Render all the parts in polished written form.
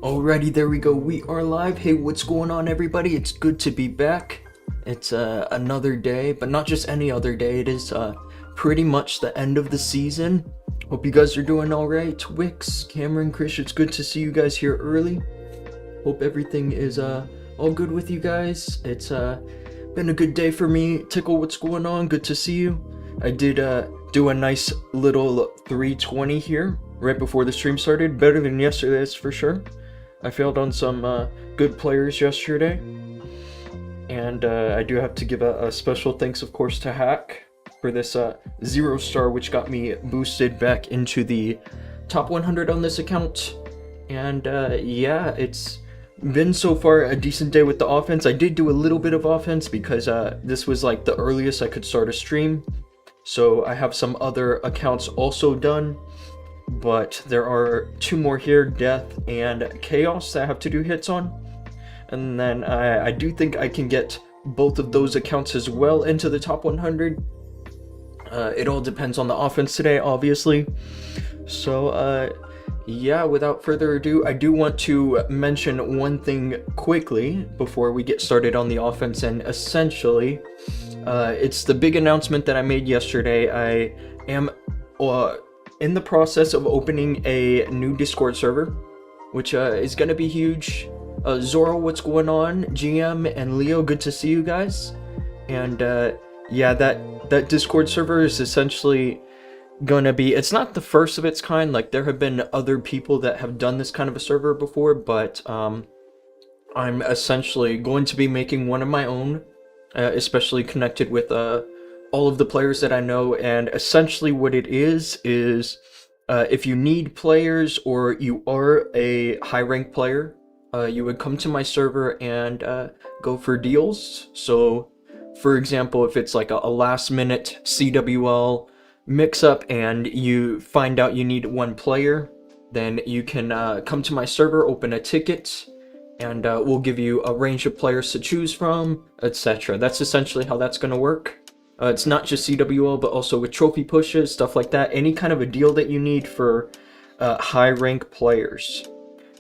Alrighty, there we go. We are live. Hey, what's going on, everybody? It's good to be back. It's another day, but not just any other day. It is pretty much the end of the season. Hope you guys are doing alright. Wix, Cameron, Krish, it's good to see you guys here early. Hope everything is all good with you guys. It's been a good day for me. Tickle, what's going on? Good to see you. I did do a nice little 320 here right before the stream started. Better than yesterday's for sure. I failed on some good players yesterday, and I do have to give a special thanks, of course, to Hack for this 0 star, which got me boosted back into the top 100 on this account. And yeah, it's been so far a decent day with the offense. I did do a little bit of offense because this was like the earliest I could start a stream, so I have some other accounts also done. But there are 2 more here, Death and Chaos, that I have to do hits on. And then I do think I can get both of those accounts as well into the top 100. It all depends on the offense today, obviously. So yeah, without further ado, I do want to mention one thing quickly before we get started on the offense, and essentially it's the big announcement that I made yesterday. I am in the process of opening a new Discord server, which is gonna be huge. Zoro, what's going on? GM and Leo, good to see you guys. And yeah, that Discord server is essentially gonna be, it's not the first of its kind. Like, there have been other people that have done this kind of a server before, but I'm essentially going to be making one of my own, especially connected with all of the players that I know. And essentially, what it is if you need players or you are a high rank player, you would come to my server and go for deals. So, for example, if it's like a last minute CWL mix up and you find out you need one player, then you can come to my server, open a ticket, and we'll give you a range of players to choose from, etc. That's essentially how that's going to work. It's not just CWL, but also with trophy pushes, stuff like that. Any kind of a deal that you need for high rank players.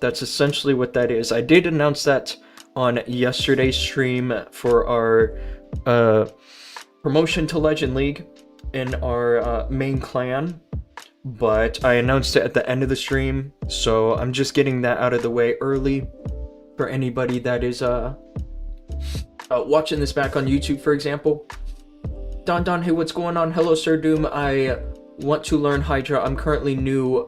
That's essentially what that is. I did announce that on yesterday's stream for our promotion to Legend League in our main clan, but I announced it at the end of the stream, so I'm just getting that out of the way early for anybody that is watching this back on YouTube, for example. Don, hey, what's going on? Hello, Sir Doom. I want to learn Hydra. I'm currently newly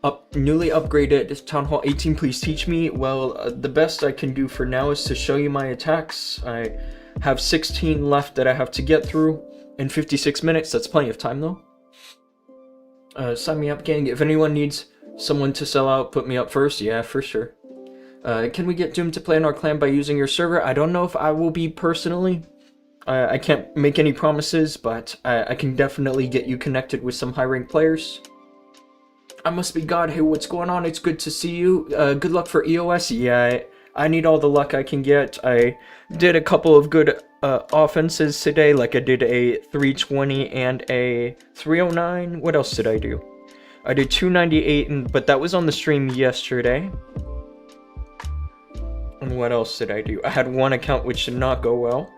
upgraded Town Hall 18. Please teach me. Well, the best I can do for now is to show you my attacks. I have 16 left that I have to get through in 56 minutes. That's plenty of time, though. Sign me up, gang. If anyone needs someone to sell out, put me up first. Yeah, for sure. Can we get Doom to play in our clan by using your server? I don't know if I will be personally. I can't make any promises, but I can definitely get you connected with some high-ranked players. I must be God. Hey, what's going on? It's good to see you. Good luck for EOS. Yeah, I need all the luck I can get. I did a couple of good offenses today, like I did a 320 and a 309. What else did I do? I did 298, but that was on the stream yesterday. And what else did I do? I had one account which did not go well.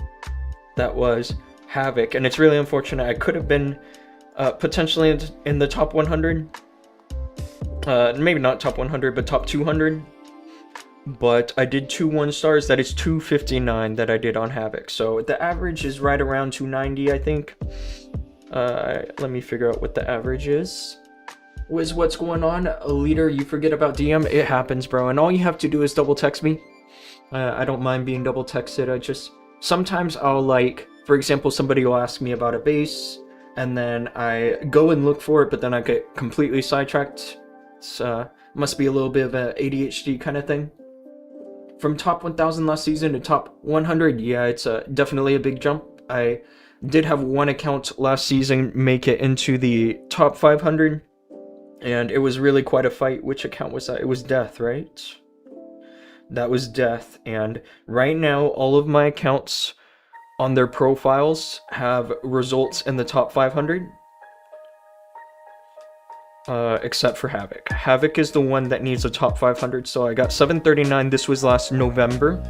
That was Havoc, and it's really unfortunate. I could have been potentially in the top 100. Maybe not top 100, but top 200. But I did 2 1-stars. That is 259 that I did on Havoc. So the average is right around 290, I think. Let me figure out what the average is. Wiz, what's going on? A leader, you forget about DM? It happens, bro. And all you have to do is double text me. I don't mind being double texted. I just... Sometimes I'll, like, for example, somebody will ask me about a base, and then I go and look for it, but then I get completely sidetracked. It's, must be a little bit of a ADHD kind of thing. From top 1000 last season to top 100, yeah, it's definitely a big jump. I did have one account last season make it into the top 500, and it was really quite a fight. Which account was that? It was Death, right? That was Death, and right now all of my accounts on their profiles have results in the top 500, except for Havoc. Havoc is the one that needs a top 500, so I got 739. This was last November,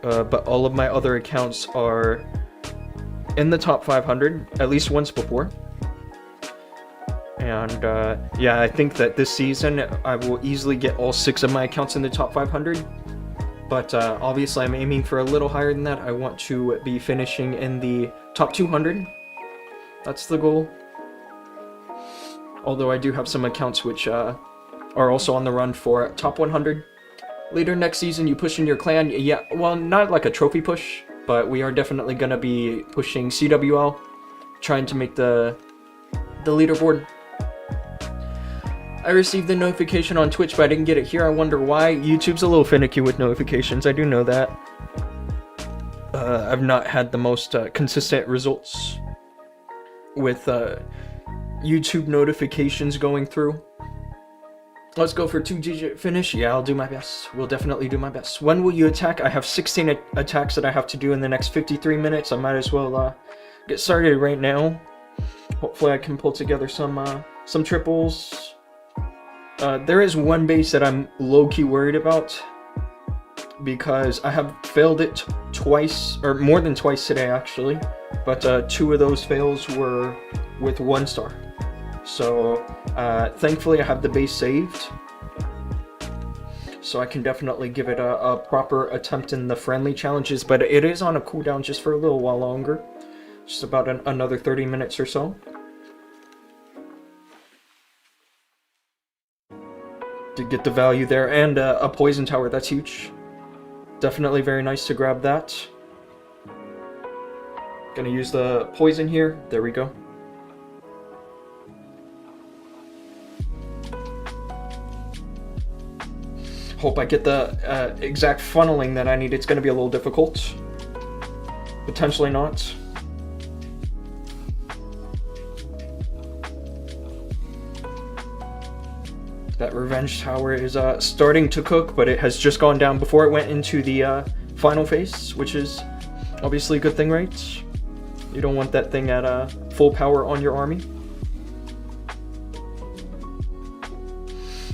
but all of my other accounts are in the top 500 at least once before. And yeah, I think that this season I will easily get all 6 of my accounts in the top 500. But obviously I'm aiming for a little higher than that. I want to be finishing in the top 200. That's the goal. Although I do have some accounts which are also on the run for top 100. Later next season, you push in your clan. Yeah, well, not like a trophy push, but we are definitely going to be pushing CWL. Trying to make the leaderboard. I received the notification on Twitch, but I didn't get it here. I wonder why. YouTube's a little finicky with notifications. I do know that. I've not had the most consistent results with YouTube notifications going through. Let's go for 2-digit finish. Yeah, I'll do my best. We'll definitely do my best. When will you attack? I have 16 attacks that I have to do in the next 53 minutes. I might as well get started right now. Hopefully I can pull together some triples. There is one base that I'm low-key worried about, because I have failed it twice, or more than twice today actually, but 2 of those fails were with 1-star. So thankfully I have the base saved, so I can definitely give it a proper attempt in the friendly challenges, but it is on a cooldown just for a little while longer, just about another 30 minutes or so. to get the value there, and a poison tower, that's huge. Definitely very nice to grab that. Gonna use the poison here. There we go. Hope I get the exact funneling that I need. It's gonna be a little difficult. Potentially not. That revenge tower is starting to cook, but it has just gone down before it went into the final phase, which is obviously a good thing, right? You don't want that thing at full power on your army.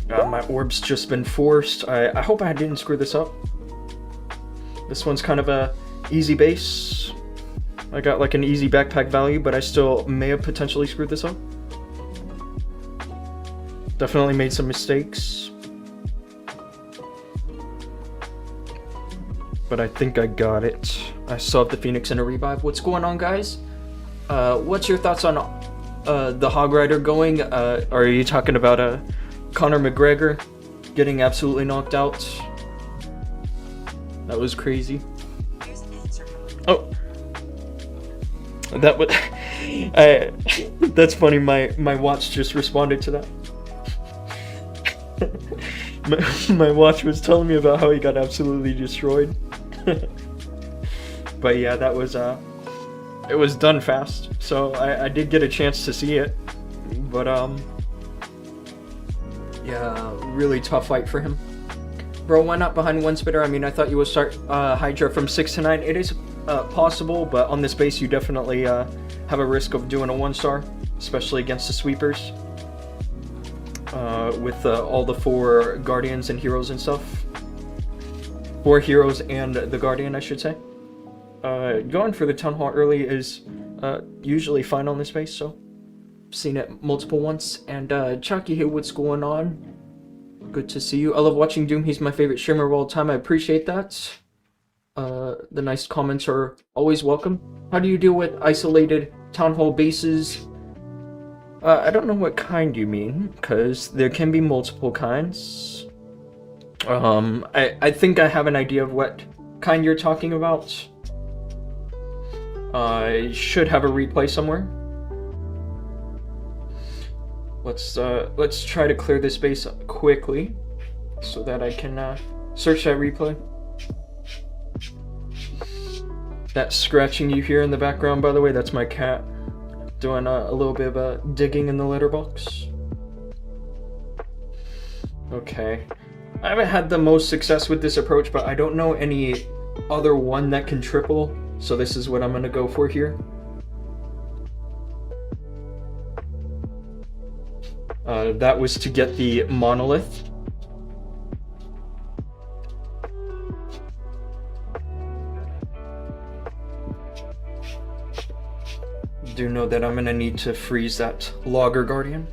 My orb's just been forced. I hope I didn't screw this up. This one's kind of a easy base. I got like an easy backpack value, but I still may have potentially screwed this up. Definitely made some mistakes. But I think I got it. I still have the Phoenix and a revive. What's going on, guys? What's your thoughts on the Hog Rider going? Are you talking about Conor McGregor getting absolutely knocked out? That was crazy. Oh, that would. That's funny. My watch just responded to that. my watch was telling me about how he got absolutely destroyed. But yeah, that was it was done fast. So I did get a chance to see it, but yeah, really tough fight for him. Bro, why not behind one spitter? I mean, I thought you would start Hydra from 6 to 9. It is possible, but on this base you definitely have a risk of doing a 1-star, especially against the sweepers. With all the 4 guardians and heroes and stuff. 4 heroes and the guardian, I should say. Going for the town hall early is usually fine on this base, so seen it multiple once. And Chucky, hey, what's going on? Good to see you. I love watching Doom. He's my favorite streamer of all time. I appreciate that. The nice comments are always welcome. How do you deal with isolated town hall bases? I don't know what kind you mean, because there can be multiple kinds. I think I have an idea of what kind you're talking about. I should have a replay somewhere. Let's try to clear this base up quickly, so that I can search that replay. That scratching you hear in the background, by the way, that's my cat doing a little bit of digging in the litter box. Okay. I haven't had the most success with this approach, but I don't know any other one that can triple, so this is what I'm gonna go for here. That was to get the monolith. Do know that I'm gonna need to freeze that logger guardian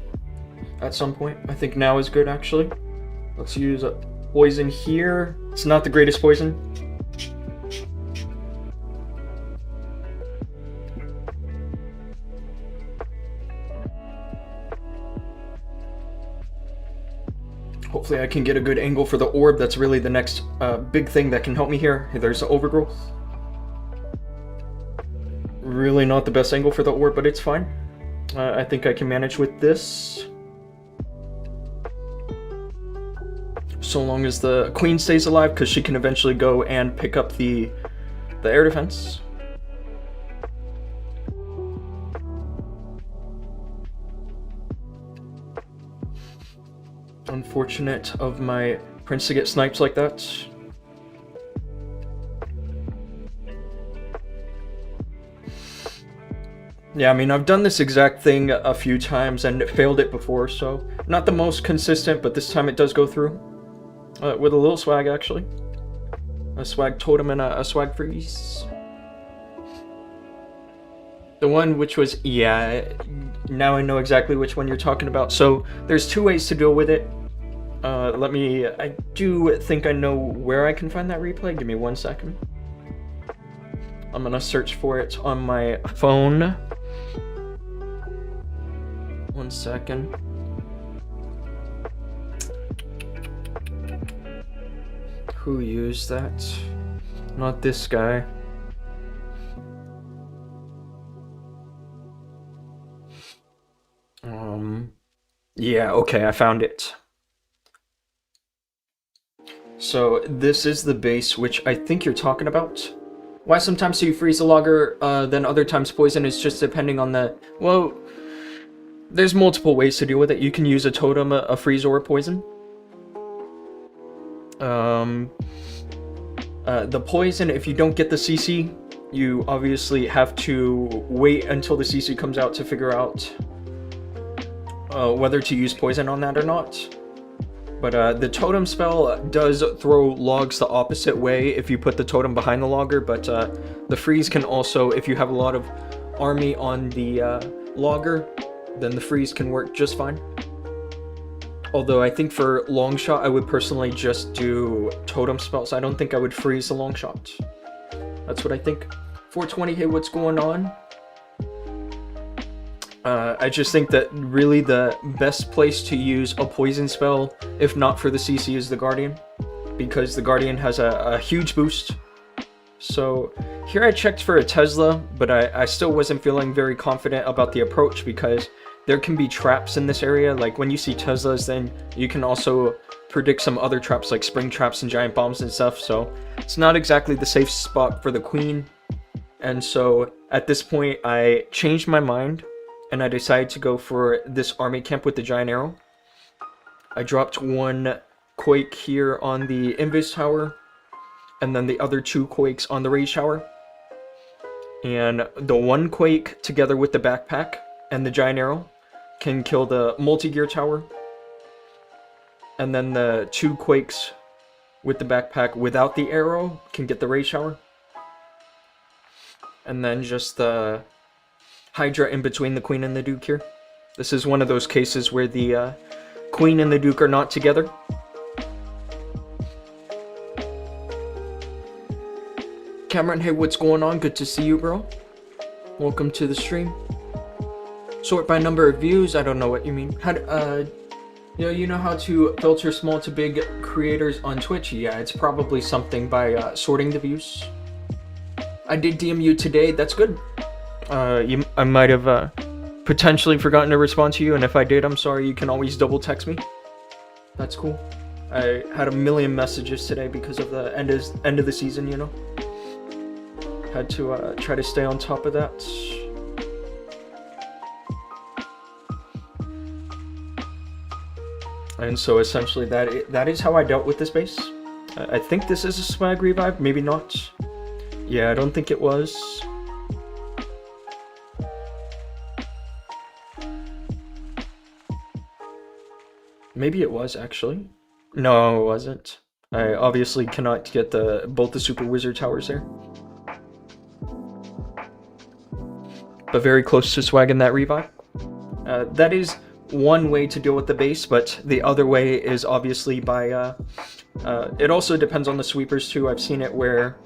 at some point. I think now is good, actually. Let's use a poison here. It's not the greatest poison. Hopefully I can get a good angle for the orb. That's really the next big thing that can help me here. There's the overgrowth. Really not the best angle for the orb, but it's fine. I think I can manage with this. So long as the queen stays alive, because she can eventually go and pick up the air defense. Unfortunate of my prince to get sniped like that. Yeah, I mean, I've done this exact thing a few times and failed it before, so not the most consistent, but this time it does go through. With a little swag, actually. A swag totem and a swag freeze. The one which was, yeah, now I know exactly which one you're talking about. So there's 2 ways to deal with it. I do think I know where I can find that replay. Give me 1 second. I'm gonna search for it on my phone. 1 second. Who used that? Not this guy. Yeah, okay, I found it. So this is the base which I think you're talking about. Why sometimes you freeze a logger, then other times poison is just depending on the... Well, there's multiple ways to deal with it. You can use a totem, a freeze, or a poison. The poison, if you don't get the CC, you obviously have to wait until the CC comes out to figure out whether to use poison on that or not. But the totem spell does throw logs the opposite way if you put the totem behind the logger, but the freeze can also, if you have a lot of army on the logger, then the freeze can work just fine. Although I think for long shot, I would personally just do totem spells. I don't think I would freeze a long shot. That's what I think. 420, hey, what's going on? I just think that really the best place to use a poison spell, if not for the CC, is the Guardian. Because the Guardian has a huge boost. So here I checked for a Tesla, but I still wasn't feeling very confident about the approach because there can be traps in this area. Like when you see Teslas, then you can also predict some other traps like spring traps and giant bombs and stuff. So it's not exactly the safe spot for the Queen. And so at this point I changed my mind and I decided to go for this army camp with the giant arrow. I dropped one quake here on the Invis tower, and then the other two quakes on the Rage tower. And the one quake together with the backpack and the giant arrow can kill the multi-gear tower. And then the two quakes with the backpack without the arrow can get the Rage tower. And then just the Hydra in between the Queen and the Duke here. This is one of those cases where the Queen and the Duke are not together. Cameron, hey, what's going on? Good to see you, bro. Welcome to the stream. Sort by number of views? I don't know what you mean. How do, you know how to filter small to big creators on Twitch? Yeah, it's probably something by sorting the views. I did DM you today. That's good. I might have potentially forgotten to respond to you, and if I did, I'm sorry. You can always double text me. That's cool. I had a million messages today because of the end of the season, you know. Had to try to stay on top of that. And so essentially that is how I dealt with this base. I think this is a swag revive, maybe not. Yeah, I don't think it was. Maybe it was, actually. No, it wasn't. I obviously cannot get both the Super Wizard Towers there. But very close to swagging that revive. That is one way to deal with the base, but the other way is obviously by... it also depends on the sweepers too. I've seen it where,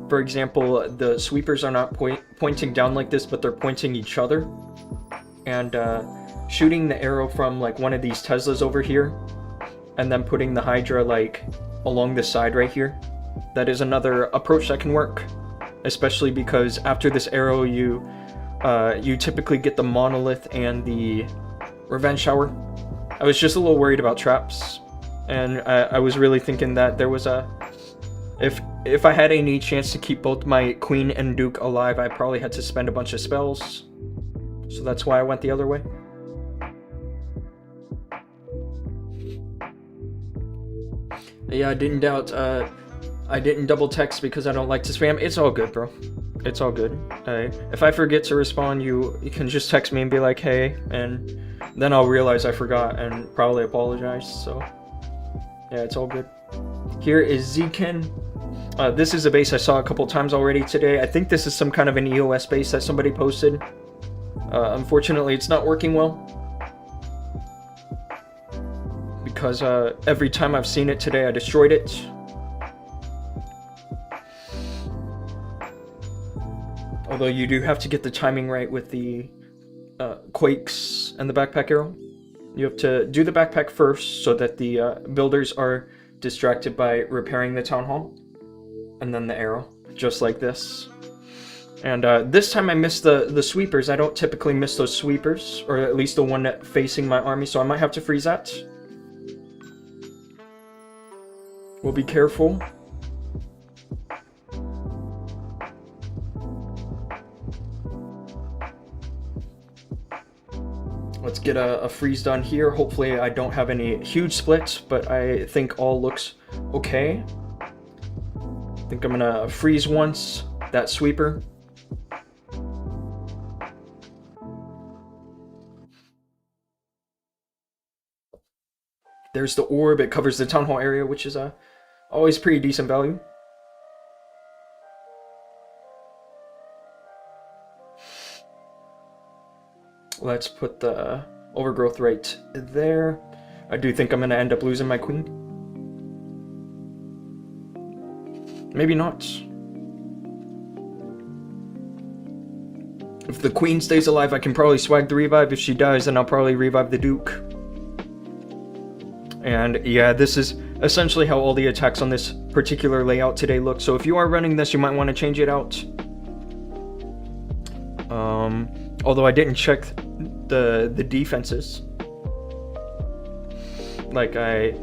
for example, the sweepers are not pointing down like this, but they're pointing each other. And shooting the arrow from like one of these Teslas over here, and then putting the Hydra like along the side right here. That is another approach that can work, especially because after this arrow you typically get the Monolith and the Revenge Shower. I was just a little worried about traps, and I was really thinking that there was a... If I had any chance to keep both my Queen and Duke alive, I probably had to spend a bunch of spells. So that's why I went the other way. Yeah, I didn't doubt. I didn't double text because I don't like to spam. It's all good, bro. It's all good. If I forget to respond, you can just text me and be like, hey, and then I'll realize I forgot and probably apologize. So yeah, it's all good. Here is Zekin. This is a base I saw a couple times already today. I think this is some kind of an EOS base that somebody posted. Unfortunately, it's not working well. Because every time I've seen it today, I destroyed it. Although you do have to get the timing right with the quakes and the backpack arrow. You have to do the backpack first so that the builders are distracted by repairing the town hall. And then the arrow, just like this. And this time I missed the sweepers. I don't typically miss those sweepers, or at least the one that facing my army, so I might have to freeze that. We'll be careful. Let's get a freeze done here. Hopefully I don't have any huge splits, but I think all looks okay. I think I'm gonna freeze once that sweeper. There's the orb. It covers the town hall area, which is always pretty decent value. Let's put the overgrowth right there. I do think I'm going to end up losing my queen. Maybe not. If the queen stays alive, I can probably swag the revive. If she dies, then I'll probably revive the duke. And yeah, this is essentially how all the attacks on this particular layout today look. So if you are running this, you might want to change it out. Although I didn't check the defenses. Like I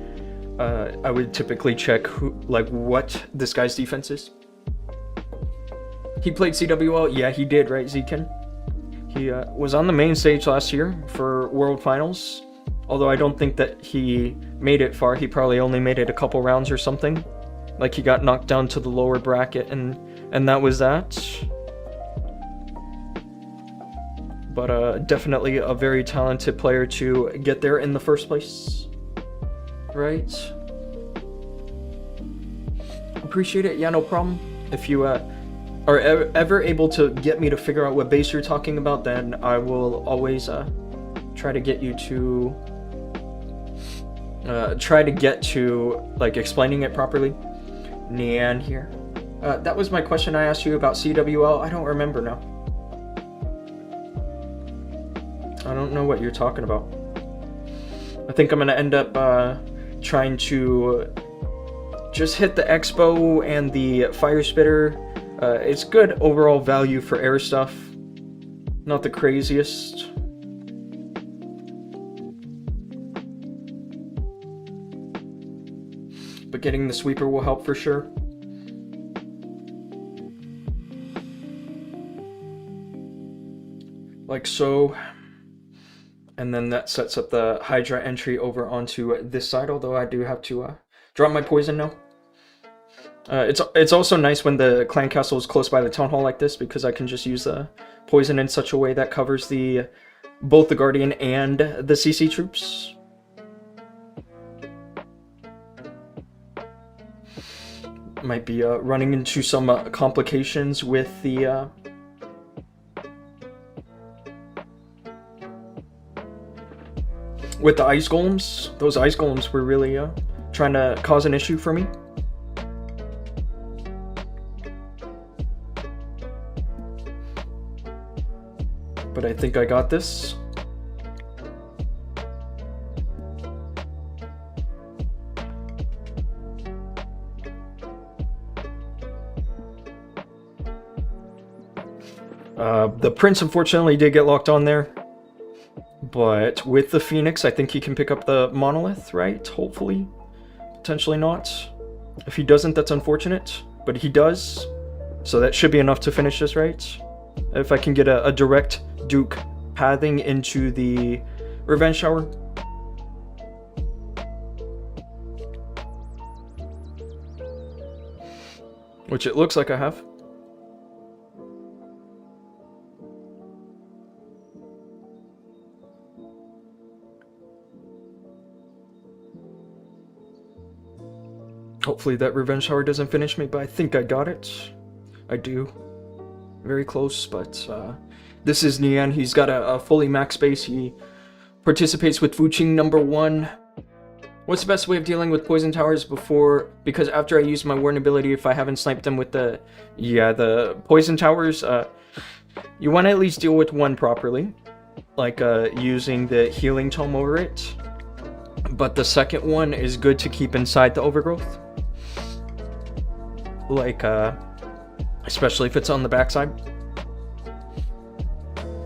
would typically check what this guy's defense is. He played CWL? Yeah, he did, right, Zekin? He was on the main stage last year for World Finals. Although I don't think that he made it far. He probably only made it a couple rounds or something. Like he got knocked down to the lower bracket and that was that. But definitely a very talented player to get there in the first place. Right? Appreciate it. Yeah, no problem. If you are ever able to get me to figure out what base you're talking about, then I will always try to get you to like explaining it properly. Nian here. That was my question I asked you about CWL. I don't remember now. I don't know what you're talking about. I think I'm gonna end up trying to just hit the Expo and the Fire Spitter. It's good overall value for air stuff. Not the craziest. But getting the sweeper will help for sure. Like so. And then that sets up the Hydra entry over onto this side, although I do have to drop my poison now. It's also nice when the clan castle is close by the town hall like this, because I can just use the poison in such a way that covers both the Guardian and the CC troops. Might be running into some complications with the ice golems. Those ice golems were really trying to cause an issue for me. But I think I got this. The Prince unfortunately did get locked on there. But with the Phoenix, I think he can pick up the Monolith, right? Hopefully. Potentially not. If he doesn't, that's unfortunate. But he does. So that should be enough to finish this, right? If I can get a direct Duke pathing into the Revenge Shower. Which it looks like I have. Hopefully that Revenge Shower doesn't finish me, but I think I got it. I do. Very close, but this is Nian. He's got a fully max base. He participates with Fuqing #1. What's the best way of dealing with poison towers because after I use my warden ability, if I haven't sniped them with the poison towers, you want to at least deal with one properly. Like using the healing tome over it. but the second one is good to keep inside the overgrowth. Like, especially if it's on the backside.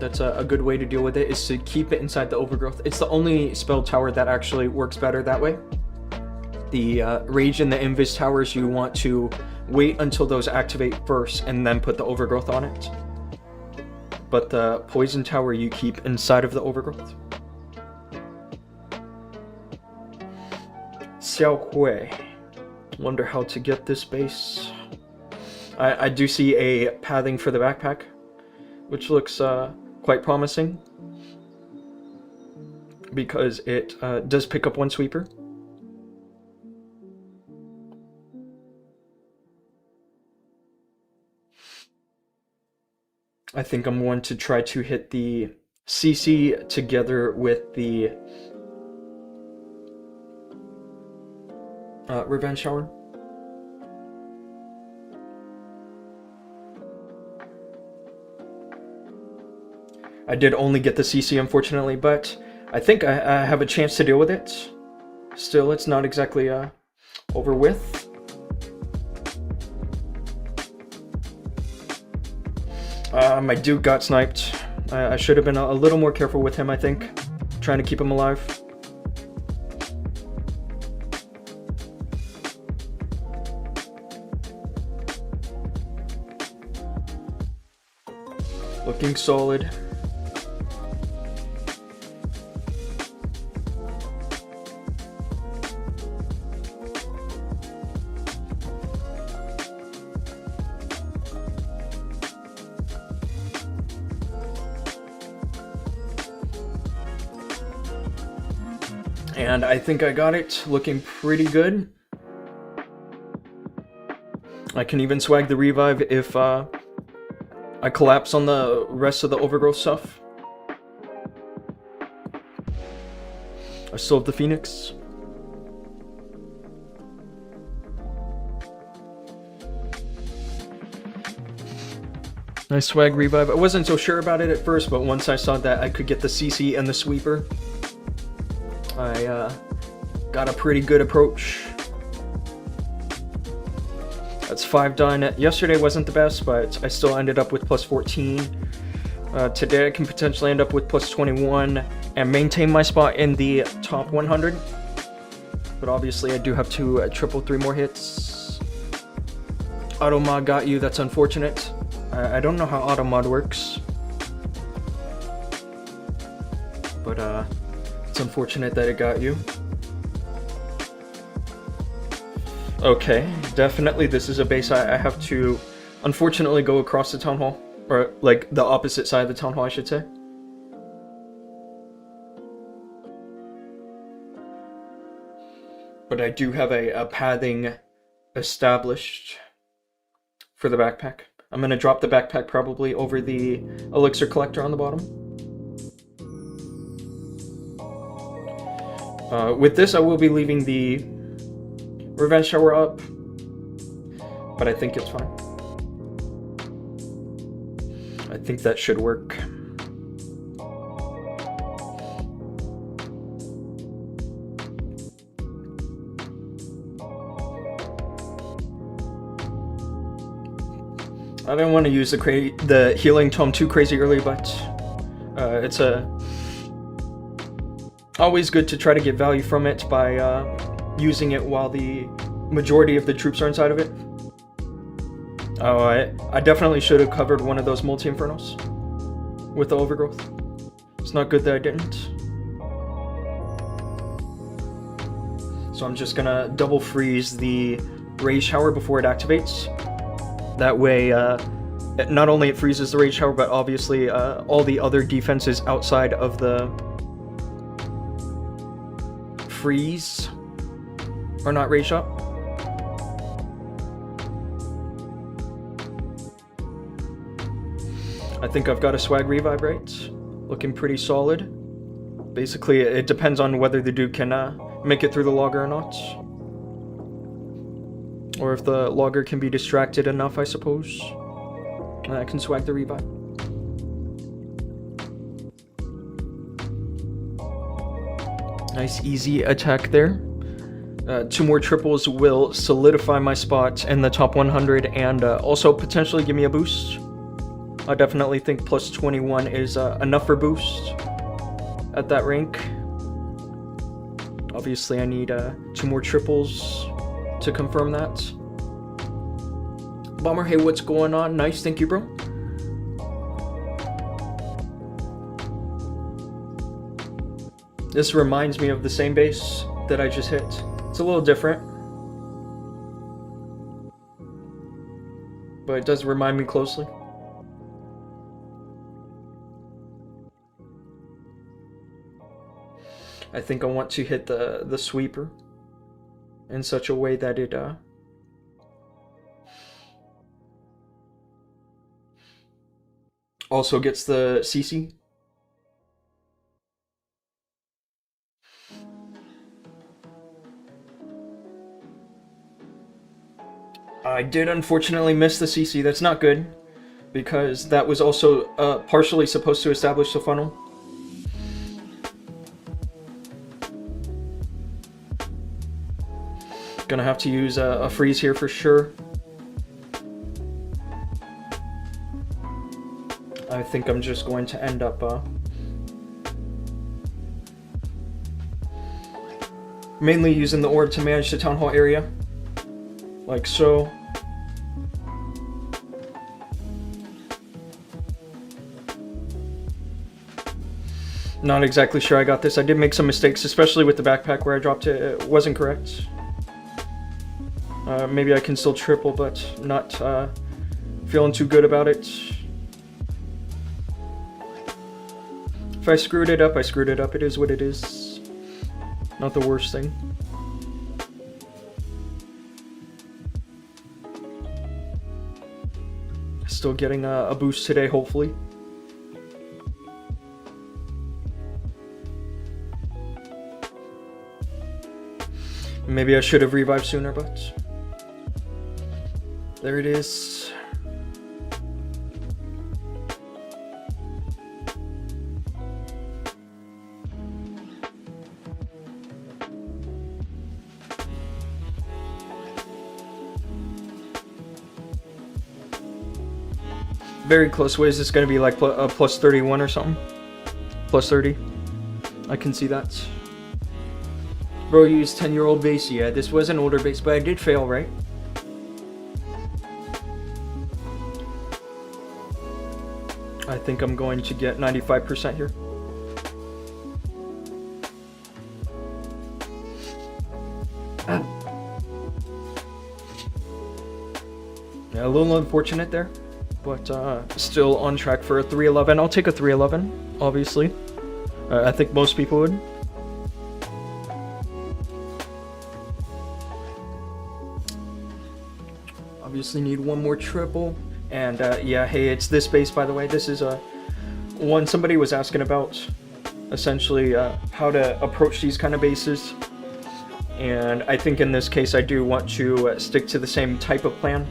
That's a good way to deal with it, is to keep it inside the overgrowth. It's the only spell tower that actually works better that way. The Rage and the Invis towers, you want to wait until those activate first and then put the overgrowth on it. But the Poison tower you keep inside of the overgrowth. Xiao Hui. Wonder how to get this base. I do see a pathing for the backpack, which looks quite promising, because it does pick up one sweeper. I think I'm going to try to hit the CC together with the Revenge Shower. I did only get the CC, unfortunately, but I think I have a chance to deal with it. Still, it's not exactly over with. My dude got sniped. I should have been a little more careful with him, I think. Trying to keep him alive. Looking solid. And I think I got it, looking pretty good. I can even swag the revive if I collapse on the rest of the overgrowth stuff. I still have the Phoenix. Nice swag revive. I wasn't so sure about it at first, but once I saw that I could get the CC and the sweeper, I got a pretty good approach. That's 5 done. Yesterday wasn't the best, but I still ended up with plus 14. Today I can potentially end up with plus 21 and maintain my spot in the top 100. But obviously I do have to triple 3 more hits. Automod got you, that's unfortunate. I don't know how Automod works. But it's unfortunate that it got you. Okay, definitely this is a base I have to unfortunately go across the town hall. Or like the opposite side of the town hall, I should say. But I do have a pathing established for the backpack. I'm going to drop the backpack probably over the elixir collector on the bottom. With this, I will be leaving the Revenge Shower up, but I think it's fine. I think that should work. I didn't want to use the healing tome too crazy early, but it's always good to try to get value from it by using it while the majority of the troops are inside of it. Oh, I definitely should have covered one of those multi-infernos with the overgrowth. It's not good that I didn't. So I'm just gonna double freeze the Rage Shower before it activates. That way, not only it freezes the Rage Shower, but obviously all the other defenses outside of the freeze are not raged up. I think I've got a swag revive right. Looking pretty solid. Basically, it depends on whether the dude can make it through the logger or not. Or if the logger can be distracted enough, I suppose. And I can swag the revive. Nice easy attack there. 2 more triples will solidify my spot in the top 100 and also potentially give me a boost. I definitely think plus 21 is enough for boost at that rank. Obviously I need 2 more triples to confirm that. Bomber, hey, what's going on? Nice, thank you, bro. This reminds me of the same base that I just hit. It's a little different, but it does remind me closely. I think I want to hit the sweeper in such a way that it also gets the CC. I did unfortunately miss the CC. That's not good, because that was also partially supposed to establish the funnel. Gonna have to use a freeze here for sure. I think I'm just going to end up mainly using the orb to manage the town hall area, like so. Not exactly sure I got this. I did make some mistakes, especially with the backpack where I dropped it. It wasn't correct. Maybe I can still triple, but not feeling too good about it. If I screwed it up, I screwed it up. It is what it is. Not the worst thing. Still getting a boost today, hopefully. Maybe I should have revived sooner, but there it is. Very close. What is this going to be, like plus 31 or something? Plus 30. I can see that. Bro, you used 10-year-old base. Yeah, this was an older base, but I did fail, right? I think I'm going to get 95% here. Yeah, a little unfortunate there, but still on track for a 311. I'll take a 311, obviously. I think most people would. Obviously need 1 more triple, and yeah, hey, it's this base, by the way. This is one somebody was asking about, essentially how to approach these kind of bases, and I think in this case I do want to stick to the same type of plan.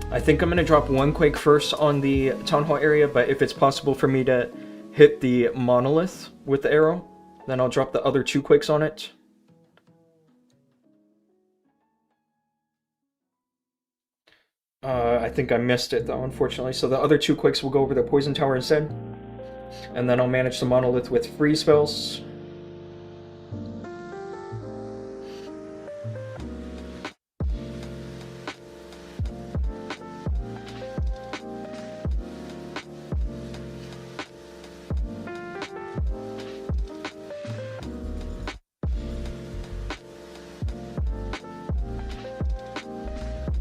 I think I'm gonna drop 1 quake first on the town hall area, but if it's possible for me to hit the monolith with the arrow, then I'll drop the other 2 quakes on it. I think I missed it though, unfortunately. So the other 2 quakes will go over the poison tower instead. And then I'll manage the monolith with freeze spells.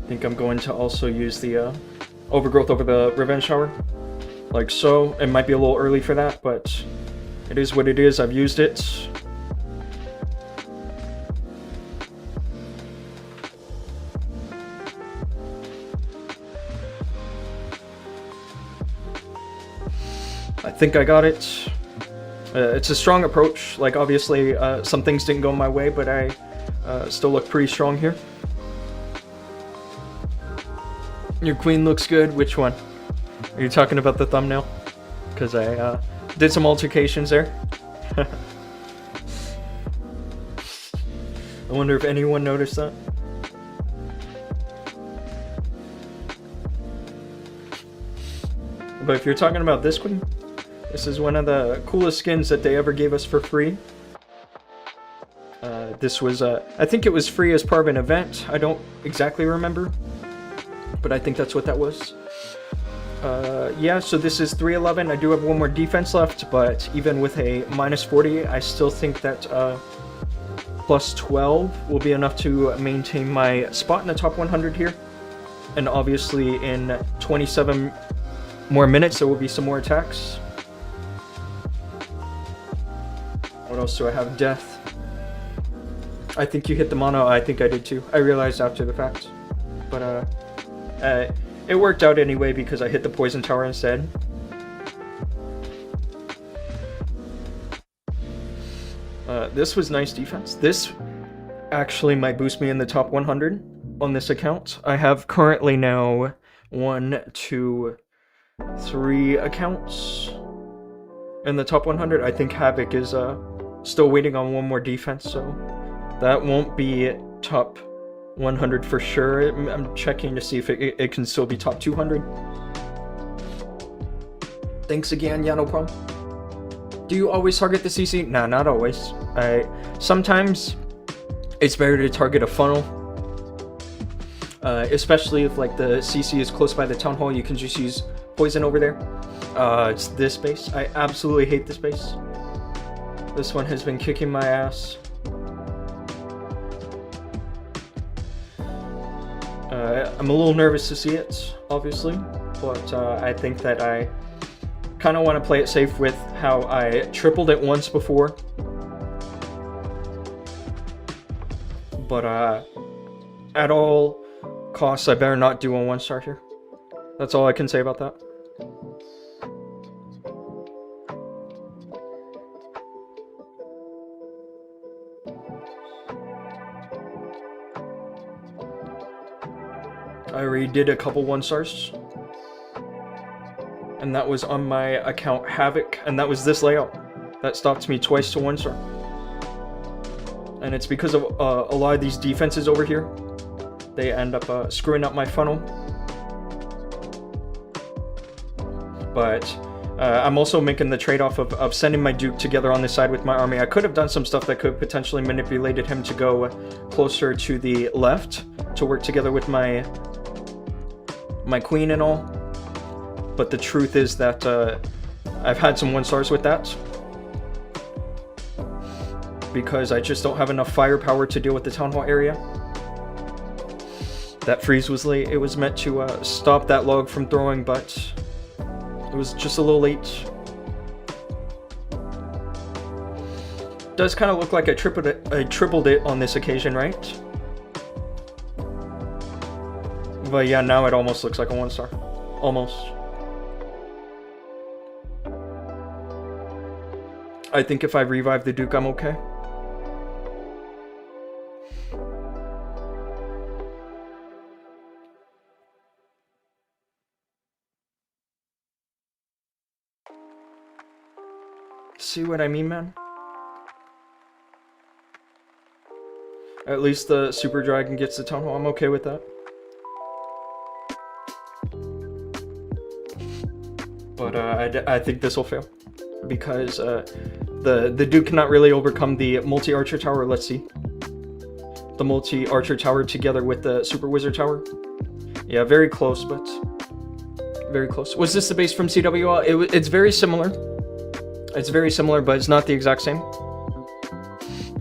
I think I'm going to also use the overgrowth over the revenge shower, like so. It might be a little early for that, but it is what it is. I've used it. I think I got it. It's a strong approach. Like, obviously, some things didn't go my way, but I still look pretty strong here. Your queen looks good. Which one? Are you talking about the thumbnail? Because I did some altercations there. I wonder if anyone noticed that. But if you're talking about this queen, this is one of the coolest skins that they ever gave us for free. This was, I think it was free as part of an event. I don't exactly remember, but I think that's what that was. Yeah, so this is 311. I do have one more defense left, but even with a minus 40, I still think that plus 12 will be enough to maintain my spot in the top 100 here. And obviously in 27 more minutes, there will be some more attacks. What else do I have? Death. I think you hit the mono. I think I did too. I realized after the fact. But it worked out anyway because I hit the poison tower instead. This was nice defense. This actually might boost me in the top 100 on this account. I have currently now 1, 2, 3 accounts in the top 100. I think Havoc is still waiting on one more defense, so that won't be top 100 for sure. I'm checking to see if it can still be top 200. Thanks again, yeah, no problem. Do you always target the CC? Nah, not always. Sometimes it's better to target a funnel. Especially if like the CC is close by the town hall, you can just use poison over there. It's this base. I absolutely hate this base. This one has been kicking my ass. I'm a little nervous to see it, obviously, but I think that I kind of want to play it safe with how I tripled it once before. But at all costs, I better not do a 1-star here. That's all I can say about that. I already did a couple 1-stars. And that was on my account Havoc, and that was this layout. That stopped me twice to 1-star. And it's because of a lot of these defenses over here. They end up screwing up my funnel. But I'm also making the trade-off of sending my Duke together on this side with my army. I could have done some stuff that could potentially manipulated him to go closer to the left to work together with my queen and all. But the truth is that I've had some 1-stars with that. Because I just don't have enough firepower to deal with the town hall area. That freeze was late. It was meant to stop that log from throwing, but it was just a little late. Does kind of look like I tripled it on this occasion, right? But yeah, now it almost looks like a 1-star. Almost. I think if I revive the Duke, I'm okay. See what I mean, man? At least the Super Dragon gets the Town Hall. I'm okay with that. But I think this will fail. Because the Duke cannot really overcome the multi-archer tower. Let's see. The multi-archer tower together with the Super Wizard tower. Yeah, very close, but very close. Was this the base from CWL? It's very similar. It's very similar, but it's not the exact same.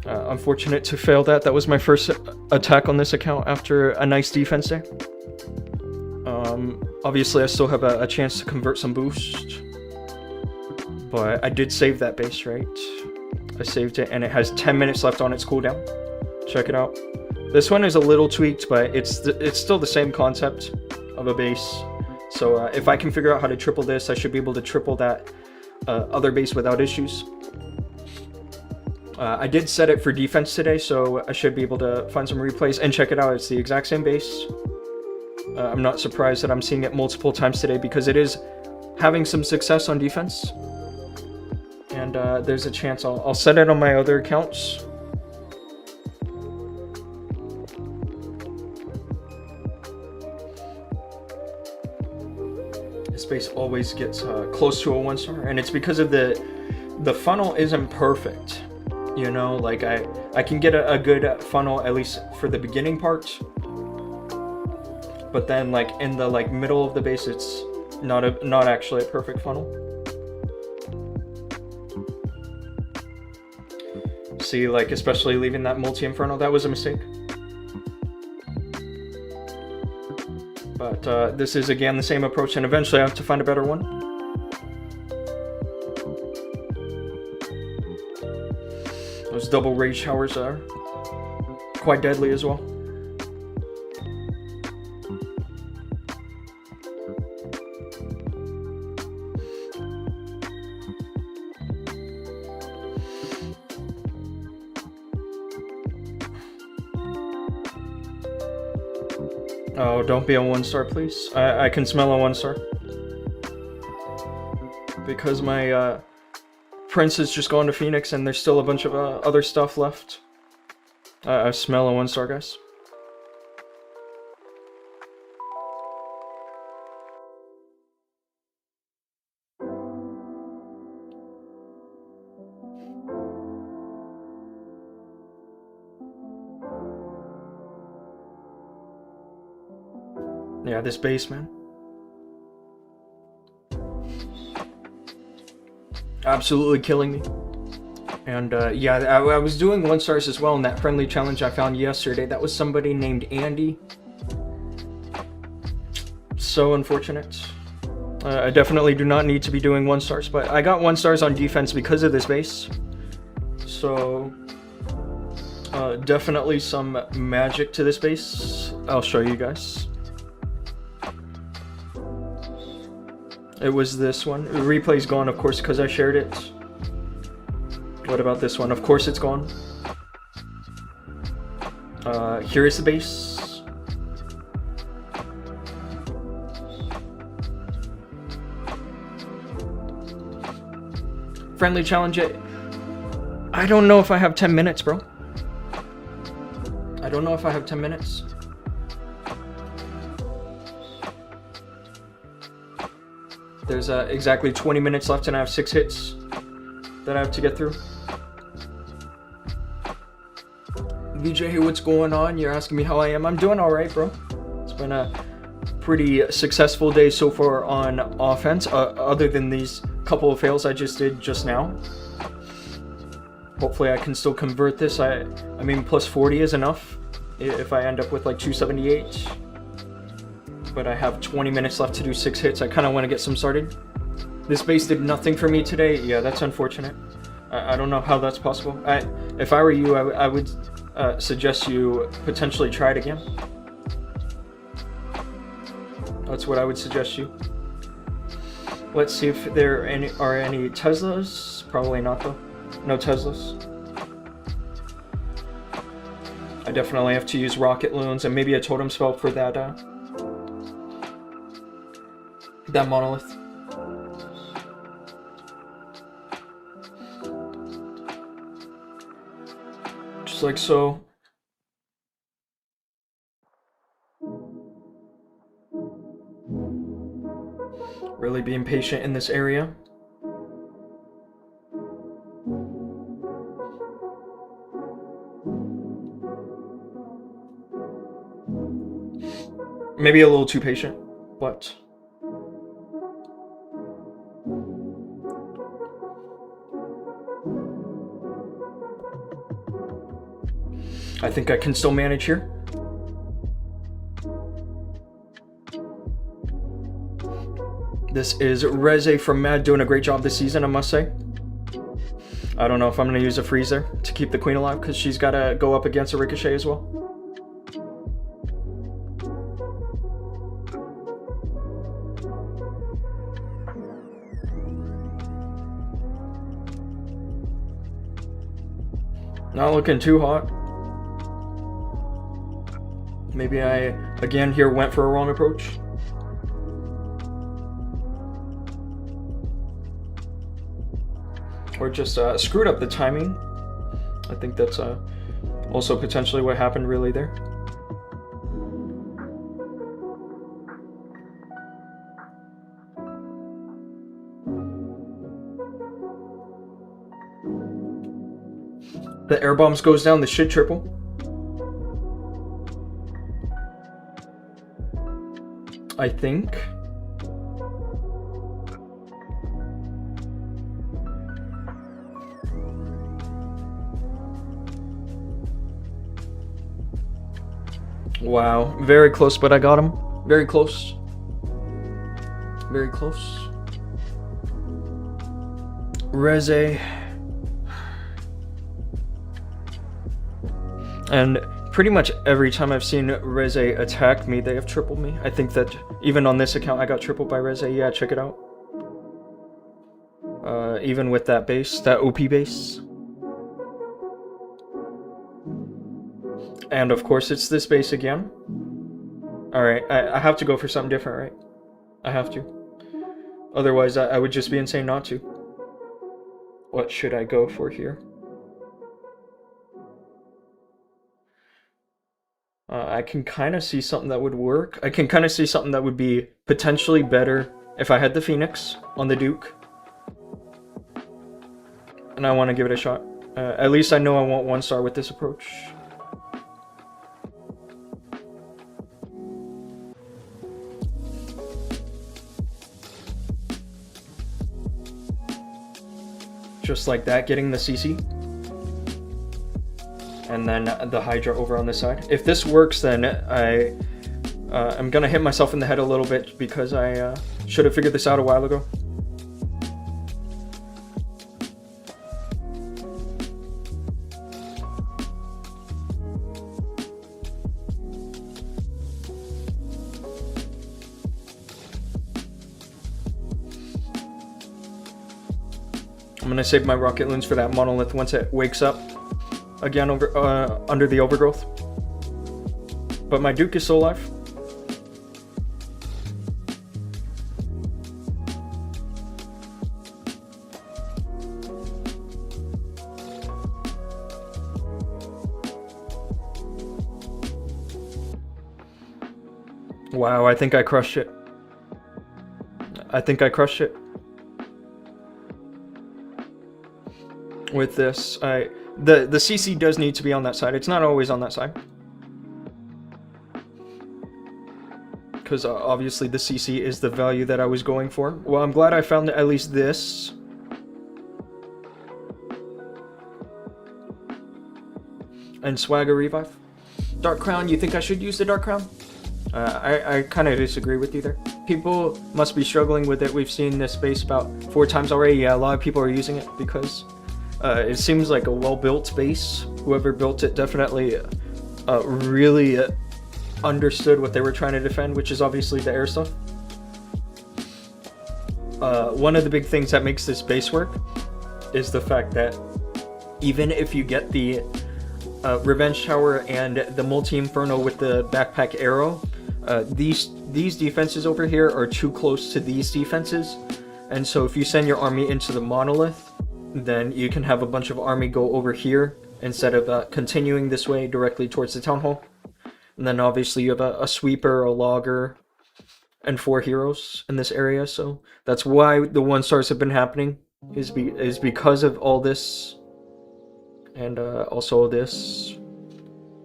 Unfortunate to fail that. That was my first attack on this account after a nice defense day. Obviously, I still have a chance to convert some boost. But I did save that base, right? I saved it, and it has 10 minutes left on its cooldown. Check it out. This one is a little tweaked, but it's still the same concept of a base. So if I can figure out how to triple this, I should be able to triple that other base without issues. I did set it for defense today, so I should be able to find some replays and check it out. It's the exact same base. I'm not surprised that I'm seeing it multiple times today because it is having some success on defense. And there's a chance I'll set it on my other accounts. This base always gets close to a 1-star, and it's because of the funnel isn't perfect. You know, like I can get a good funnel at least for the beginning part, but then like in the like middle of the base, it's not actually a perfect funnel. See, like especially leaving that multi-inferno, that was a mistake. But this is again the same approach, and eventually I have to find a better one. Those double rage showers are quite deadly as well. Oh, don't be a 1-star, please. I can smell a 1-star. Because my Prince has just gone to Phoenix and there's still a bunch of other stuff left. I smell a 1-star, guys. Yeah, this base, man. Absolutely killing me. And yeah, I was doing 1-stars as well in that friendly challenge I found yesterday. That was somebody named Andy. So unfortunate. I definitely do not need to be doing 1-stars, but I got 1-stars on defense because of this base. So definitely some magic to this base. I'll show you guys. It was this one. The replay's gone, of course, because I shared it. What about this one? Of course it's gone. Here is the base. Friendly challenge. I don't know if I have 10 minutes, bro. I don't know if I have 10 minutes. There's exactly 20 minutes left and I have 6 hits that I have to get through. VJ, hey, what's going on? You're asking me how I am. I'm doing alright, bro. It's been a pretty successful day so far on offense, other than these couple of fails I just did just now. Hopefully I can still convert this. I mean, plus 40 is enough if I end up with like 278. But I have 20 minutes left to do 6 hits. I kind of want to get some started. This base did nothing for me today. Yeah, that's unfortunate. I don't know how that's possible. If I were you, I would suggest you potentially try it again. That's what I would suggest you. Let's see if there are any Teslas. Probably not, though. No Teslas. I definitely have to use rocket loons and maybe a totem spell for that monolith. Just like so. Really being patient in this area. Maybe a little too patient, but I think I can still manage here. This is Reze from Mad doing a great job this season, I must say. I don't know if I'm going to use a freezer to keep the queen alive because she's got to go up against a ricochet as well. Not looking too hot. Maybe I, again, here went for a wrong approach. Or just screwed up the timing. I think that's also potentially what happened really there. The air bombs goes down, the shit triple. I think. Wow, very close, but I got him. Very close. Very close. Reze. And pretty much every time I've seen Reze attack me, they have tripled me. I think that even on this account, I got tripled by Reze. Yeah, check it out. Even with that base, that OP base. And of course, it's this base again. Alright, I have to go for something different, right? I have to. Otherwise, I would just be insane not to. What should I go for here? I can kind of see something that would work. I can kind of see something that would be potentially better if I had the Phoenix on the Duke. And I want to give it a shot. At least I know I want 1 star with this approach. Just like that, getting the CC. And then the Hydra over on this side. If this works, then I'm gonna hit myself in the head a little bit because I should have figured this out a while ago. I'm gonna save my rocket loons for that monolith once it wakes up again over under the overgrowth. But my Duke is still alive. Wow, I think I crushed it. I think I crushed it. With this, the CC does need to be on that side. It's not always on that side. Because obviously the CC is the value that I was going for. Well, I'm glad I found at least this. And Swagger Revive. Dark Crown, you think I should use the Dark Crown? I kind of disagree with you there. People must be struggling with it. We've seen this base about 4 times already. Yeah, a lot of people are using it because it seems like a well-built base. Whoever built it definitely really understood what they were trying to defend, which is obviously the air stuff. One of the big things that makes this base work is the fact that even if you get the Revenge Tower and the Multi-Inferno with the Backpack Arrow, these defenses over here are too close to these defenses, and so if you send your army into the Monolith, then you can have a bunch of army go over here instead of continuing this way directly towards the Town Hall. And then obviously you have a sweeper, a logger, and 4 heroes in this area, so that's why the 1 stars have been happening, is because of all this, and also this.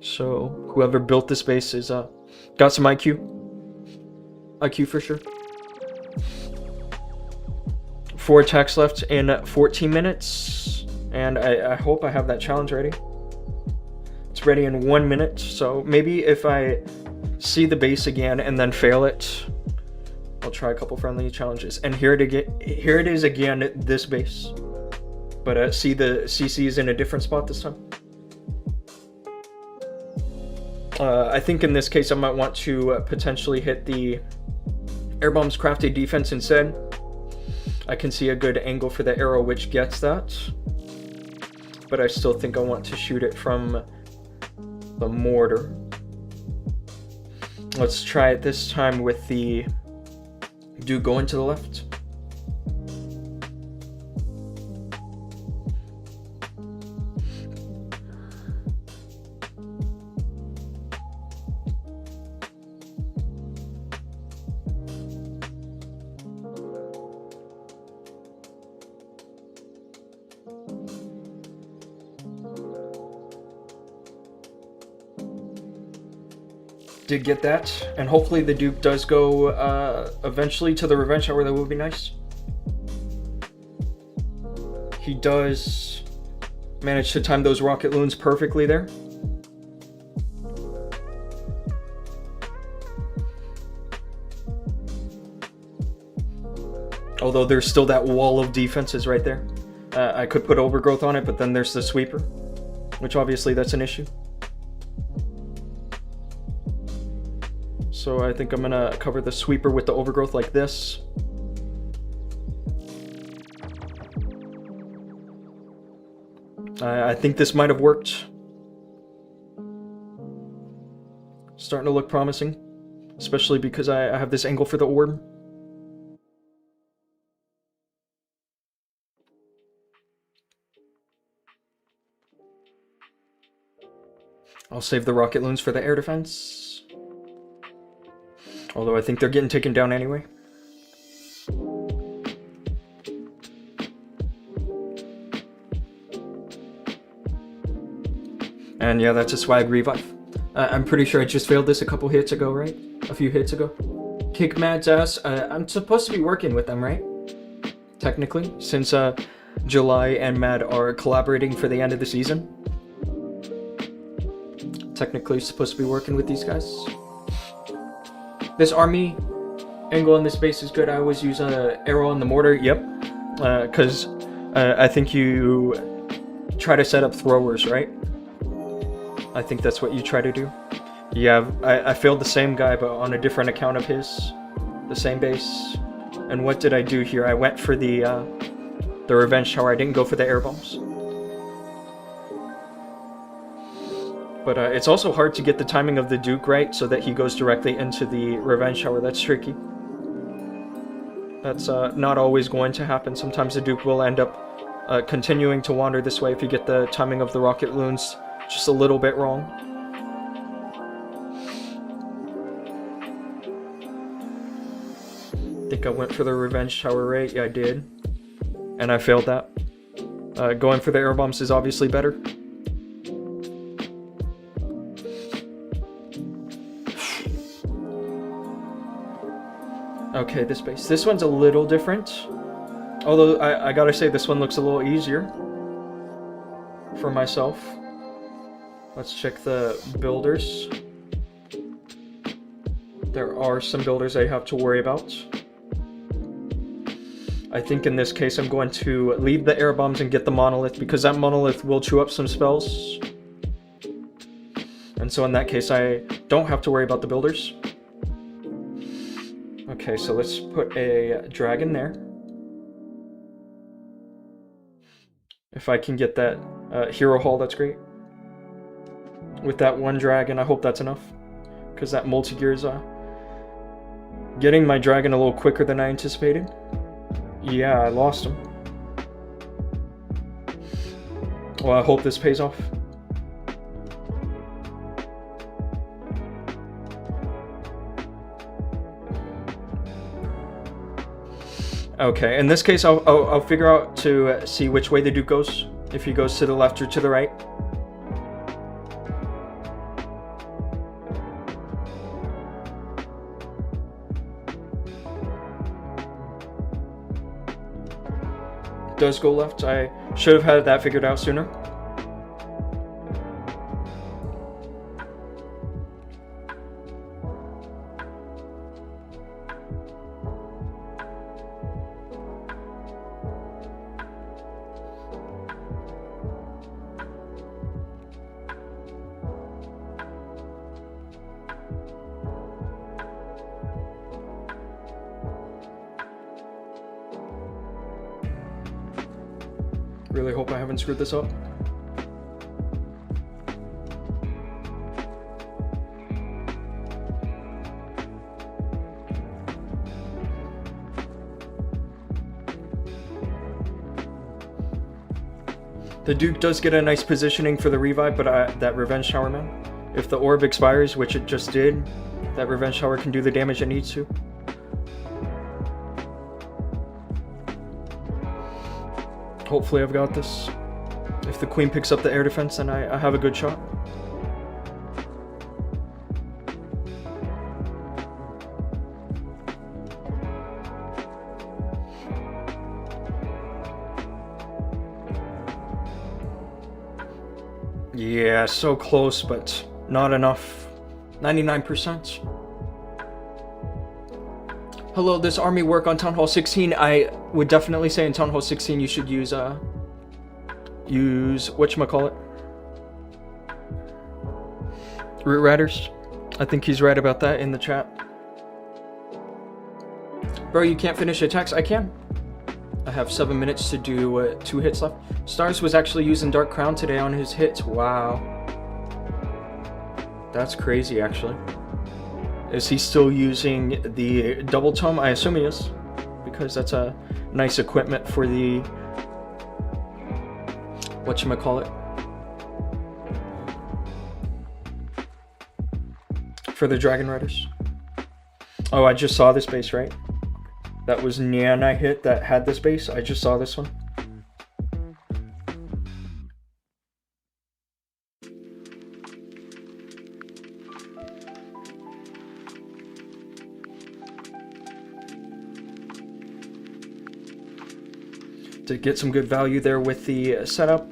So whoever built this base is got some IQ for sure. 4 attacks left in 14 minutes, and I hope I have that challenge ready. It's ready in 1 minute, so maybe if I see the base again and then fail it, I'll try a couple friendly challenges. And here it is again, this base. But see, the CC is in a different spot this time. I think in this case I might want to potentially hit the air bombs crafted defense instead. I can see a good angle for the arrow which gets that, but I still think I want to shoot it from the mortar. Let's try it this time with the Duke going to the left. Did get that, and hopefully the Duke does go eventually to the revenge shower. That would be nice. He does manage to time those rocket loons perfectly there. Although there's still that wall of defenses right there. I could put overgrowth on it, but then there's the sweeper, which obviously that's an issue. So I think I'm gonna cover the sweeper with the overgrowth like this. I think this might have worked. Starting to look promising, especially because I have this angle for the orb. I'll save the rocket loons for the air defense. Although I think they're getting taken down anyway. And yeah, that's a swag revive. I'm pretty sure I just failed this a couple hits ago, right? A few hits ago. Kick Mad's ass. I'm supposed to be working with them, right? Technically, since July and Mad are collaborating for the end of the season. Technically supposed to be working with these guys. This army angle on this base is good. I always use an arrow on the mortar. Yep. Because I think you try to set up throwers, right? I think that's what you try to do. Yeah, I failed the same guy, but on a different account of his. The same base. And what did I do here? I went for the revenge shower. I didn't go for the air bombs. But it's also hard to get the timing of the Duke right so that he goes directly into the revenge shower. That's tricky. That's not always going to happen. Sometimes the Duke will end up continuing to wander this way if you get the timing of the rocket loons just a little bit wrong. I think I went for the revenge shower, right? Yeah, I did. And I failed that. Going for the air bombs is obviously better. Okay, this base. This one's a little different. Although, I gotta say, this one looks a little easier for myself. Let's check the builders. There are some builders I have to worry about. I think in this case I'm going to leave the air bombs and get the monolith, because that monolith will chew up some spells. And so in that case I don't have to worry about the builders. Okay, so let's put a dragon there. If I can get that hero hall, that's great. With that one dragon, I hope that's enough. Because that multi-gear is getting my dragon a little quicker than I anticipated. Yeah, I lost him. Well, I hope this pays off. Okay, in this case, I'll figure out to see which way the Duke goes. If he goes to the left or to the right. Does go left. I should have had that figured out sooner. Really hope I haven't screwed this up. The Duke does get a nice positioning for the revive, but that Revenge Tower, man. If the orb expires, which it just did, that Revenge Tower can do the damage it needs to. Hopefully I've got this. If the Queen picks up the air defense, then I have a good shot. Yeah, so close, but not enough. 99%. Hello, does army work on Town Hall 16? I would definitely say in Town Hall 16 you should use whatchamacallit? Root Riders. I think he's right about that in the chat. Bro, you can't finish attacks? I can. I have 7 minutes to do 2 hits left. Stars was actually using Dark Crown today on his hits. Wow. That's crazy, actually. Is he still using the double tome? I assume he is, because that's a nice equipment for the whatchamacallit? For the Dragon Riders. Oh, I just saw this base, right? That was Nyan I hit that had this base. I just saw this one. To get some good value there with the setup.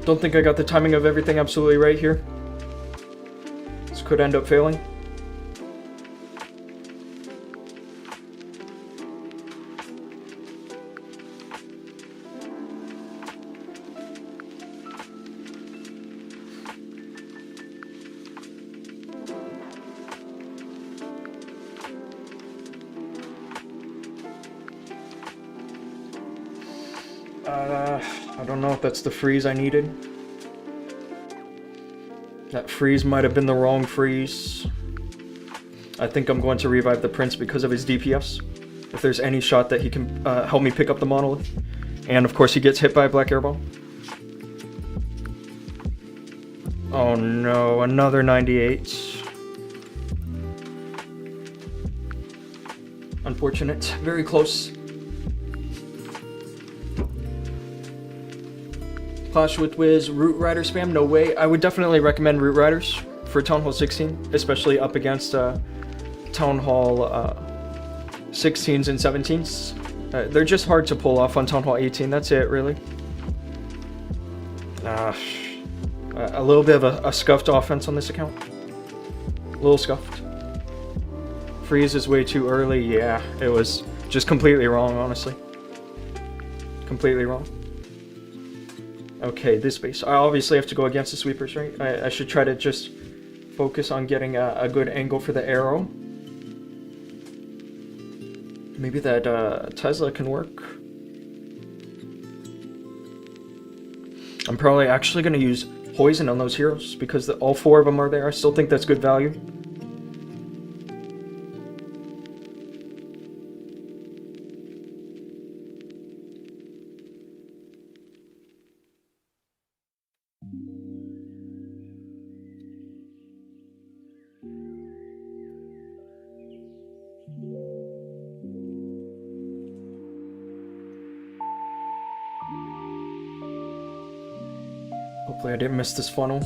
Don't think I got the timing of everything absolutely right here. This could end up failing. I don't know if that's the freeze I needed. That freeze might have been the wrong freeze. I think I'm going to revive the Prince because of his DPS. If there's any shot that he can help me pick up the monolith. And of course he gets hit by a black airball. Oh no, another 98. Unfortunate. Very close. Clash with Wiz, Root Rider spam? No way. I would definitely recommend Root Riders for Town Hall 16, especially up against Town Hall 16s and 17s. They're just hard to pull off on Town Hall 18, that's it, really. A little bit of a scuffed offense on this account. A little scuffed. Freeze is way too early, yeah. It was just completely wrong, honestly. Completely wrong. Okay, this base. I obviously have to go against the sweepers, right? I should try to just focus on getting a good angle for the arrow. Maybe that Tesla can work. I'm probably actually going to use poison on those heroes because all 4 of them are there. I still think that's good value. Hopefully I didn't miss this funnel,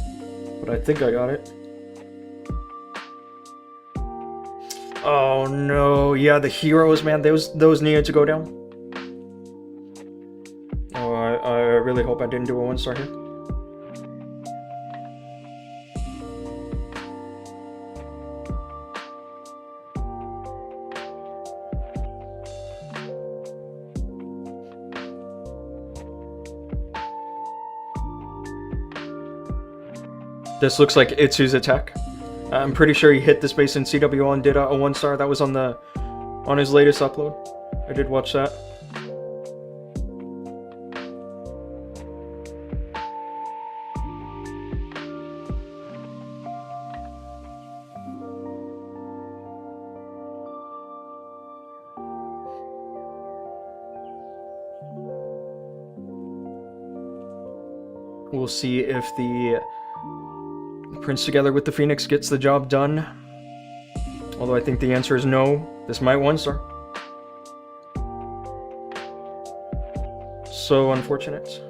but I think I got it. Oh no, yeah, the heroes, man, those needed to go down. Oh, I really hope I didn't do a 1-star here. This looks like Itsu's attack. I'm pretty sure he hit the space in CWL and did a 1-star. That was on his latest upload. I did watch that. We'll see if the Prince together with the Phoenix gets the job done. Although I think the answer is no. This might 1-star. So unfortunate.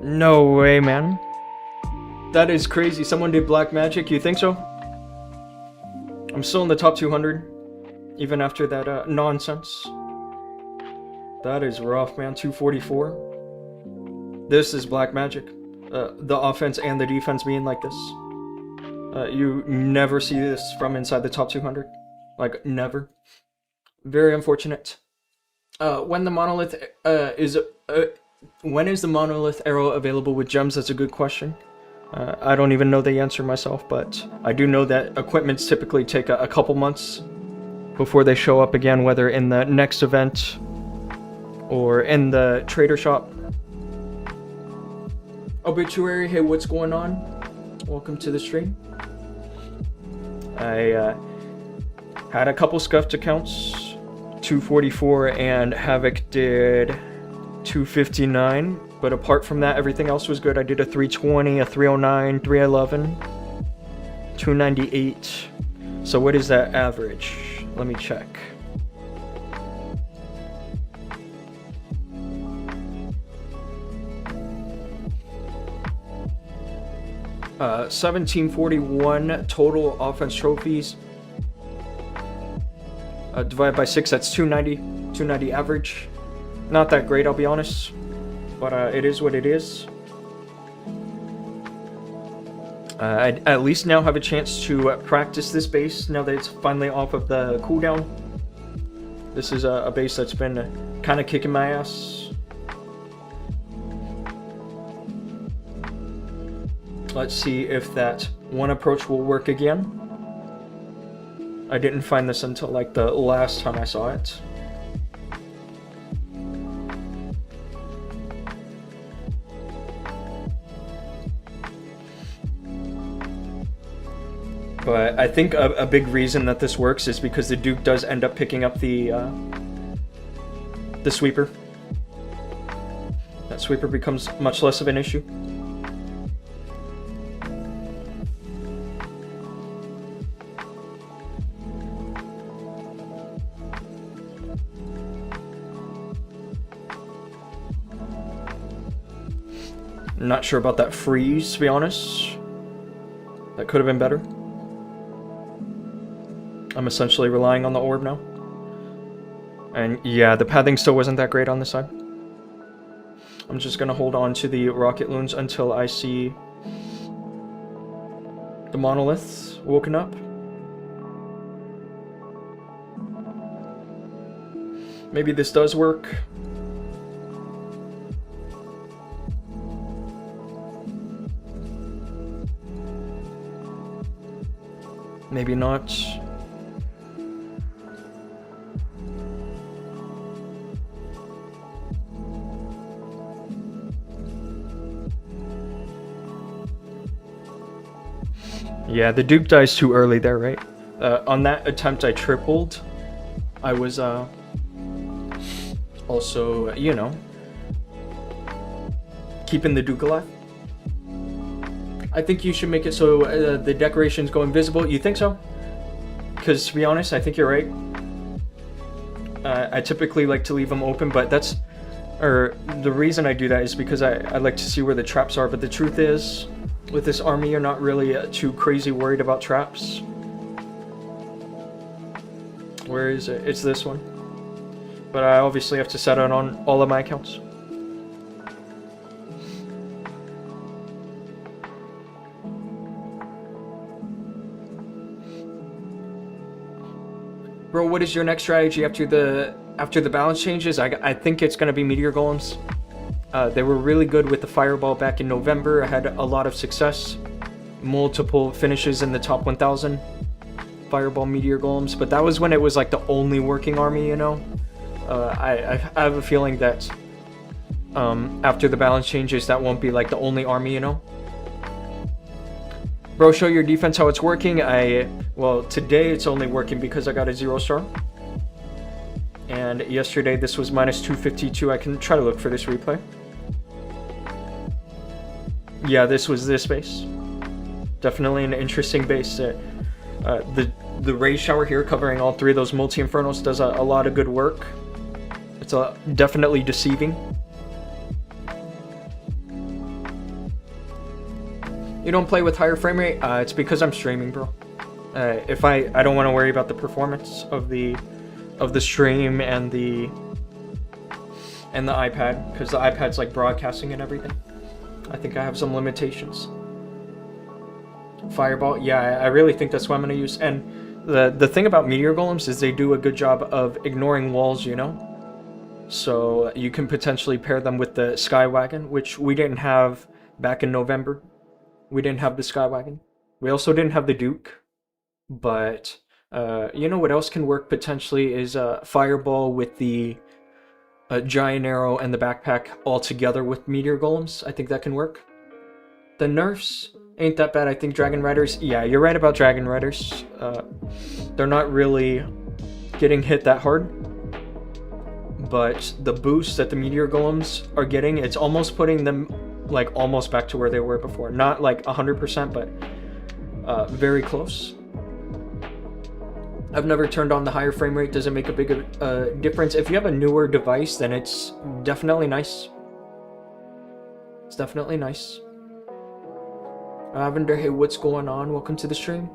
No way, man. That is crazy. Someone did black magic. You think so? I'm still in the top 200, even after that nonsense. That is rough, man. 244. This is black magic. The offense and the defense being like this. You never see this from inside the top 200. Like, never. Very unfortunate. When the monolith when is the monolith arrow available with gems? That's a good question. I don't even know the answer myself, but I do know that equipments typically take a couple months before they show up again, whether in the next event or in the trader shop. Obituary, hey, what's going on? Welcome to the stream. I had a couple scuffed accounts, 244, and Havoc did 259, but apart from that, everything else was good. I did a 320, a 309, 311, 298. So what is that average? Let me check. Uh, 1741 total offense trophies. Divided by 6, that's 290. 290 average. Not that great, I'll be honest, but it is what it is. I at least now have a chance to practice this base now that it's finally off of the cooldown. This is a base that's been kind of kicking my ass. Let's see if that one approach will work again. I didn't find this until like the last time I saw it. But I think a big reason that this works is because the Duke does end up picking up the sweeper. That sweeper becomes much less of an issue. I'm not sure about that freeze, to be honest. That could have been better. I'm essentially relying on the orb now. And yeah, the pathing still wasn't that great on this side. I'm just gonna hold on to the rocket loons until I see the monoliths woken up. Maybe this does work. Maybe not. Yeah, the Duke dies too early there, right? On that attempt I tripled. I was also, you know, keeping the Duke alive. I think you should make it so the decorations go invisible. You think so? Because to be honest, I think you're right. I typically like to leave them open, but that's... Or the reason I do that is because I like to see where the traps are, but the truth is, with this army, you're not really too crazy worried about traps. Where is it? It's this one. But I obviously have to set it on all of my accounts. Bro, what is your next strategy after the balance changes? I think it's gonna be meteor golems. They were really good with the fireball back in November. I had a lot of success, multiple finishes in the top 1,000 fireball meteor golems. But that was when it was like the only working army, you know. I have a feeling that after the balance changes, that won't be like the only army, you know. Bro, show your defense how it's working. Well, today it's only working because I got a 0-star. And yesterday this was minus 252. I can try to look for this replay. Yeah, this was this base. Definitely an interesting base. The ray shower here covering all three of those multi-infernos does a lot of good work. It's definitely deceiving. You don't play with higher frame rate? It's because I'm streaming, bro. If I don't want to worry about the performance of the stream and the iPad, because the iPad's like broadcasting and everything. I think I have some limitations. Fireball, yeah, I really think that's what I'm gonna use. And the thing about meteor golems is they do a good job of ignoring walls, you know. So you can potentially pair them with the Skywagon, which we didn't have back in November. We didn't have the Skywagon. We also didn't have the Duke. But you know what else can work potentially is Fireball with the Giant Arrow and the Backpack all together with Meteor Golems. I think that can work. The nerfs ain't that bad. I think Dragon Riders, yeah, you're right about Dragon Riders. They're not really getting hit that hard. But the boost that the Meteor Golems are getting, it's almost putting them like almost back to where they were before. Not like 100%, but very close. I've never turned on the higher frame rate. Doesn't make a big difference. If you have a newer device, then it's definitely nice. It's definitely nice. Lavender, hey, what's going on? Welcome to the stream.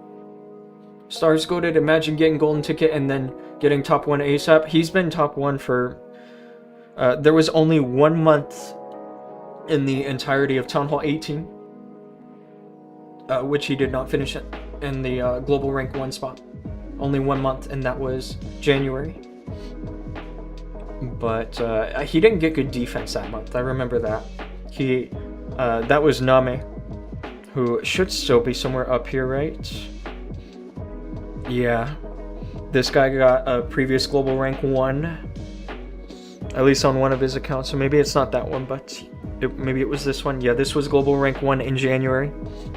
Stars Goated, imagine getting golden ticket and then getting top 1 ASAP. He's been top 1 for... there was only 1 month in the entirety of Town Hall 18, which he did not finish it in the global rank 1 spot. Only 1 month, and that was January. But he didn't get good defense that month. I remember that. That was Name, who should still be somewhere up here, right? Yeah. This guy got a previous global rank 1, at least on one of his accounts. So maybe it's not that one, but maybe it was this one. Yeah, this was global rank 1 in January.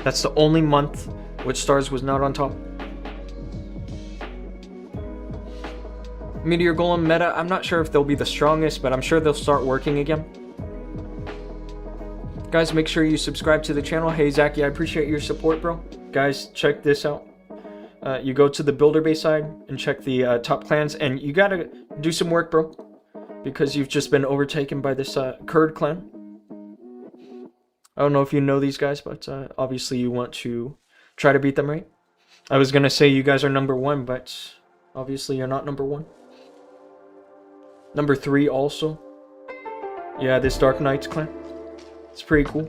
That's the only month which Stars was not on top. Meteor Golem meta, I'm not sure if they'll be the strongest, but I'm sure they'll start working again. Guys, make sure you subscribe to the channel. Hey, Zachy, I appreciate your support, bro. Guys, check this out. You go to the builder base side and check the top clans, and you gotta do some work, bro, because you've just been overtaken by this Kurd clan. I don't know if you know these guys, but obviously you want to try to beat them, right? I was gonna say you guys are number 1, but obviously you're not number 1. Number 3 also. Yeah, this Dark Knights clan. It's pretty cool.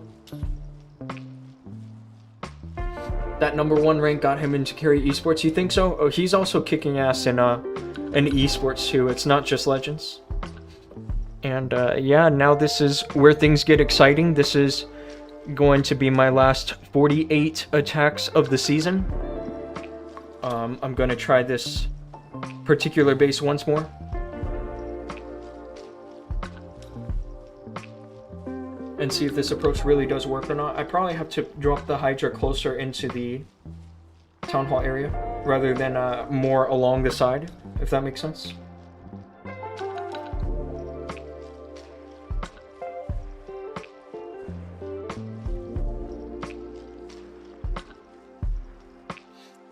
That number 1 rank got him into carry esports. You think so? Oh, he's also kicking ass in esports too. It's not just Legends. And yeah, now this is where things get exciting. This is going to be my last 48 attacks of the season. I'm going to try this particular base once more. And see if this approach really does work or not. I probably have to drop the Hydra closer into the Town Hall area rather than more along the side, if that makes sense.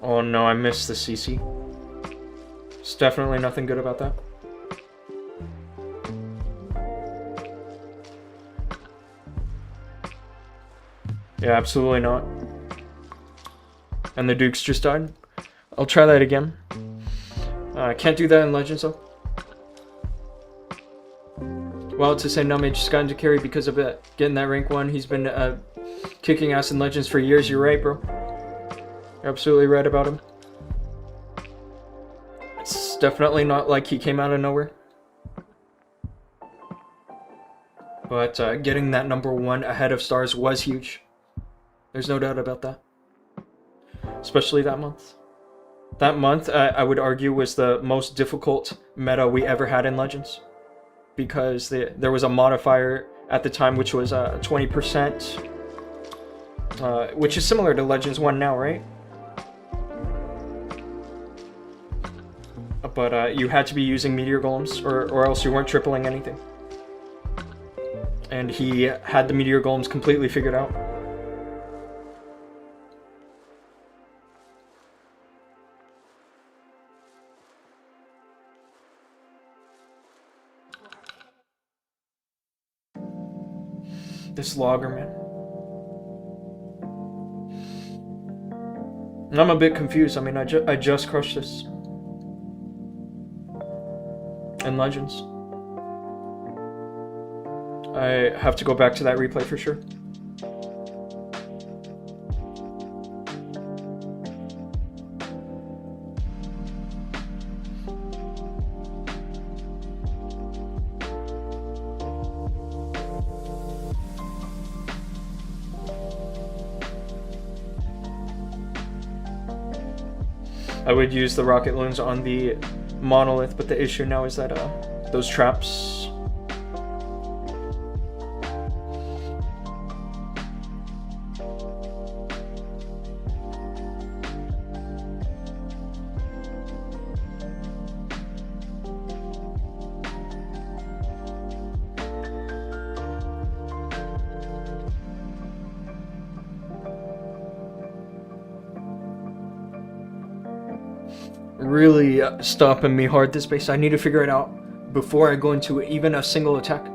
Oh no, I missed the CC. It's definitely nothing good about that. Yeah, absolutely not. And the Dukes just died. I'll try that again. Can't do that in Legends though. Well, to say Name just got into carry because of it, getting that rank 1. He's been kicking ass in Legends for years. You're right, bro. You're absolutely right about him. It's definitely not like he came out of nowhere. But getting that #1 ahead of stars was huge. There's no doubt about that. Especially that month. That month, I would argue, was the most difficult meta we ever had in Legends. Because there was a modifier at the time which was 20%. Which is similar to Legends 1 now, right? But you had to be using Meteor Golems, or else you weren't tripling anything. And he had the Meteor Golems completely figured out. This logger, man. And I'm a bit confused. I mean, I just crushed this in Legends. I have to go back to that replay for sure. I would use the rocket loons on the monolith, but the issue now is that those traps. Really stopping me hard this base. I need to figure it out before I go into even a single attack.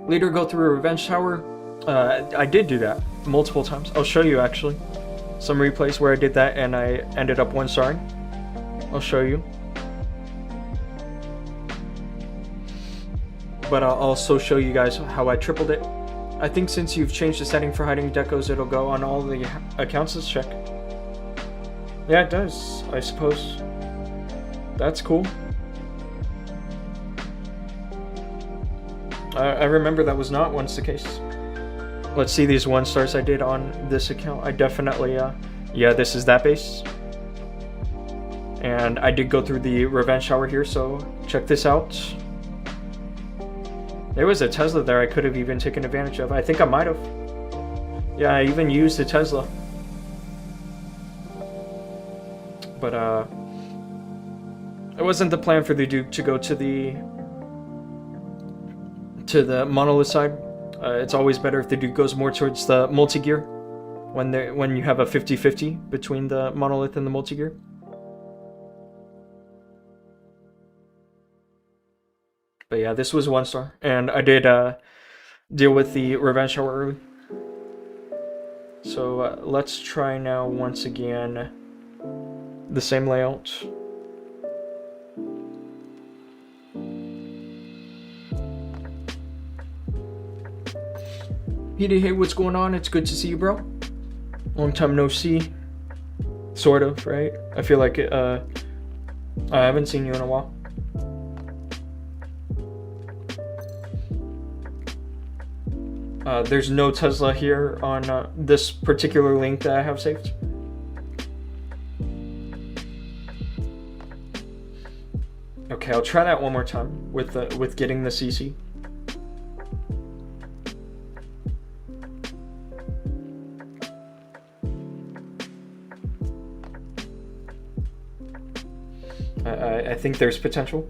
Later go through a revenge tower. I did do that multiple times. I'll show you actually some replays where I did that and I ended up 1-starring. I'll show you. But I'll also show you guys how I tripled it. I think since you've changed the setting for hiding decos, it'll go on all the accounts. Let's check. Yeah, it does, I suppose. That's cool. I remember that was not once the case. Let's see these 1-stars I did on this account. I definitely, yeah, this is that base. And I did go through the revenge shower here, so check this out. There was a Tesla there I could have even taken advantage of. I think I might have. Yeah, I even used the Tesla. But, it wasn't the plan for the Duke to go to the monolith side. It's always better if the Duke goes more towards the multi-gear when you have a 50-50 between the monolith and the multi-gear. But yeah, this was 1-star, and I did deal with the revenge shower early. So let's try now once again the same layout. Petey, hey, what's going on? It's good to see you, bro. Long time no see. Sort of, right? I feel like I haven't seen you in a while. There's no Tesla here on this particular link that I have saved. Okay, I'll try that one more time with getting the CC. I think there's potential.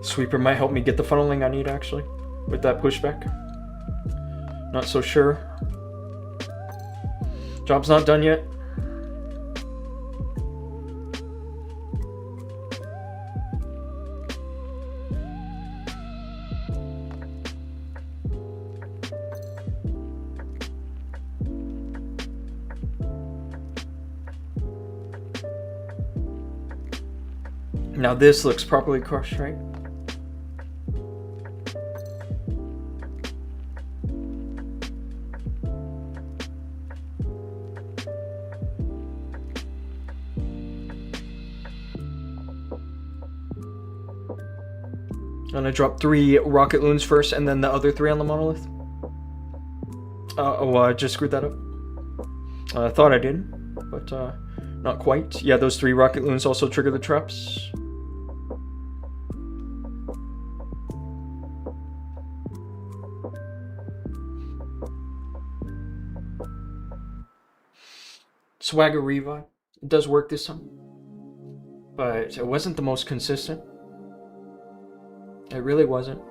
Sweeper might help me get the funneling I need, actually, with that pushback. Not so sure. Job's not done yet. Now this looks properly crushed, right? I'm gonna drop 3 rocket loons first and then the other 3 on the monolith. I just screwed that up. I thought I did, but not quite. Yeah, those 3 rocket loons also trigger the traps. Swagger revive. It does work this time, but it wasn't the most consistent. It really wasn't.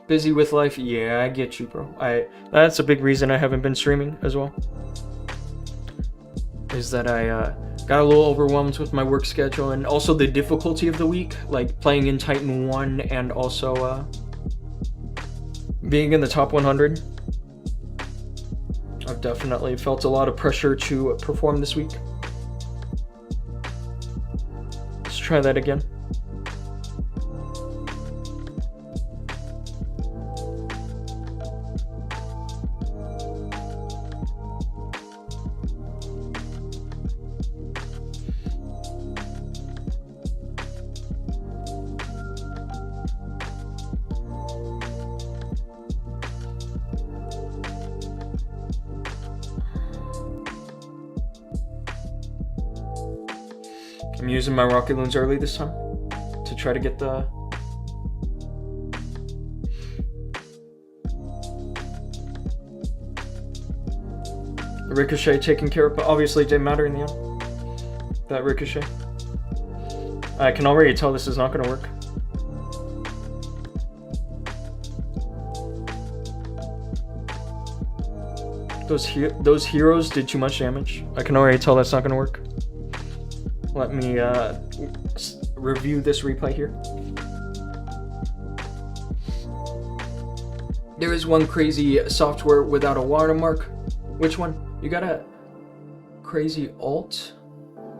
Busy with life? Yeah, I get you, bro. That's a big reason I haven't been streaming as well. Is that I got a little overwhelmed with my work schedule and also the difficulty of the week, like playing in Titan 1 and also being in the top 100. I've definitely felt a lot of pressure to perform this week. Let's try that again. I'm using my rocket loons early this time to try to get the ricochet taken care of, but obviously it didn't matter in the end. That ricochet. I can already tell this is not going to work. Those heroes did too much damage. I can already tell that's not going to work. Let me review this replay here. There is one crazy software without a watermark. Which one? You got a crazy alt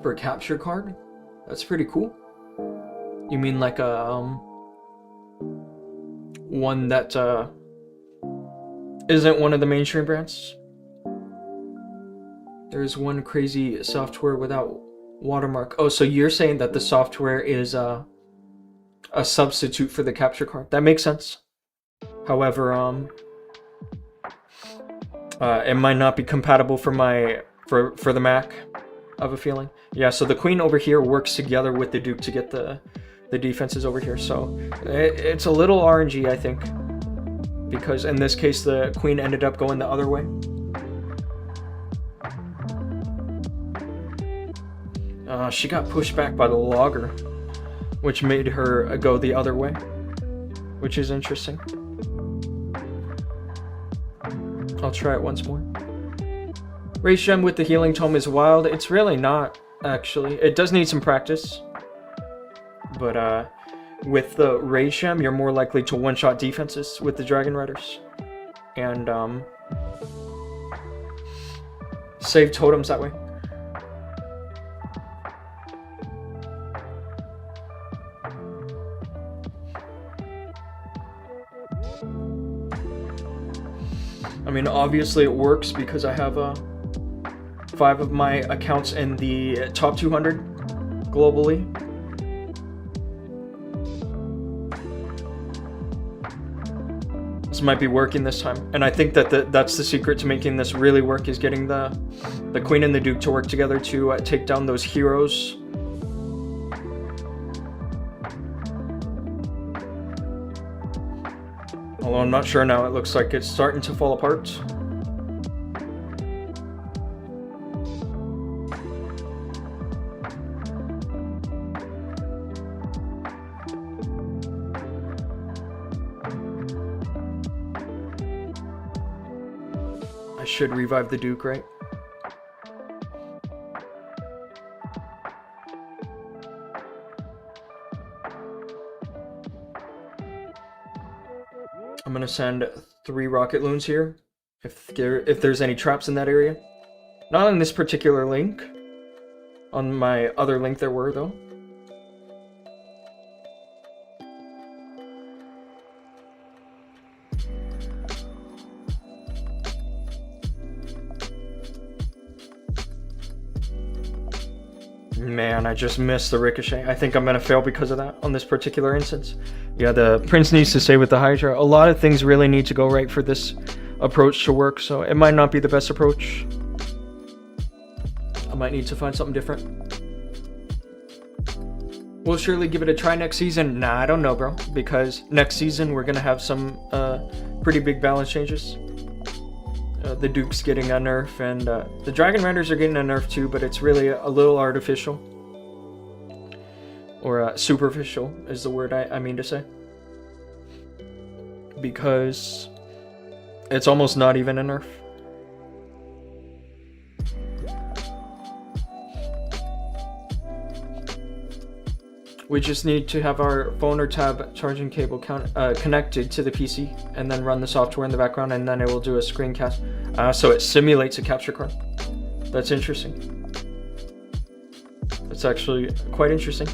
for a capture card? That's pretty cool. You mean like a one that isn't one of the mainstream brands? There's one crazy software without watermark. Oh, so you're saying that the software is a substitute for the capture card. That makes sense. However, it might not be compatible for for the Mac, I have a feeling. Yeah, so the queen over here works together with the duke to get the defenses over here. So it's a little RNG, I think, because in this case the queen ended up going the other way. She got pushed back by the logger, which made her go the other way, which is interesting. I'll try it once more. Race gem with the healing tome is wild. It's really not, actually. It does need some practice, but with the Rage Gem, you're more likely to one-shot defenses with the Dragon Riders, and save totems that way. I mean, obviously it works because I have 5 of my accounts in the top 200 globally. This might be working this time, and I think that that's the secret to making this really work, is getting the queen and the duke to work together to take down those heroes. Although I'm not sure now, it looks like it's starting to fall apart. I should revive the duke, right? I'm gonna send 3 rocket loons here, if there's any traps in that area. Not on this particular link. On my other link there were, though. Man, I just missed the ricochet. I think I'm gonna fail because of that on this particular instance. Yeah, the prince needs to stay with the Hydra. A lot of things really need to go right for this approach to work, so it might not be the best approach. I might need to find something different. We'll surely give it a try next season. Nah, I don't know, bro. Because next season we're gonna have some pretty big balance changes. The Duke's getting a nerf, and the Dragon Riders are getting a nerf too, but it's really a little artificial. Or superficial is the word I mean to say. Because it's almost not even a nerf. We just need to have our phone or tab charging cable connected to the PC and then run the software in the background, and then it will do a screencast. So it simulates a capture card. That's interesting. That's actually quite interesting.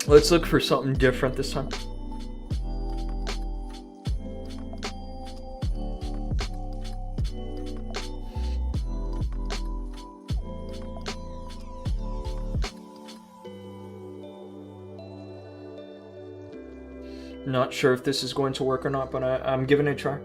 Let's look for something different this time. Not sure if this is going to work or not, but I'm giving it a try.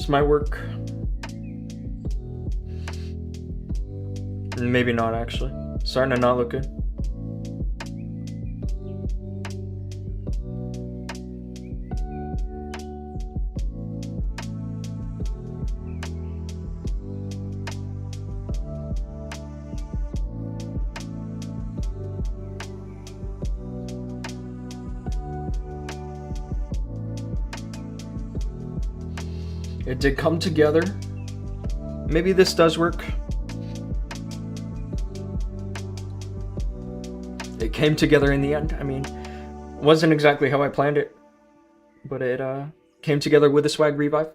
Might work. Maybe not, actually. Starting to not look good. It did come together. Maybe this does work. It came together in the end. I mean, wasn't exactly how I planned it, but it came together with a swag revive.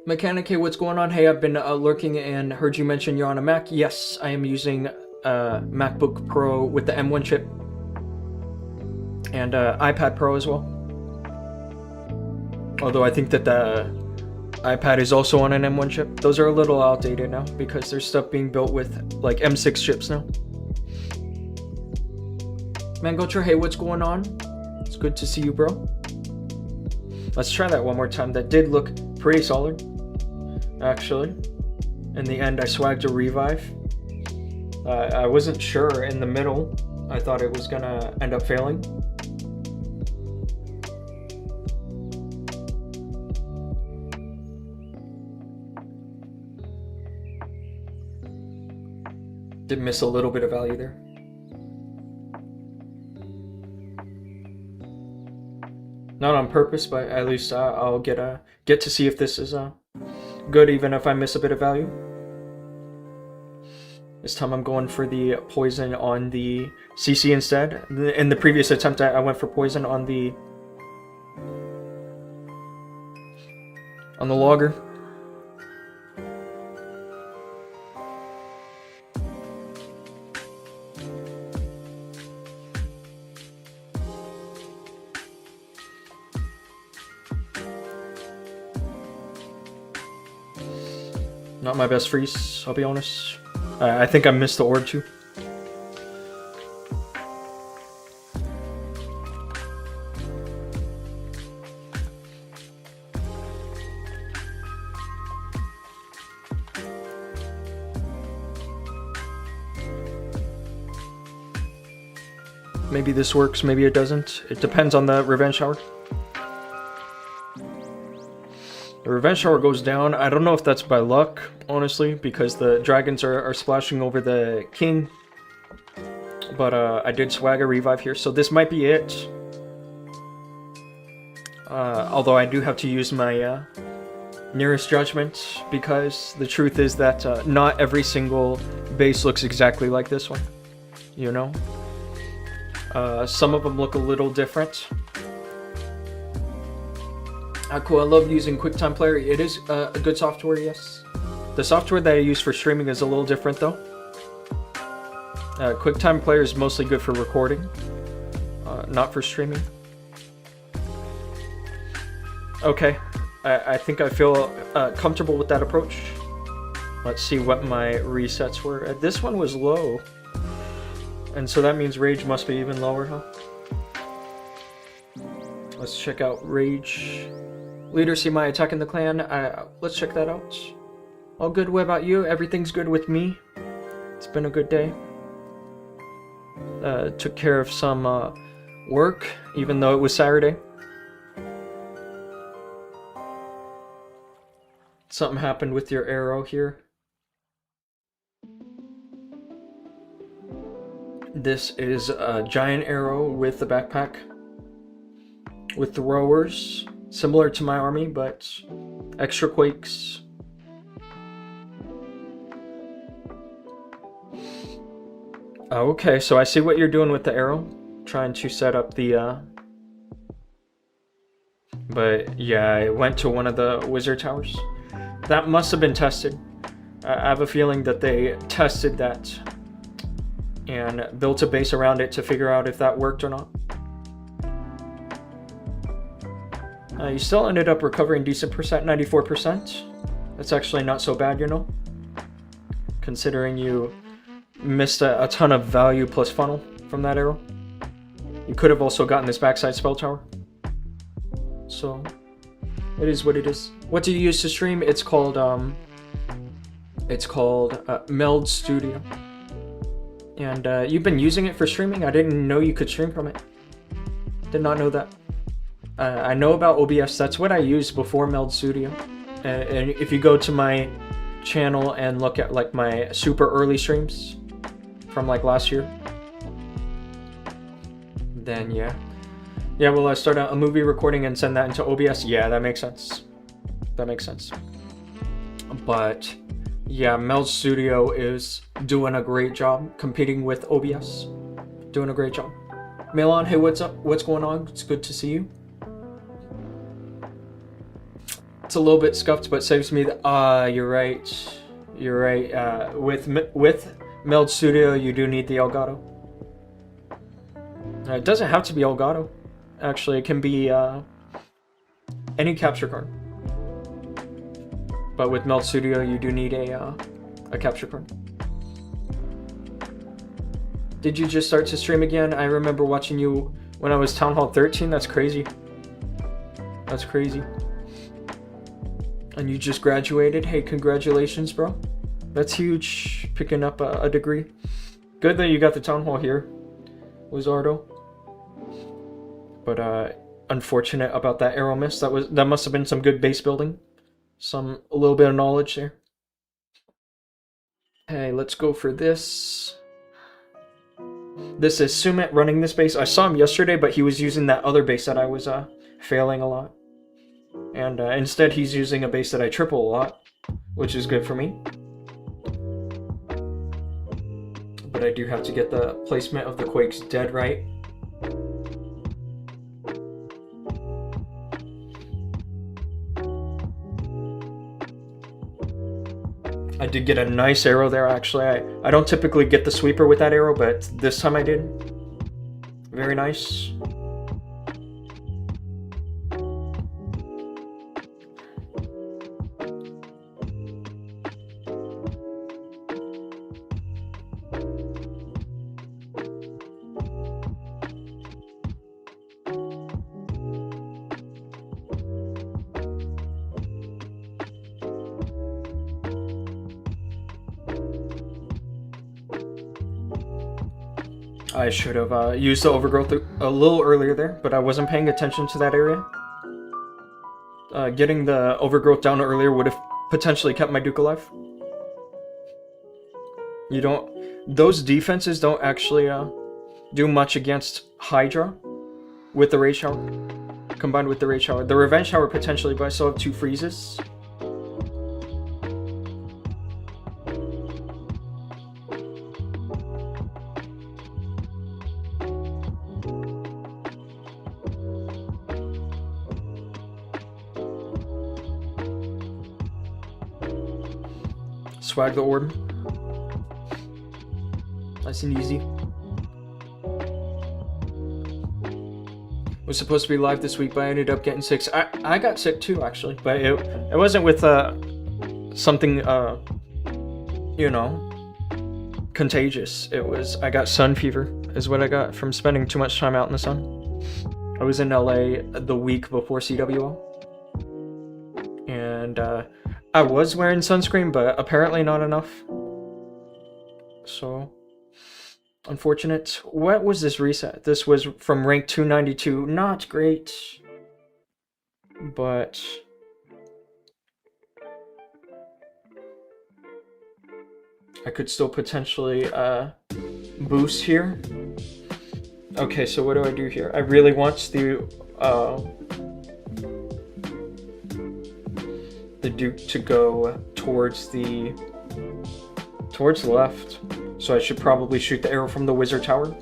Mechanic, hey, what's going on? Hey, I've been lurking and heard you mention you're on a Mac. Yes, I am using MacBook Pro with the M1 chip and iPad Pro as well. Although I think that the iPad is also on an M1 chip. Those are a little outdated now because there's stuff being built with like M6 chips now. Mangocher, hey, what's going on? It's good to see you, bro. Let's try that one more time. That did look pretty solid, actually. In the end, I swagged a revive. I wasn't sure in the middle. I thought it was gonna end up failing. Did miss a little bit of value there. Not on purpose, but at least I'll get to see if this is good, even if I miss a bit of value. This time I'm going for the poison on the CC instead. In the previous attempt, I went for poison on the logger. Not my best freeze, I'll be honest. I think I missed the orb too. Maybe this works, maybe it doesn't. It depends on the revenge shower. The revenge shower goes down. I don't know if that's by luck, honestly, because the dragons are splashing over the king. But I did swag a revive here, so this might be it. Although I do have to use my nearest judgment, because the truth is that not every single base looks exactly like this one. You know? Some of them look a little different. Cool, I love using QuickTime Player. It is a good software, yes. The software that I use for streaming is a little different, though. QuickTime Player is mostly good for recording, not for streaming. Okay, I think I feel comfortable with that approach. Let's see what my resets were. This one was low, and so that means Rage must be even lower, huh? Let's check out Rage. Leader, see my attack in the clan. Let's check that out. All good. What about you? Everything's good with me. It's been a good day. Took care of some work, even though it was Saturday. Something happened with your arrow here. This is a giant arrow with the backpack, with throwers, similar to my army, but extra quakes. Okay, so I see what you're doing with the arrow, trying to set up the but yeah, I went to one of the wizard towers. That must have been tested. I have a feeling that they tested that and built a base around it to figure out if that worked or not. You still ended up recovering decent percent, 94%. That's actually not so bad, you know, considering you missed a ton of value plus funnel from that arrow. You could have also gotten this backside spell tower. So it is what it is. What do you use to stream? It's called Meld Studio. And you've been using it for streaming? I didn't know you could stream from it. Did not know that. I know about OBS. That's what I used before Meld Studio. And if you go to my channel and look at like my super early streams from like last year, then yeah. Yeah, will I start a movie recording and send that into OBS? Yeah, that makes sense. That makes sense. But yeah, Meld Studio is doing a great job competing with OBS. Doing a great job. Melon, hey, what's up? What's going on? It's good to see you. It's a little bit scuffed, but saves me the... you're right. You're right. With Meld Studio, you do need the Elgato. It doesn't have to be Elgato. Actually, it can be any capture card. But with Meld Studio, you do need a capture card. Did you just start to stream again? I remember watching you when I was Town Hall 13. That's crazy. That's crazy. And you just graduated. Hey, congratulations, bro. That's huge. Picking up a degree. Good that you got the Town Hall here, Wizardo. But unfortunate about that arrow miss. That must have been some good base building. A little bit of knowledge there. Hey, let's go for this. This is Sumit running this base. I saw him yesterday, but he was using that other base that I was failing a lot. And instead he's using a base that I triple a lot, which is good for me. But I do have to get the placement of the quakes dead right. I did get a nice arrow there, actually. I don't typically get the sweeper with that arrow, but this time I did. Very nice. I should have used the overgrowth a little earlier there, but I wasn't paying attention to that area. Getting the overgrowth down earlier would have potentially kept my Duke alive. Those defenses don't actually do much against Hydra with the Rage Tower combined with the Rage Shower. The Revenge Shower potentially, but I still have 2 freezes. Swag the orb. Nice and easy. Was supposed to be live this week, but I ended up getting sick. I got sick too, actually, but it wasn't with something you know, contagious. It was, I got sun fever is what I got from spending too much time out in the sun. I was in LA the week before CWO, and I was wearing sunscreen, but apparently not enough. So unfortunate. What was this reset? This was from rank 292. Not great, but I could still potentially boost here. Okay, so what do I do here? I really want the Duke to go towards the left. So I should probably shoot the arrow from the Wizard Tower.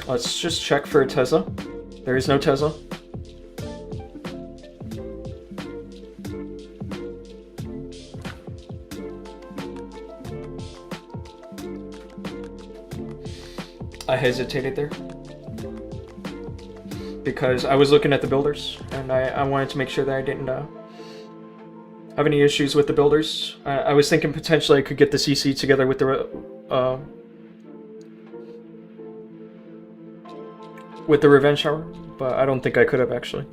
Let's just check for a Tesla. There is no Tesla. I hesitated there because I was looking at the builders, and I wanted to make sure that I didn't have any issues with the builders. I was thinking potentially I could get the CC together with the Revenge Shower, but I don't think I could have actually,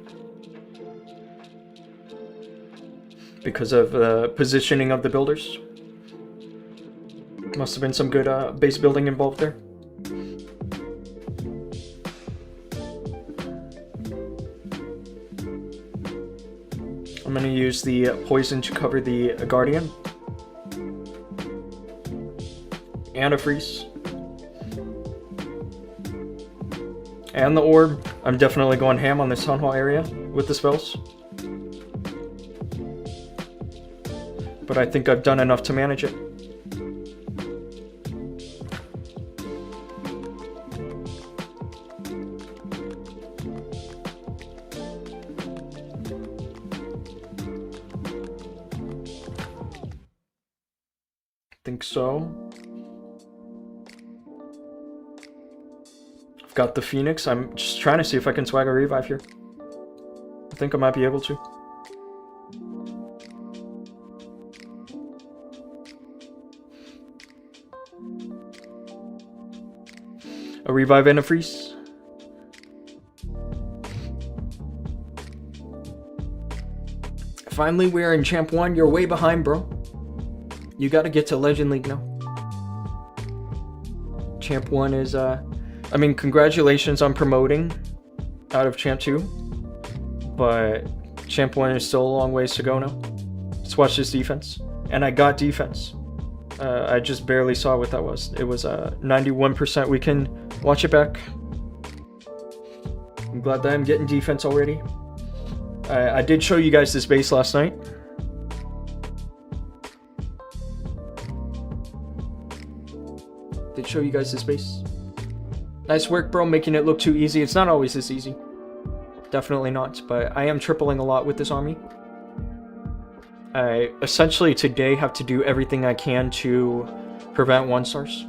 because of the positioning of the builders. Must have been some good base building involved there. I'm going to use the poison to cover the Guardian. And a freeze. And the orb. I'm definitely going ham on this Town Hall area with the spells. But I think I've done enough to manage it. Think so. I've got the Phoenix. I'm just trying to see if I can swag a revive here. I think I might be able to. A revive and a freeze. Finally, we're in Champ 1. You're way behind, bro. You gotta get to Legend League now. Champ 1 is, I mean, congratulations on promoting out of Champ 2. But Champ 1 is still a long ways to go now. Let's watch this defense. And I got defense. I just barely saw what that was. It was 91%. We can watch it back. I'm glad that I'm getting defense already. I did show you guys this base last night. Did show you guys this base. Nice work, bro, making it look too easy. It's not always this easy. Definitely not, but I am tripling a lot with this army. I essentially today have to do everything I can to prevent 1-stars.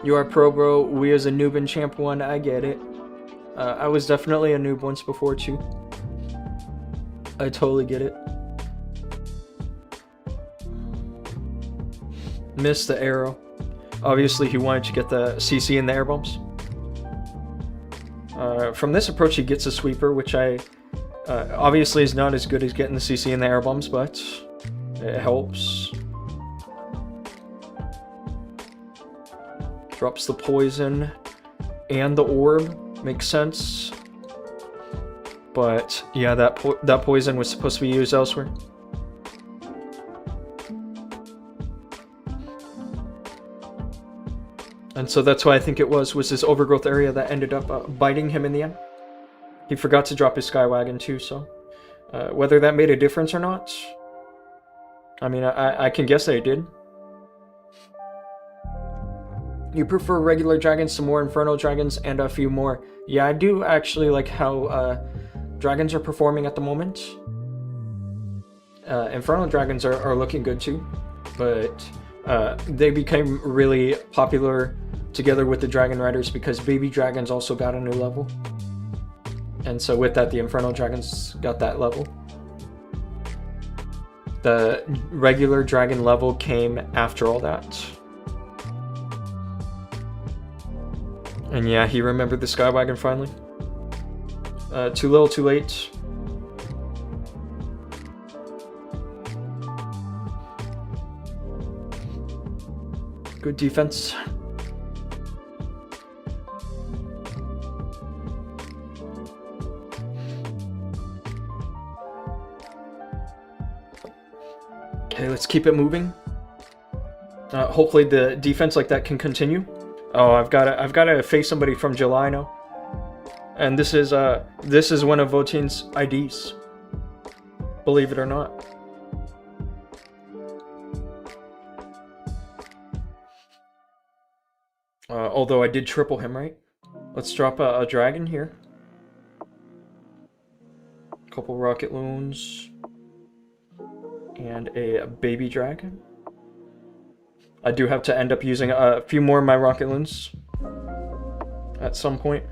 You are pro, bro. We as a noob in Champ 1, I get it. I was definitely a noob once before too. I totally get it. Missed the arrow. Obviously he wanted to get the CC in the air bombs. From this approach he gets a sweeper, which I obviously is not as good as getting the CC in the air bombs, but it helps. Drops the poison and the orb. Makes sense. But yeah, that poison was supposed to be used elsewhere. And so that's why I think it was this overgrowth area that ended up biting him in the end. He forgot to drop his Skywagon too, so whether that made a difference or not, I mean, I can guess that it did. You prefer regular dragons to more Inferno dragons and a few more. Yeah, I do actually like how dragons are performing at the moment. Inferno dragons are looking good too, but they became really popular together with the Dragon Riders because baby dragons also got a new level. And so with that, the Inferno dragons got that level. The regular dragon level came after all that. And yeah, he remembered the Skywagon finally. Too little, too late. Good defense. Okay, let's keep it moving. Hopefully the defense like that can continue. Oh, I've gotta face somebody from July now. And this is one of Votin's IDs. Believe it or not. Although I did triple him, right? Let's drop a dragon here. Couple rocket loons. And a baby dragon. I do have to end up using a few more of my rocket loons at some point.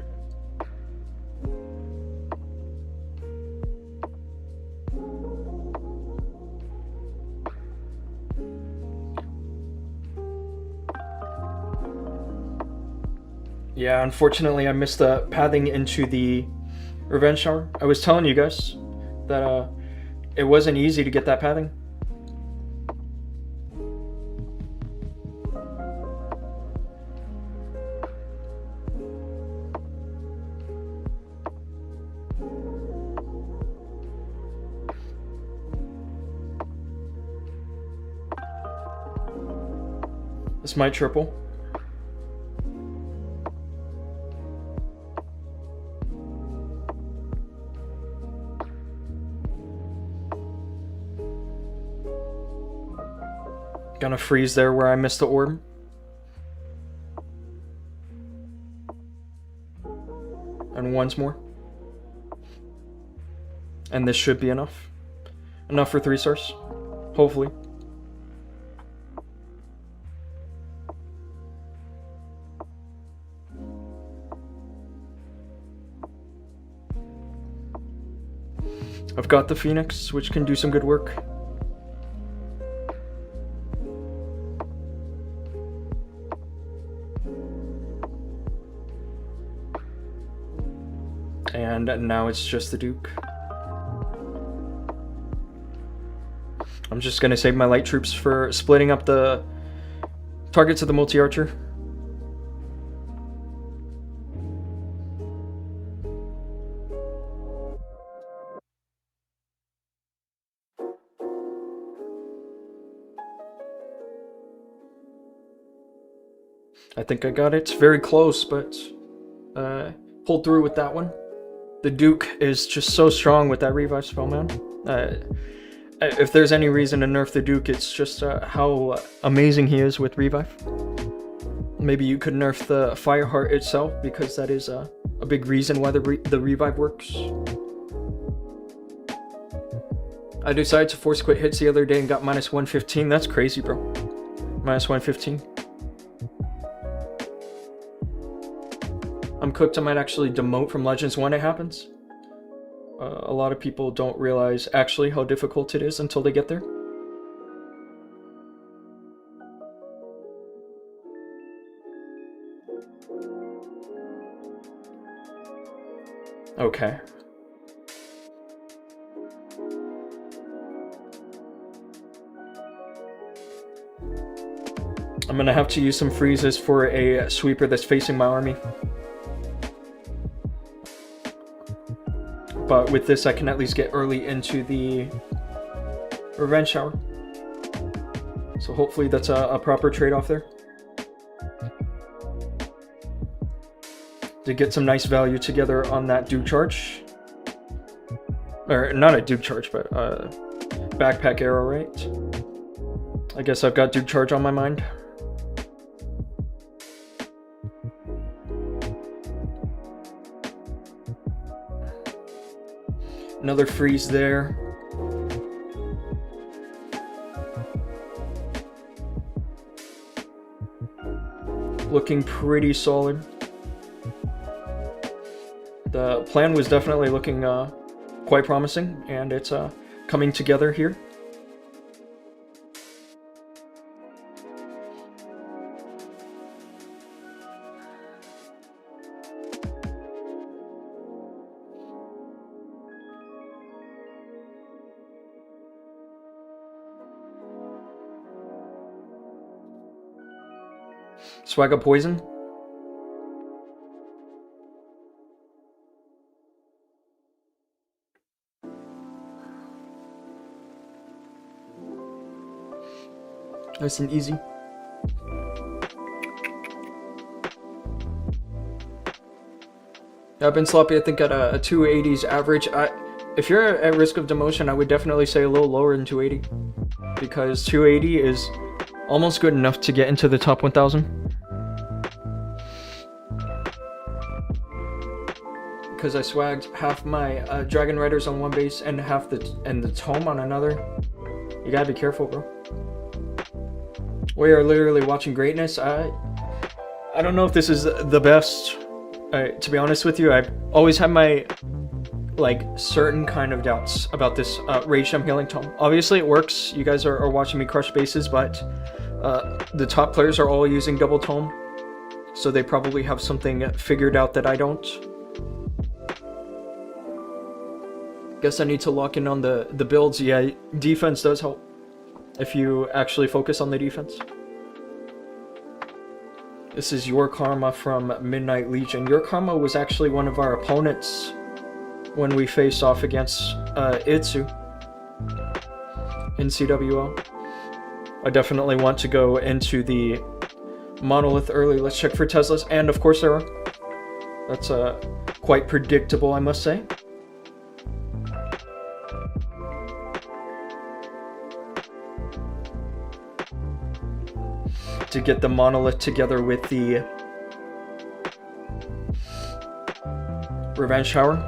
Yeah, unfortunately I missed the pathing into the revenge shower. I was telling you guys that it wasn't easy to get that pathing. This might triple. Gonna freeze there where I missed the orb. And once more. And this should be enough. Enough for 3 stars. Hopefully. I've got the Phoenix, which can do some good work. And now it's just the Duke. I'm just gonna save my light troops for splitting up the targets of the multi-archer. I think I got it. Very close, but pulled through with that one. The Duke is just so strong with that revive spell, man. If there's any reason to nerf the Duke, it's just how amazing he is with revive. Maybe you could nerf the Fireheart itself, because that is a big reason why the revive works. I decided to force quit hits the other day and got minus 115. That's crazy, bro. Minus 115. I'm cooked. I might actually demote from Legends when it happens. A lot of people don't realize actually how difficult it is until they get there. Okay. I'm gonna have to use some freezes for a sweeper that's facing my army. But with this, I can at least get early into the revenge shower. So hopefully that's a proper trade-off there. to get some nice value together on that Duke charge. Or not a Duke charge, but backpack arrow, right? I guess I've got Duke charge on my mind. Another freeze there. Looking pretty solid. The plan was definitely looking quite promising, and it's coming together here. Swag up poison. Nice and easy. I've been sloppy, I think, at a 280s average. If you're at risk of demotion, I would definitely say a little lower than 280. Because 280 is almost good enough to get into the top 1000. Because I swagged half my Dragon Riders on one base and half the Tome on another. You gotta be careful, bro. We are literally watching greatness. I don't know if this is the best. To be honest with you, I've always had my certain kind of doubts about this Rage Gem Healing Tome. Obviously it works. You guys are watching me crush bases, but the top players are all using double Tome, so they probably have something figured out that I don't. Guess I need to lock in on the builds. Yeah, defense does help if you actually focus on the defense. This is Your Karma from Midnight Legion. Your Karma was actually one of our opponents when we faced off against Itsu in CWL. I definitely want to go into the Monolith early. Let's check for Teslas, and of course there are. That's quite predictable, I must say. To get the Monolith together with the Revenge Shower.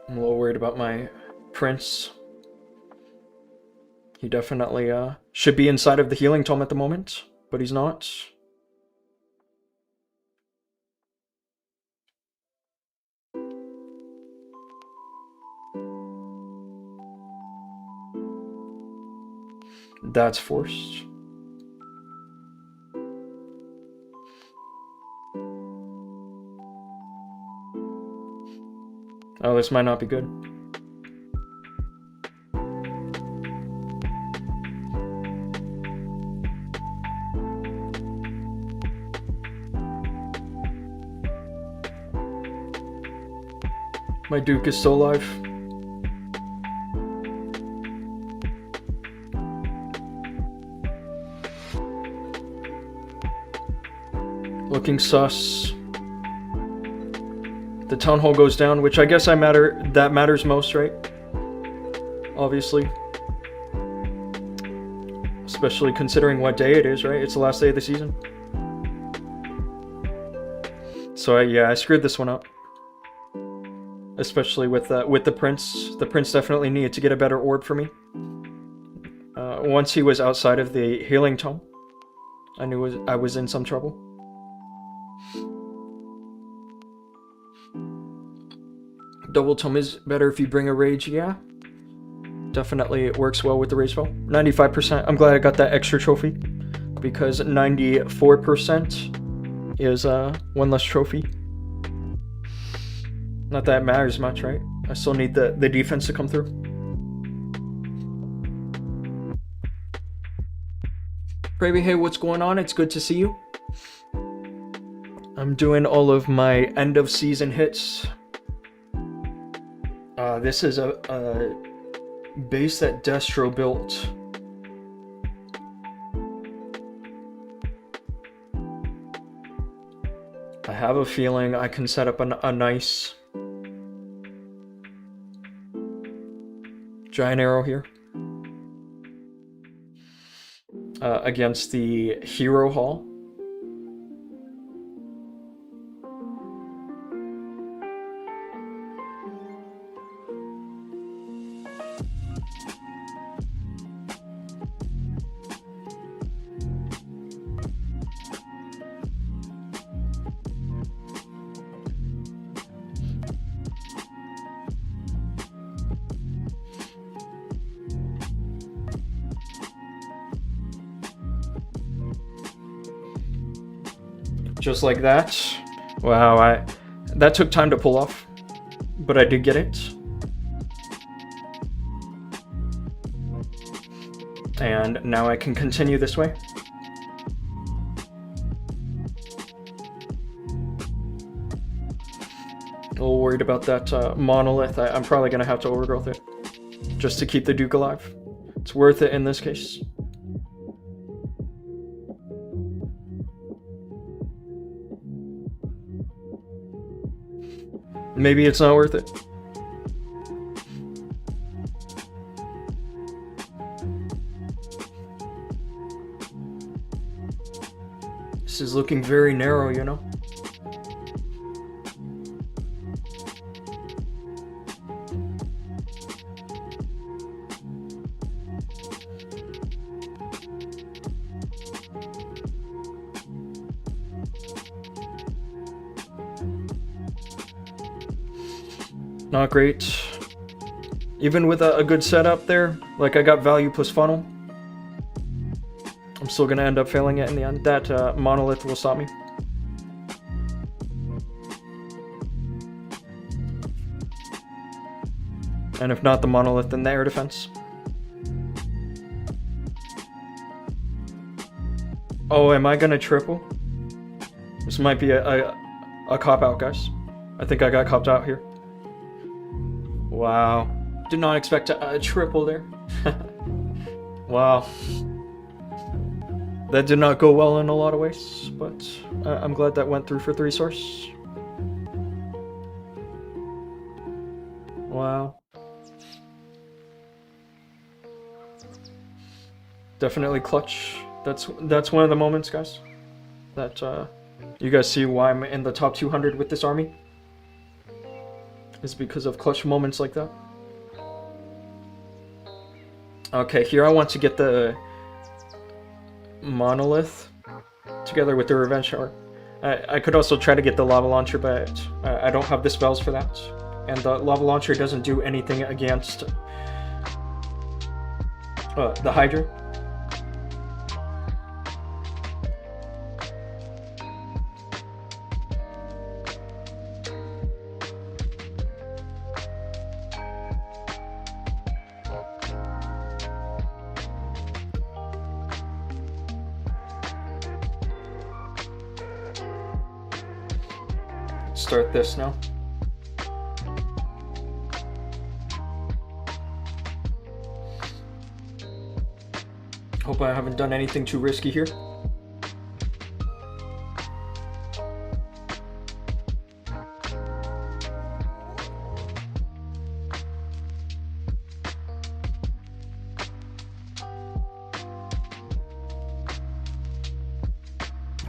I'm a little worried about my Prince. He definitely should be inside of the Healing Tome at the moment, but he's not. That's forced. Oh, this might not be good. My Duke is still alive. Looking sus. The Town Hall goes down, which I guess that matters most, right? Obviously. Especially considering what day it is, right? It's the last day of the season. So yeah, I screwed this one up. Especially with the Prince. The Prince definitely needed to get a better orb for me. Once he was outside of the Healing Tome, I knew I was in some trouble. Double Tome is better if you bring a Rage, yeah. Definitely it works well with the Rage spell. 95%. I'm glad I got that extra trophy, because 94% is one less trophy. Not that it matters much, right? I still need the defense to come through. Baby, hey, what's going on? It's good to see you. I'm doing all of my end of season hits. This is a base that Destro built. I have a feeling I can set up a nice giant arrow here against the hero hall. Just like that. Wow, that took time to pull off, but I did get it. And now I can continue this way. A little worried about that monolith. I'm probably gonna have to overgrowth it just to keep the Duke alive. It's worth it in this case. Maybe it's not worth it. This is looking very narrow, you know? Not great. Even with a good setup there, like I got value plus funnel, I'm still gonna end up failing it in the end. That monolith will stop me. And if not the monolith, then the air defense. Oh, am I gonna triple? This might be a cop-out, guys. I think I got copped out here. Wow. Did not expect a triple there. Wow. That did not go well in a lot of ways, but I'm glad that went through for 3 source. Wow. Definitely clutch. That's one of the moments, guys, that you guys see why I'm in the top 200 with this army. Is because of clutch moments like that. Okay, here I want to get the monolith together with the revenge shower. I could also try to get the lava launcher, but I don't have the spells for that. And the lava launcher doesn't do anything against the Hydra. Start this now. Hope I haven't done anything too risky here.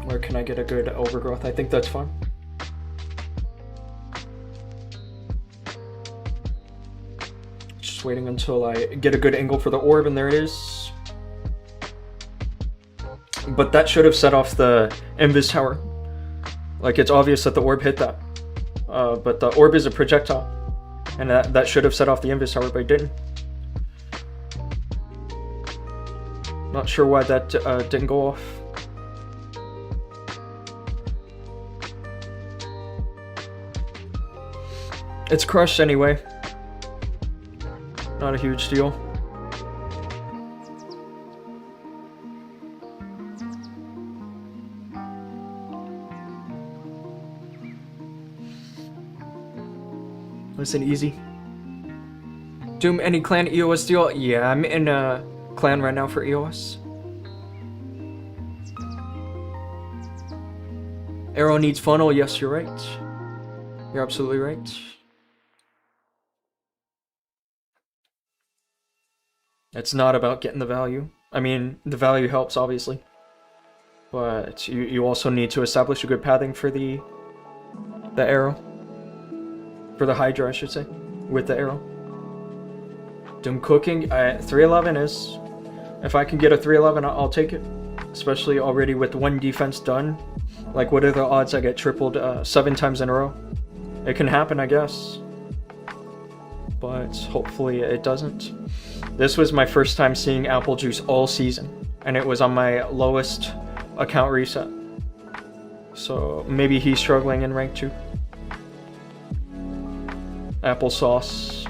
Where can I get a good overgrowth? I think that's fine. Just waiting until I get a good angle for the orb, and there it is. But that should have set off the Invis Tower. Like, it's obvious that the orb hit that. But the orb is a projectile. And that should have set off the Invis Tower, but it didn't. Not sure why that didn't go off. It's crushed anyway. Not a huge deal. Listen, easy. Doom, any clan EOS deal? Yeah, I'm in a clan right now for EOS. Arrow needs funnel. Yes, you're right. You're absolutely right. It's not about getting the value. I mean, the value helps, obviously. But you also need to establish a good pathing for the arrow. For the Hydra, I should say. With the arrow. Doom cooking. 311 is... If I can get a 311, I'll take it. Especially already with one defense done. Like, what are the odds I get tripled 7 times in a row? It can happen, I guess. But hopefully it doesn't. This was my first time seeing Apple Juice all season. And it was on my lowest account reset. So maybe he's struggling in rank 2. Applesauce.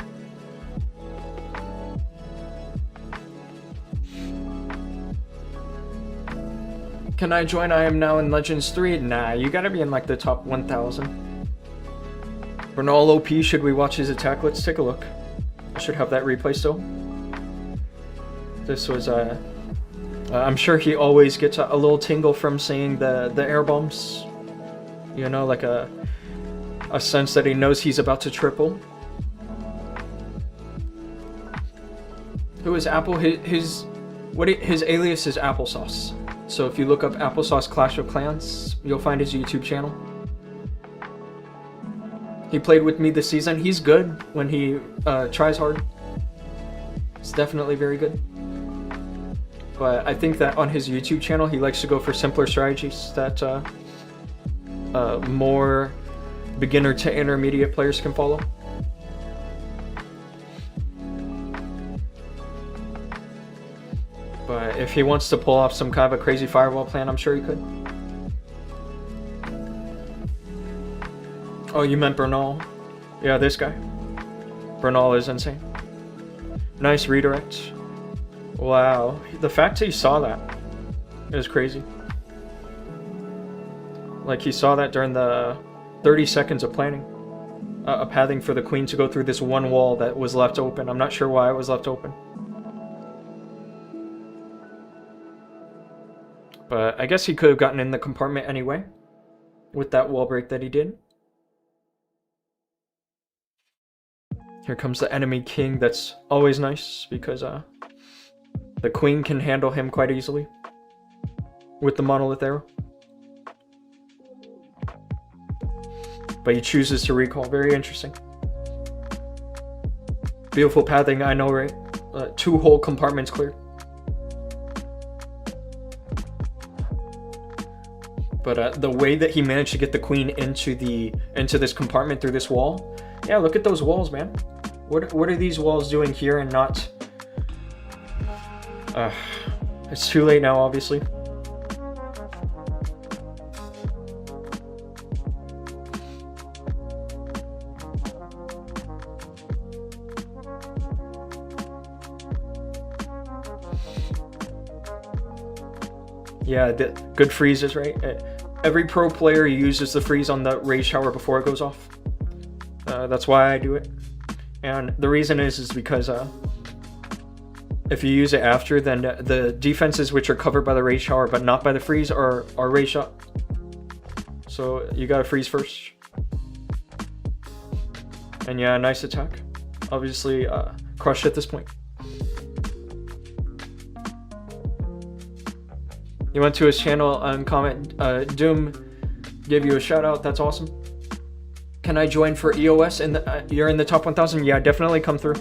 Can I join? I am now in Legends 3. Nah, you gotta be in like the top 1,000. Bernal OP, should we watch his attack? Let's take a look. I should have that replay still. This was I'm sure he always gets a little tingle from seeing the air bombs. You know, like a sense that he knows he's about to triple. Who is Apple? His alias is Applesauce. So if you look up Applesauce Clash of Clans, you'll find his YouTube channel. He played with me this season. He's good when he tries hard. It's definitely very good. But I think that on his YouTube channel, he likes to go for simpler strategies that more beginner to intermediate players can follow. But if he wants to pull off some kind of a crazy firewall plan, I'm sure he could. Oh, you meant Bernal? Yeah, this guy. Bernal is insane. Nice redirect. Wow, the fact that he saw that is crazy. Like, he saw that during the 30 seconds of planning. A pathing for the queen to go through this one wall that was left open. I'm not sure why it was left open. But I guess he could have gotten in the compartment anyway, with that wall break that he did. Here comes the enemy king. That's always nice, because the queen can handle him quite easily with the monolith arrow. But he chooses to recall. Very interesting. Beautiful pathing, I know, right? 2 whole compartments cleared. But the way that he managed to get the queen into this compartment through this wall, yeah, look at those walls, man. What are these walls doing here and not? It's too late now, obviously. Yeah, good freezes, right? Every pro player uses the freeze on the rage shower before it goes off. That's why I do it. And the reason is because if you use it after, then the defenses which are covered by the rage shower but not by the freeze are rage shot. So you gotta freeze first. And yeah, nice attack. Obviously crushed at this point. You went to his channel and comment, Doom gave you a shout out. That's awesome. Can I join for EOS? You're in the top 1,000? Yeah, definitely come through.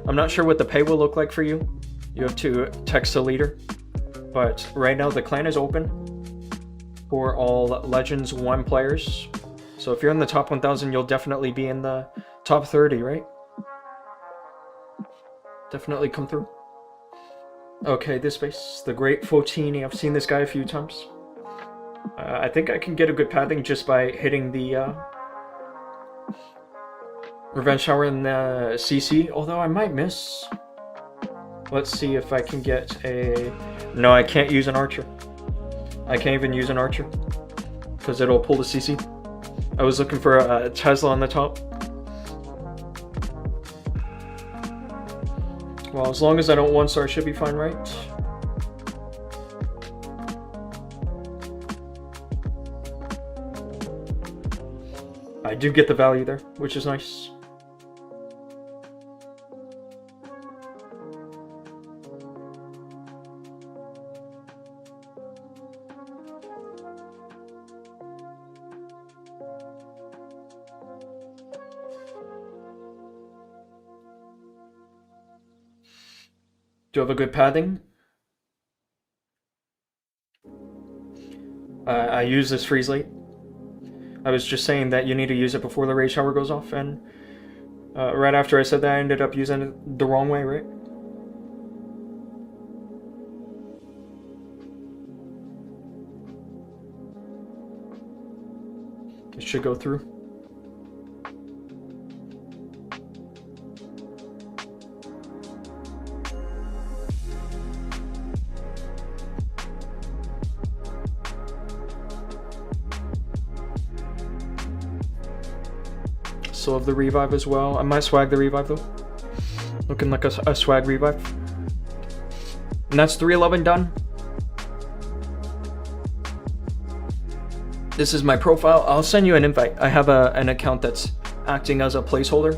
I'm not sure what the pay will look like for you. You have to text the leader. But right now the clan is open for all Legends 1 players. So if you're in the top 1,000, you'll definitely be in the top 30, right? Definitely come through. Okay, this base, the Great Fotini. I've seen this guy a few times. I think I can get a good pathing just by hitting the Revenge Shower in the CC, although I might miss. Let's see if I can get a... No, I can't use an archer. I can't even use an archer, because it'll pull the CC. I was looking for a Tesla on the top. Well, as long as I don't 1-star, should be fine, right? I do get the value there, which is nice. Do you have a good padding? I use this freeze late. I was just saying that you need to use it before the raid shower goes off, and right after I said that, I ended up using it the wrong way, right? It should go through. Still have the revive as well. I might swag the revive though. Looking like a swag revive. And that's 311 done. This is my profile. I'll send you an invite. I have an account that's acting as a placeholder.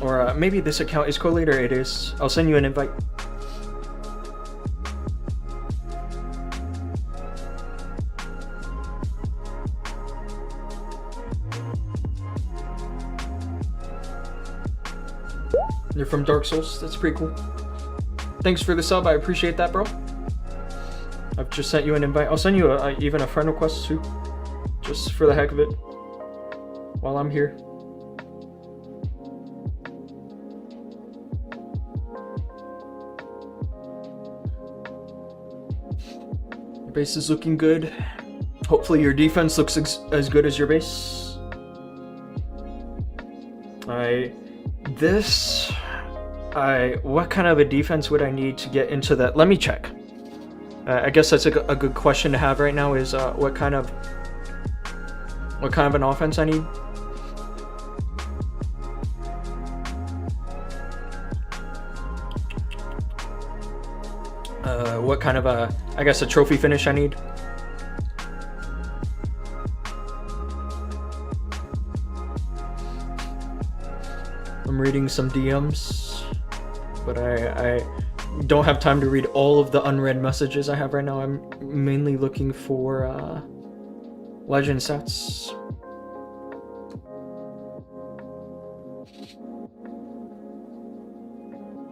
Or maybe this account is collator. It is. I'll send you an invite. You're from Dark Souls. That's pretty cool. Thanks for the sub. I appreciate that, bro. I've just sent you an invite. I'll send you even a friend request too, just for the heck of it, while I'm here. Your base is looking good. Hopefully your defense looks as good as your base. What kind of a defense would I need to get into that? Let me check. I guess that's a good question to have right now is what kind of an offense I need. What kind of I guess a trophy finish I need. I'm reading some DMs, but I don't have time to read all of the unread messages I have right now. I'm mainly looking for legend sets.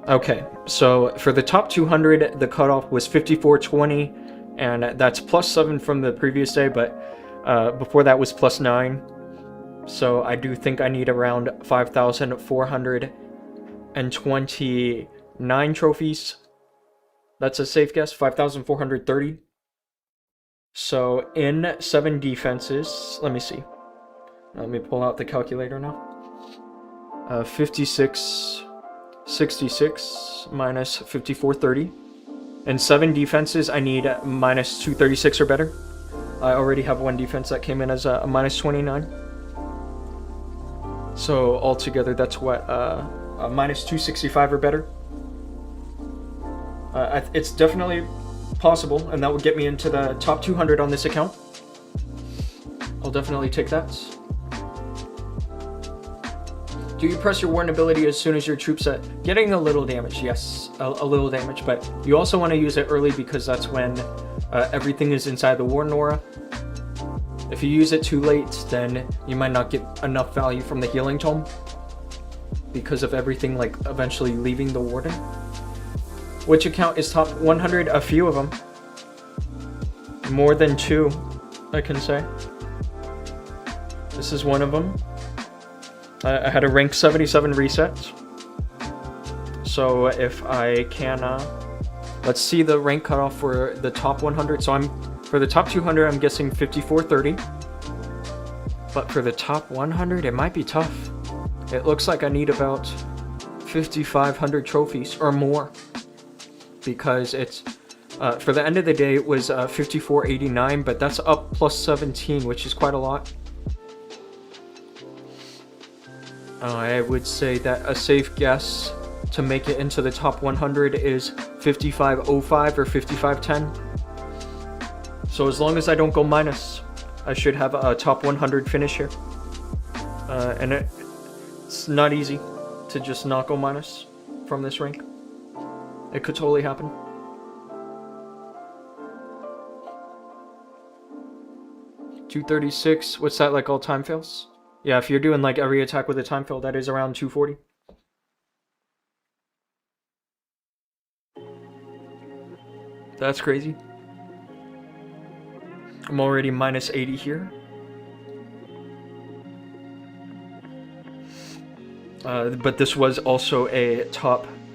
Okay, so for the top 200, the cutoff was 5420, and that's +7 from the previous day, but before that was +9. So I do think I need around 5,429 trophies. That's a safe guess, 5,430. So in 7 defenses, let me see. Let me pull out the calculator now. 66 minus 5430. In 7 defenses, I need minus 236 or better. I already have one defense that came in as a minus 29. So altogether, that's what, a minus 265 or better. It's definitely possible, and that would get me into the top 200 on this account. I'll definitely take that. Do you press your warden ability as soon as your troops are getting a little damage? Yes, a little damage, but you also want to use it early because that's when everything is inside the warden aura. If you use it too late, then you might not get enough value from the healing tome because of everything like eventually leaving the warden. Which account is top 100? A few of them. More than 2, I can say. This is one of them. I had a rank 77 reset. So if I can, let's see the rank cutoff for the top 100. So for the top 200, I'm guessing 5430. But for the top 100, it might be tough. It looks like I need about 5,500 trophies or more. Because it's, for the end of the day, it was 5489, but that's up +17, which is quite a lot. I would say that a safe guess to make it into the top 100 is 55.05 or 55.10. So as long as I don't go minus, I should have a top 100 finish here. And it's not easy to just not go minus from this rank. It could totally happen. .236, what's that, like all time fails? Yeah, if you're doing like every attack with a time fail, that is around 240. That's crazy. I'm already minus 80 here. But this was also a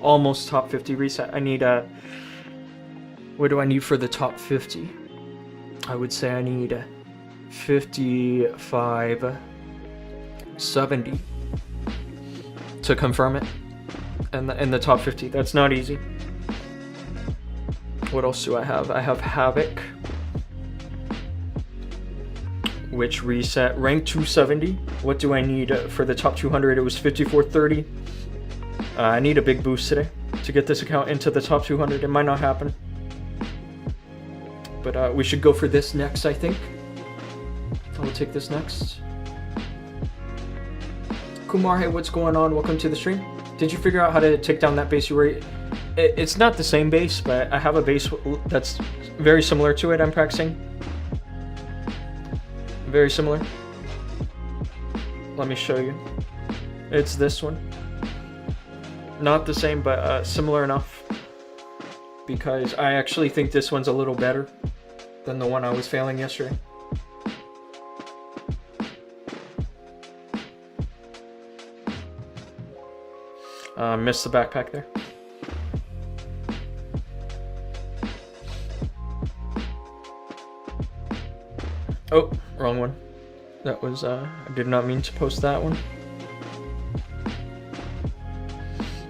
almost top 50 reset. I need what do I need for the top 50? I would say I need 55.70 to confirm it in the top 50. That's not easy. What else do I have? I have Havoc, which reset rank 270. What do I need for the top 200? It was 54.30. I need a big boost today to get this account into the top 200. It might not happen, but we should go for this next, I think. I will take this next. Kumar, hey, what's going on? Welcome to the stream. Did you figure out how to take down that base you were... It's not the same base, but I have a base that's very similar to it I'm practicing. Very similar. Let me show you. It's this one. Not the same, but similar enough. Because I actually think this one's a little better than the one I was failing yesterday. Missed the backpack there. Oh, wrong one. That was, I did not mean to post that one.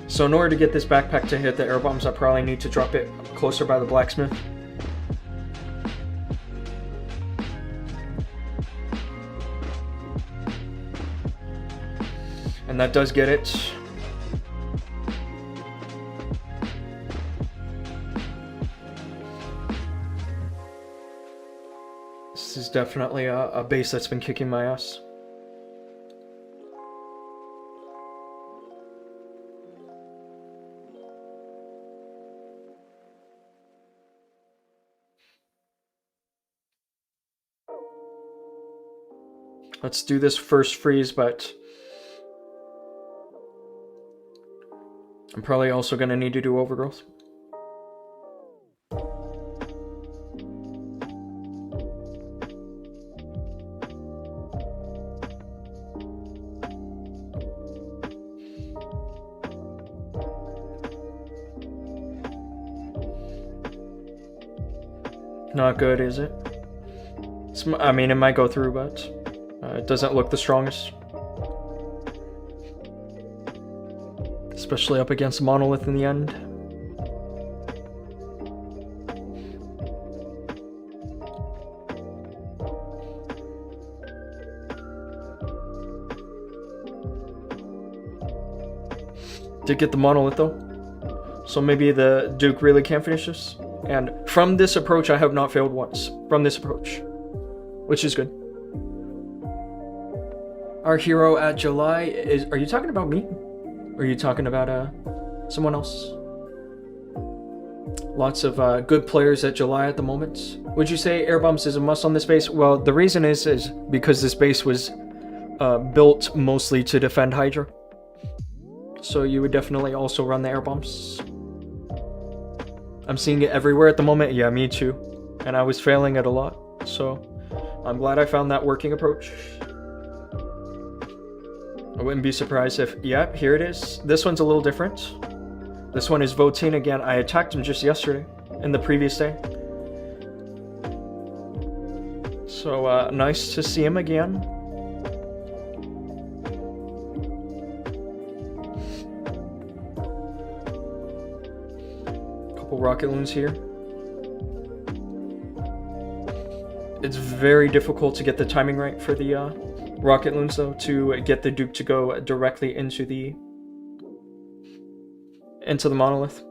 So in order to get this backpack to hit the air bombs, I probably need to drop it closer by the blacksmith. And that does get it. This is definitely a base that's been kicking my ass. Let's do this first freeze, but I'm probably also going to need to do overgrowth. Not good, is it? I mean, it might go through, but it doesn't look the strongest. Especially up against Monolith in the end. Did get the Monolith though. So maybe the Duke really can finish this. And from this approach, I have not failed once. From this approach. Which is good. Our hero at July is... Are you talking about me? Or are you talking about someone else? Lots of good players at July at the moment. Would you say air bombs is a must on this base? Well, the reason is because this base was built mostly to defend Hydra. So you would definitely also run the air bombs. I'm seeing it everywhere at the moment. Yeah, me too. And I was failing it a lot. So I'm glad I found that working approach. I wouldn't be surprised if... Yep, here it is. This one's a little different. This one is Voteen again. I attacked him just yesterday. In the previous day. So, nice to see him again. Couple rocket loons here. It's very difficult to get the timing right for the rocket loons though, to get the Duke to go directly into the into the monolith.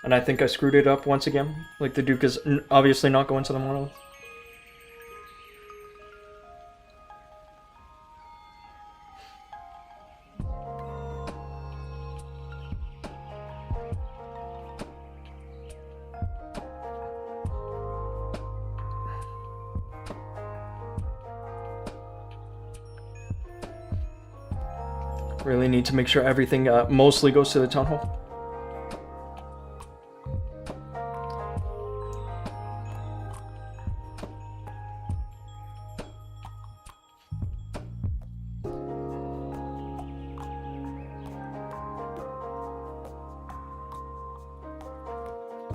And I think I screwed it up once again. Like, the Duke is obviously not going to the monolith. Really need to make sure everything mostly goes to the town hall.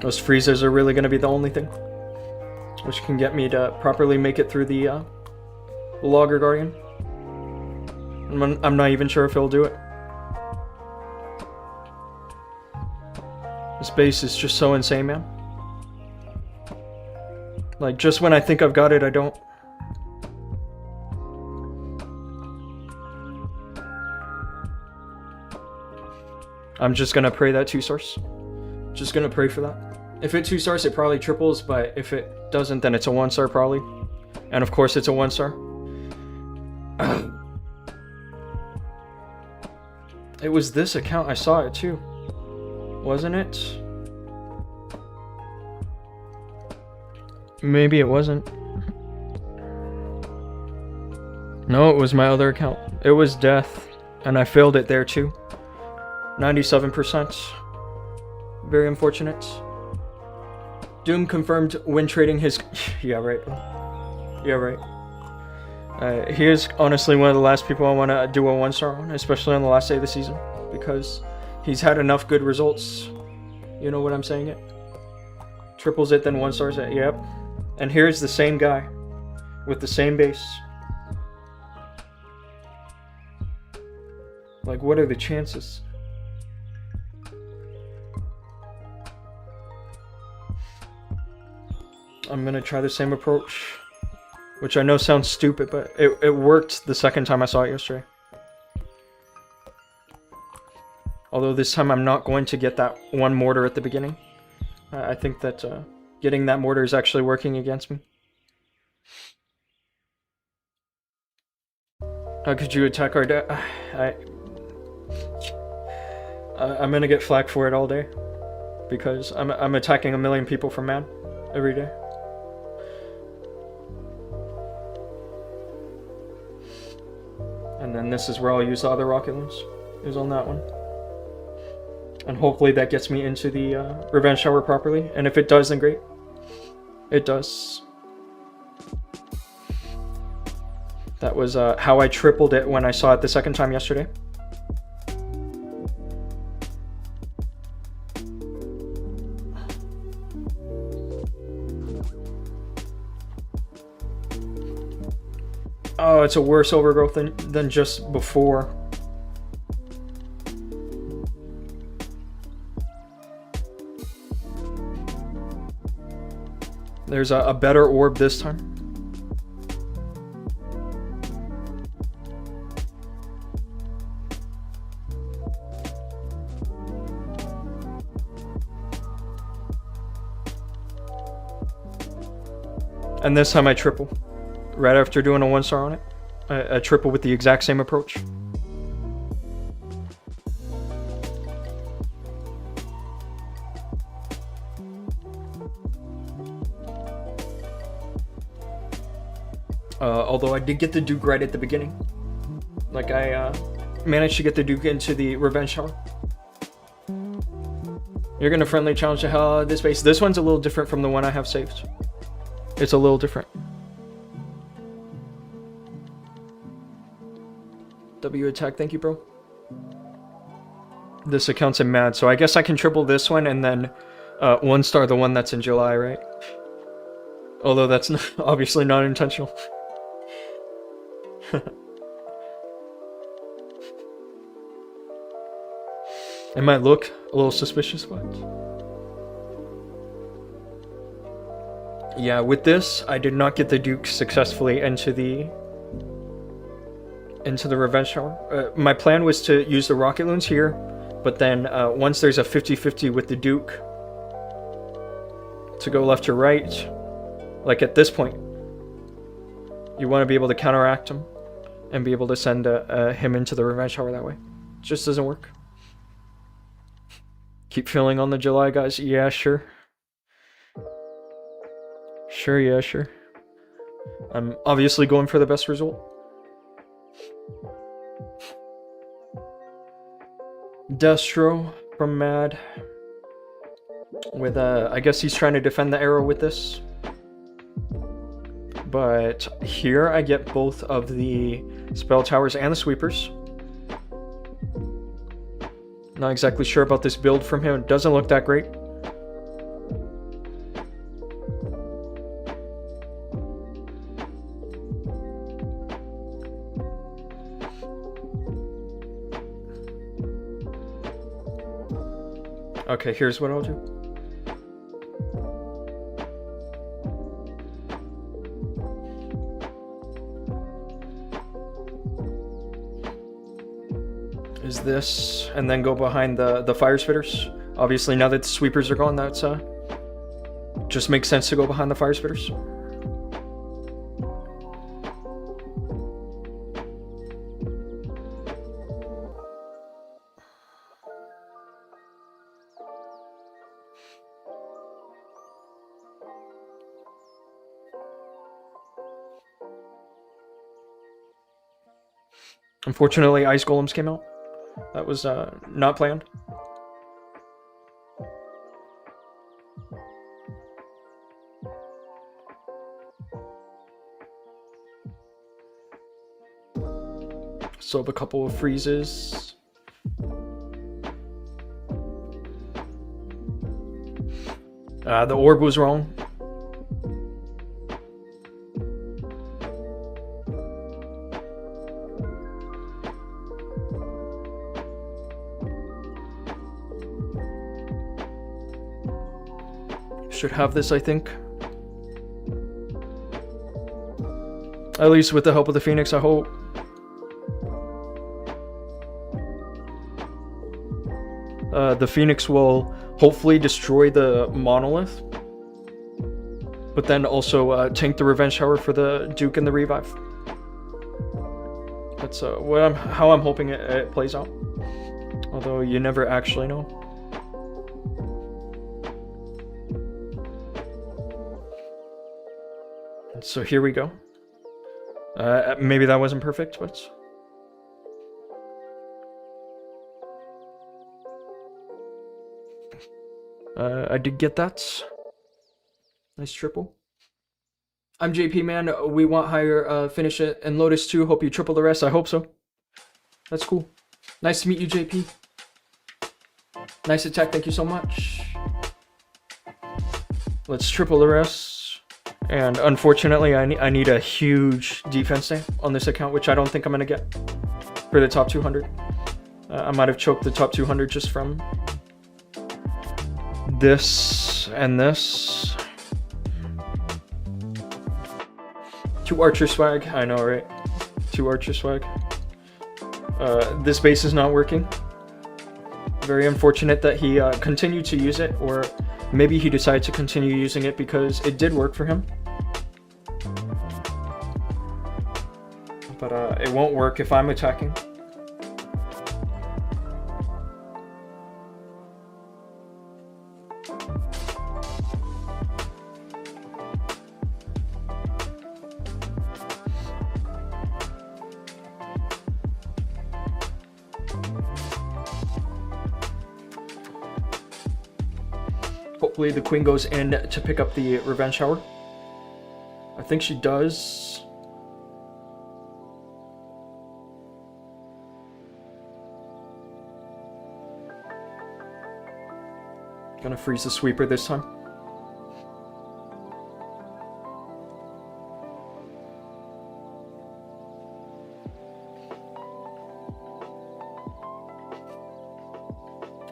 Those freezers are really going to be the only thing which can get me to properly make it through the Logger Guardian. I'm not even sure if he'll do it. This base is just so insane, man. Like, just when I think I've got it, I don't. I'm just gonna pray that 2-stars. Just gonna pray for that. If it 2-stars, it probably triples, but if it doesn't, then it's a 1-star probably. And of course, it's a 1-star. It was this account, I saw it too. Wasn't it? Maybe it wasn't. No, it was my other account. It was death, and I failed it there too. 97%. Very unfortunate. Doom confirmed when trading his... Yeah, right. Yeah, right. He is honestly one of the last people I want to do a 1-star on, especially on the last day of the season, because he's had enough good results. You know what I'm saying? It triples it, then 1-stars it. Yep. And here's the same guy with the same base. Like, what are the chances? I'm gonna try the same approach. Which I know sounds stupid, but it worked the second time I saw it yesterday. Although this time I'm not going to get that one mortar at the beginning. I think that getting that mortar is actually working against me. How could you attack our deck? I'm gonna get flack for it all day. Because I'm attacking 1 million people from man every day. And then this is where I'll use the other rocket launch. Is on that one. And hopefully that gets me into the revenge shower properly. And if it does, then great. It does. That was how I tripled it when I saw it the second time yesterday. Oh, it's a worse overgrowth than just before. There's a better orb this time. And this time I triple. Right after doing a 1-star on it. I triple with the exact same approach. Although I did get the Duke right at the beginning. Like, I managed to get the Duke into the revenge shower. You're gonna friendly challenge the hell out of this base. This one's a little different from the one I have saved. It's a little different. W attack, thank you, bro. This account's in mad, so I guess I can triple this one and then 1-star the one that's in July, right? Although that's not, obviously not intentional. It might look a little suspicious, but... yeah, with this, I did not get the Duke successfully into the Revenge Shower. My plan was to use the Rocket Loons here, but then once there's a 50-50 with the Duke, to go left or right, like at this point, you want to be able to counteract him and be able to send him into the Revenge Shower that way. It just doesn't work. Keep filling on the July, guys. Yeah, sure. Sure, yeah, sure. I'm obviously going for the best result. Destro from Mad. With, I guess he's trying to defend the arrow with this. But here I get both of the spell towers and the sweepers. Not exactly sure about this build from him. It doesn't look that great. Okay, here's what I'll do. Is this, and then go behind the fire spitters. Obviously, now that the sweepers are gone, that's just makes sense to go behind the fire spitters. Unfortunately, ice golems came out. That was not planned. Still have a couple of freezes. The orb was wrong. Should have this, I think. At least with the help of the Phoenix, I hope. The Phoenix will hopefully destroy the monolith, but then also tank the Revenge Shower for the Duke and the revive. That's how I'm hoping it plays out. Although you never actually know. So here we go. Maybe that wasn't perfect, but... I did get that. Nice triple. I'm JP, man. We want higher. Finish it. And Lotus 2, hope you triple the rest. I hope so. That's cool. Nice to meet you, JP. Nice attack. Thank you so much. Let's triple the rest. And unfortunately, I need a huge defense day on this account, which I don't think I'm going to get for the top 200. I might have choked the top 200 just from this and this. 2 archer swag. I know, right? 2 archer swag. This base is not working. Very unfortunate that he continued to use it, or maybe he decided to continue using it because it did work for him. But it won't work if I'm attacking. Hopefully the queen goes in to pick up the Revenge Shower. I think she does. Gonna freeze the sweeper this time.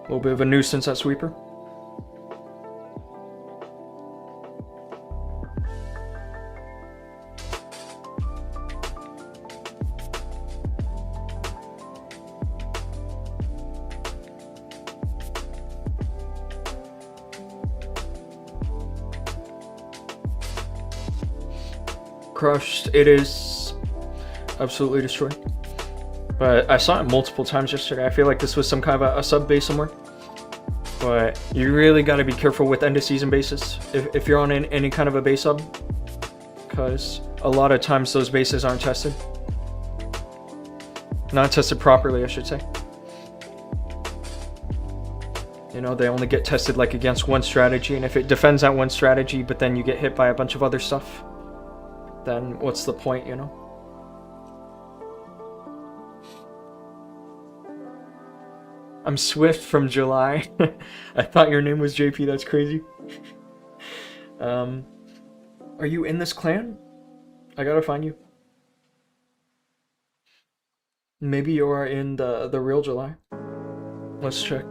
little bit of a nuisance at sweeper. Crushed. It is absolutely destroyed. But I saw it multiple times yesterday. I feel like this was some kind of a sub base somewhere. But you really got to be careful with end of season bases if you're on any kind of a base sub, because a lot of times those bases aren't tested. Not tested properly, I should say. You know, they only get tested like against one strategy, and if it defends that one strategy, but then you get hit by a bunch of other stuff, then what's the point, you know? I'm Swift from July. I thought your name was JP, that's crazy. Are you in this clan? I gotta find you. Maybe you are in the real July. Let's check.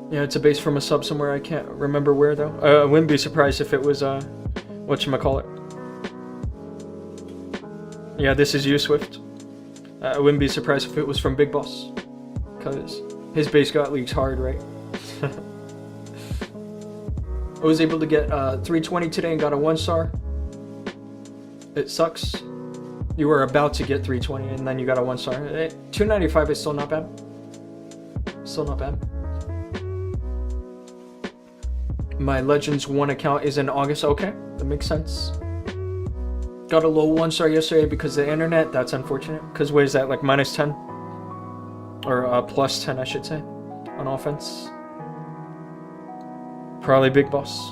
Yeah, it's a base from a sub somewhere. I can't remember where though. I wouldn't be surprised if it was whatchamacallit. Yeah, this is you, Swift. I wouldn't be surprised if it was from Big Boss, because his base got leaked hard, right? I was able to get 320 today and got a 1-star. It sucks. You were about to get 320 and then you got a 1-star. 295 is still not bad. Still not bad. My Legends 1 account is in August. Okay, that makes sense. Got a low 1-star yesterday because of the internet. That's unfortunate. Because what is that, like minus 10? Or plus 10, I should say, on offense. Probably Big Boss.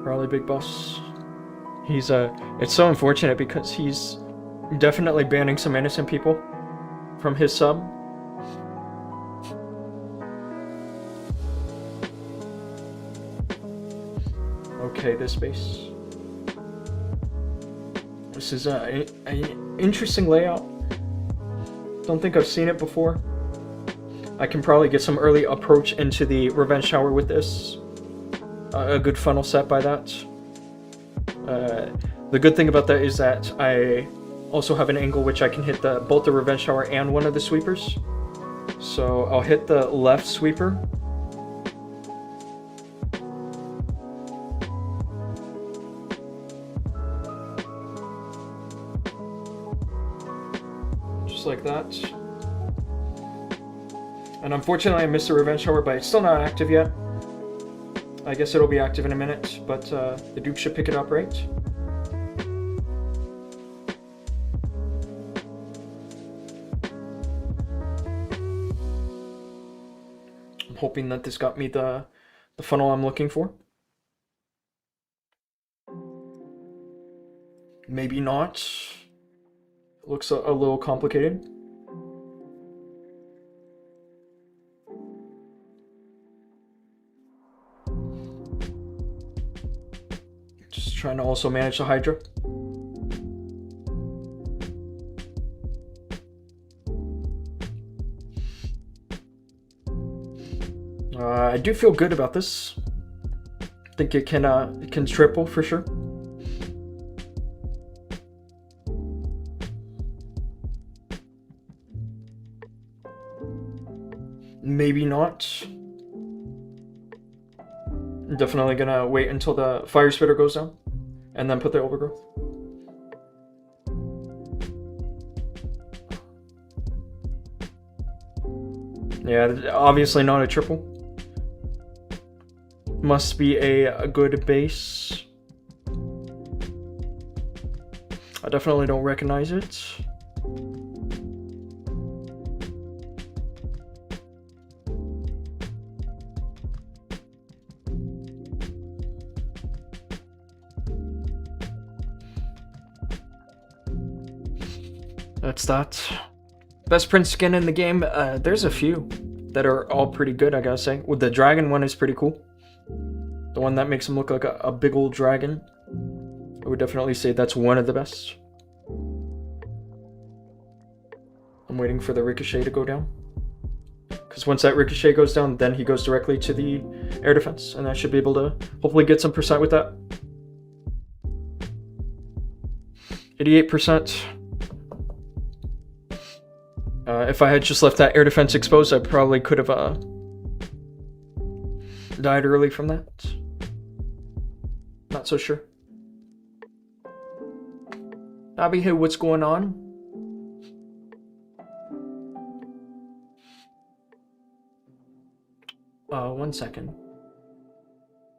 Probably Big Boss. He's it's so unfortunate because he's definitely banning some innocent people from his sub. Okay, this base. This is an interesting layout. Don't think I've seen it before. I can probably get some early approach into the Revenge Tower with this. A good funnel set by that. The good thing about that is that I also have an angle which I can hit both the Revenge Tower and one of the sweepers. So I'll hit the left sweeper. Just like that. And unfortunately I missed the Revenge Tower, but it's still not active yet. I guess it'll be active in a minute, but the Duke should pick it up, right? I'm hoping that this got me the funnel I'm looking for. Maybe not. It looks a little complicated. Just trying to also manage the Hydra. I do feel good about this. I think it can triple for sure. Maybe not. I'm definitely gonna wait until the Fire Spitter goes down and then put the Overgrowth. Yeah, obviously not a triple. Must be a good base. I definitely don't recognize it. That's that. Best Prince skin in the game? There's a few that are all pretty good, I gotta say. With the dragon one is pretty cool. The one that makes him look like a big old dragon. I would definitely say that's one of the best. I'm waiting for the ricochet to go down. Because once that ricochet goes down, then he goes directly to the air defense. And I should be able to hopefully get some percent with that. 88%. If I had just left that air defense exposed, I probably could have died early from that. Not so sure. Abby, hey, what's going on? 1 second.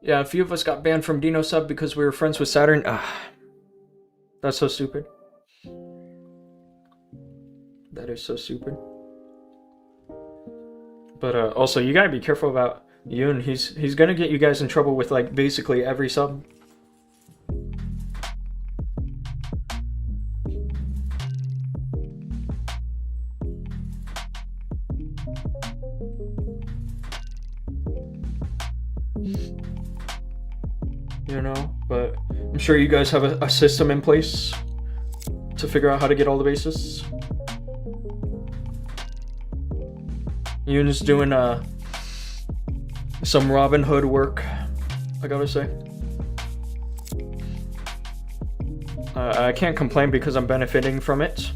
Yeah, a few of us got banned from Dino Sub because we were friends with Saturn. That's so stupid. That is so stupid. But also, you gotta be careful about Yoon. He's gonna get you guys in trouble with like basically every sub. You know, but I'm sure you guys have a system in place to figure out how to get all the bases. Yoon's doing some Robin Hood work, I gotta say. I can't complain because I'm benefiting from it.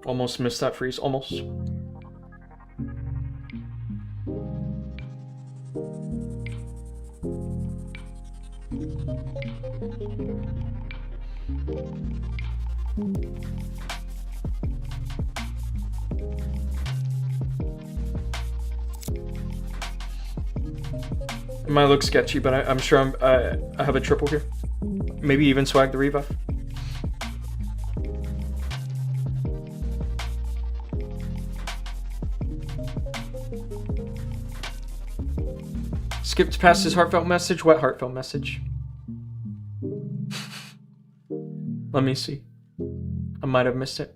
Almost missed that freeze, almost. It might look sketchy, but I'm sure I have a triple here. Maybe even swag the rebuff. Skipped past his heartfelt message. What heartfelt message? Let me see. I might have missed it.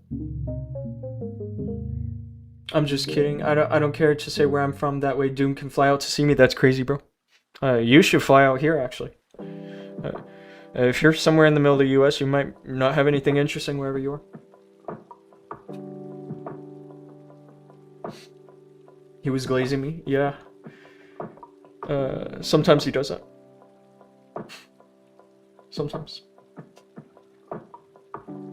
I'm just kidding. I don't care to say where I'm from. That way Dhoom can fly out to see me. That's crazy, bro. You should fly out here, actually. If you're somewhere in the middle of the US, you might not have anything interesting wherever you are. He was glazing me? Yeah. Sometimes he does that. Sometimes.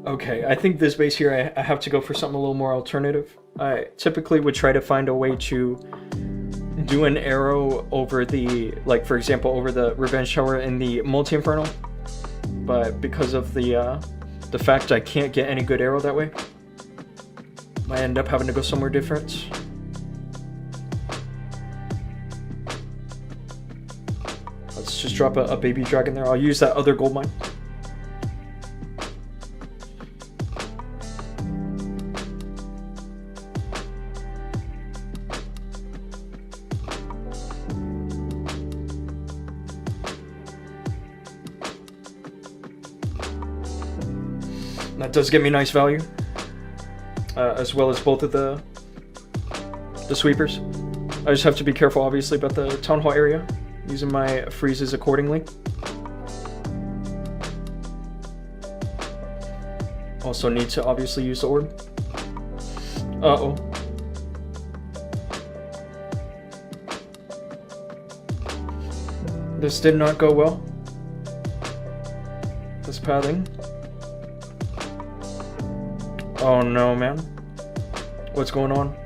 Okay, I think this base here, I have to go for something a little more alternative. I typically would try to find a way to do an arrow over the, like for example, over the Revenge Tower in the Multi-Inferno. But because of the fact I can't get any good arrow that way, I end up having to go somewhere different. Let's just drop a baby dragon there. I'll use that other gold mine. That does get me nice value, as well as both of the sweepers. I just have to be careful, obviously, about the town hall area, using my freezes accordingly. Also need to obviously use the orb. Uh-oh. This did not go well. This pathing. Oh no, man. What's going on?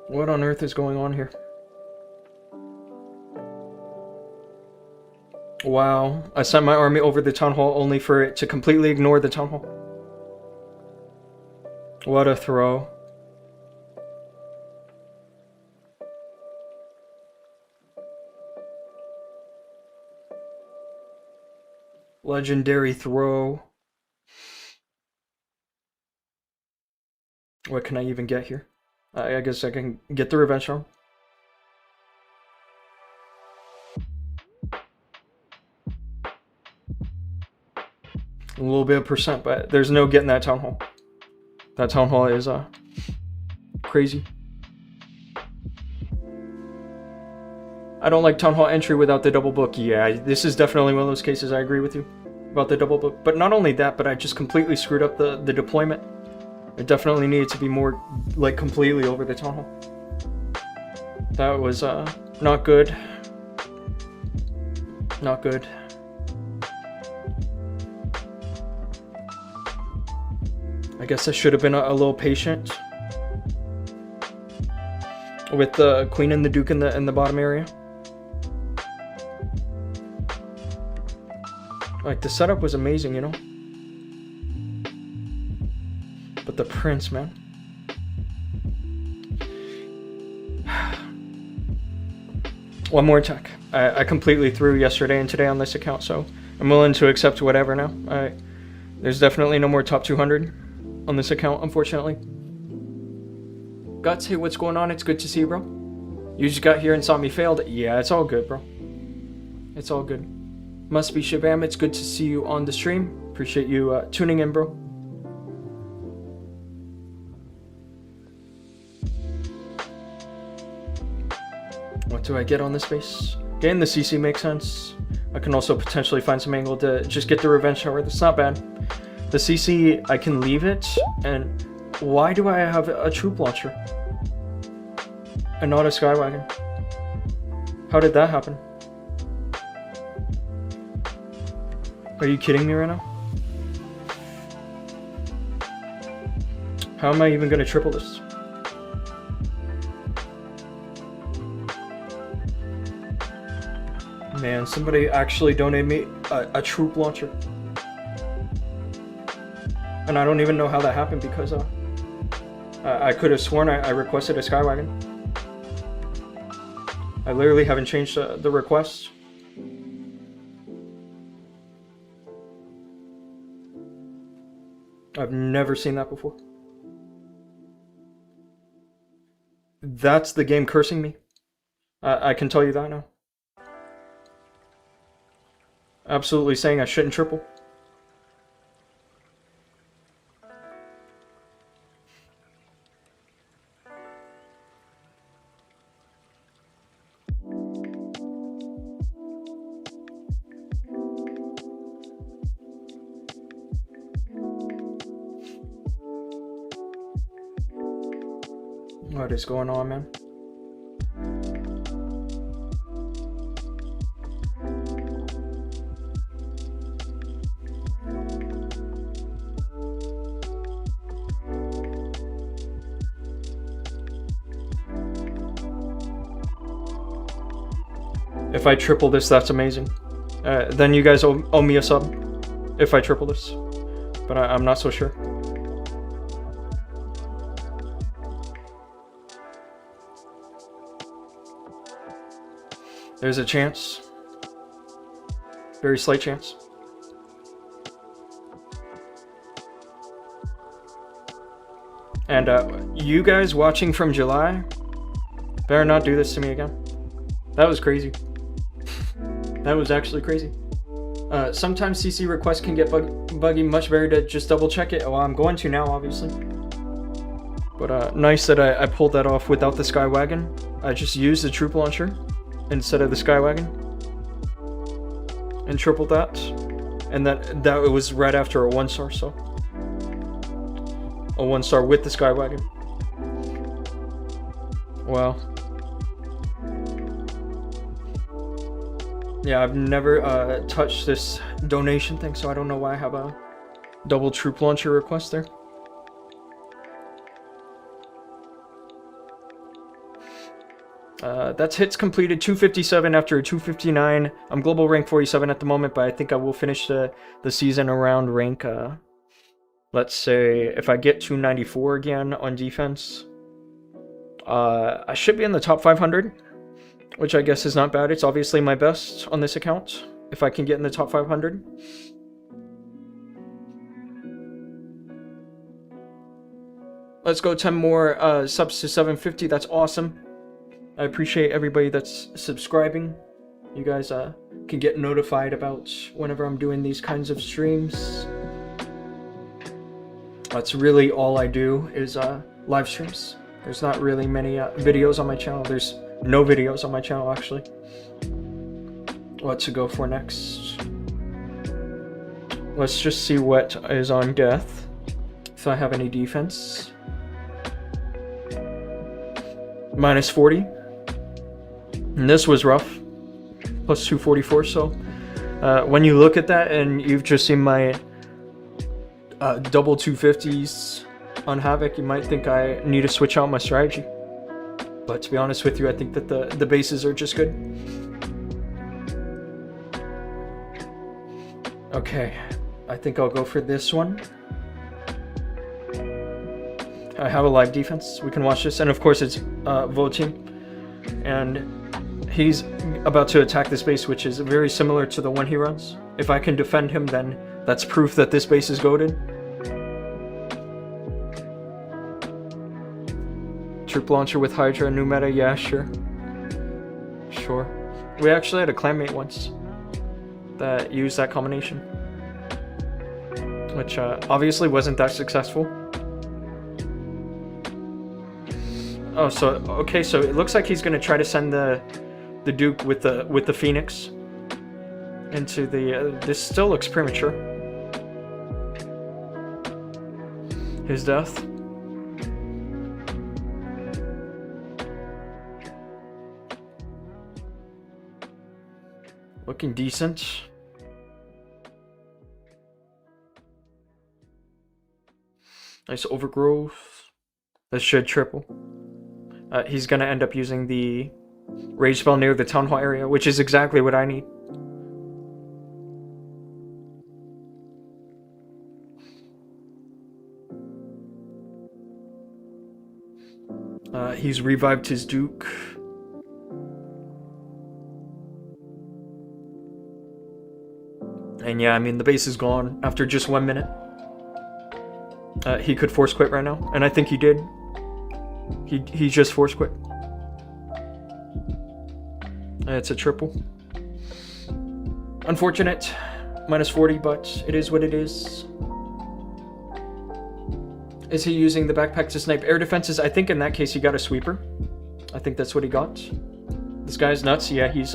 What on earth is going on here? Wow. I sent my army over the town hall only for it to completely ignore the town hall. What a throw. Legendary throw. What can I even get here? I guess I can get the revenge charm. A little bit of percent, but there's no getting that town hall. That town hall is crazy. I don't like town hall entry without the double book. Yeah, this is definitely one of those cases. I agree with you about the double book. But not only that, but I just completely screwed up the deployment. It definitely needed to be more, like, completely over the town hall. That was not good. Not good. I guess I should have been a little patient with the queen and the duke in the bottom area. Like, the setup was amazing, you know? But the prince, man. One more attack. I completely threw yesterday and today on this account, so I'm willing to accept whatever now. There's definitely no more top 200 on this account, unfortunately. Guts, hey, what's going on? It's good to see you, bro. You just got here and saw me failed. Yeah, it's all good, bro. It's all good. Must be Shabam, it's good to see you on the stream. Appreciate you tuning in, bro. What do I get on this face? Getting the CC makes sense. I can also potentially find some angle to just get the revenge tower. That's not bad. The CC, I can leave it. And why do I have a troop launcher and not a Skywagon? How did that happen? Are you kidding me right now? How am I even gonna triple this? Man, somebody actually donated me a troop launcher. And I don't even know how that happened because I could have sworn I requested a Skywagon. I literally haven't changed the request. I've never seen that before. That's the game cursing me. I can tell you that now. Absolutely saying I shouldn't triple. What is going on, man? If I triple this, that's amazing. Then you guys owe me a sub if I triple this. But I'm not so sure. There's a chance. Very slight chance. And you guys watching from July, better not do this to me again. That was crazy. That was actually crazy. Sometimes CC requests can get buggy. Much better to just double check it. Well, I'm going to now, obviously. But nice that I pulled that off without the Skywagon. I just used the troop launcher instead of the Skywagon and tripled that, and that was right after a 1-star, so a 1-star with the Skywagon. Wow. Yeah, I've never touched this donation thing, so I don't know why I have a double troop launcher request there. That's hits completed, 257 after a 259. I'm global rank 47 at the moment, but I think I will finish the season around rank, let's say, if I get 294 again on defense, I should be in the top 500, which I guess is not bad. It's obviously my best on this account, if I can get in the top 500. Let's go 10 more subs to 750. That's awesome. I appreciate everybody that's subscribing. You guys can get notified about whenever I'm doing these kinds of streams. That's really all I do is live streams. There's not really many videos on my channel. There's no videos on my channel, actually. What to go for next? Let's just see what is on death. If I have any defense. Minus 40. And this was rough. Plus 244, so when you look at that and you've just seen my double 250s on Havoc, you might think I need to switch out my strategy. But to be honest with you, I think that the bases are just good. Okay, I think I'll go for this one. I have a live defense. We can watch this, and of course it's voting, and he's about to attack this base, which is very similar to the one he runs. If I can defend him, then that's proof that this base is goated. Troop launcher with Hydra, new meta, yeah, sure. Sure. We actually had a clanmate once that used that combination, which obviously wasn't that successful. Oh, so okay, so it looks like he's gonna try to send the Duke with the Phoenix into the. This still looks premature. His death. Looking decent. Nice overgrowth. This should triple. He's gonna end up using the rage spell near the town hall area, which is exactly what I need. He's revived his Duke. And yeah, I mean, the base is gone after just 1 minute. He could force quit right now, and I think he did. He just force quit. It's a triple. Unfortunate. Minus 40, but it is what it is. Is he using the backpack to snipe air defenses? I think in that case he got a sweeper. I think that's what he got. This guy's nuts. Yeah, he's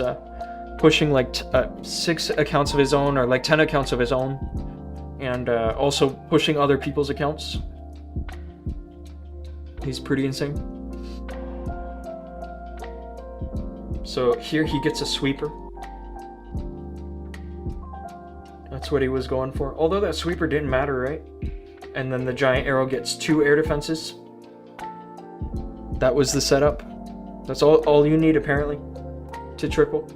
pushing like 6 accounts of his own, or like 10 accounts of his own, and also pushing other people's accounts. He's pretty insane. So here he gets a sweeper. That's what he was going for. Although that sweeper didn't matter, right? And then the giant arrow gets 2 air defenses. That was the setup. That's all you need, apparently, to triple.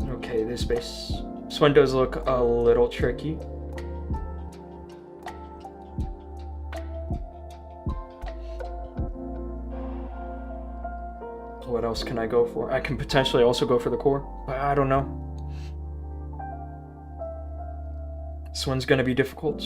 Okay, this base. This one does look a little tricky. What else can I go for? I can potentially also go for the core, but I don't know. This one's gonna be difficult.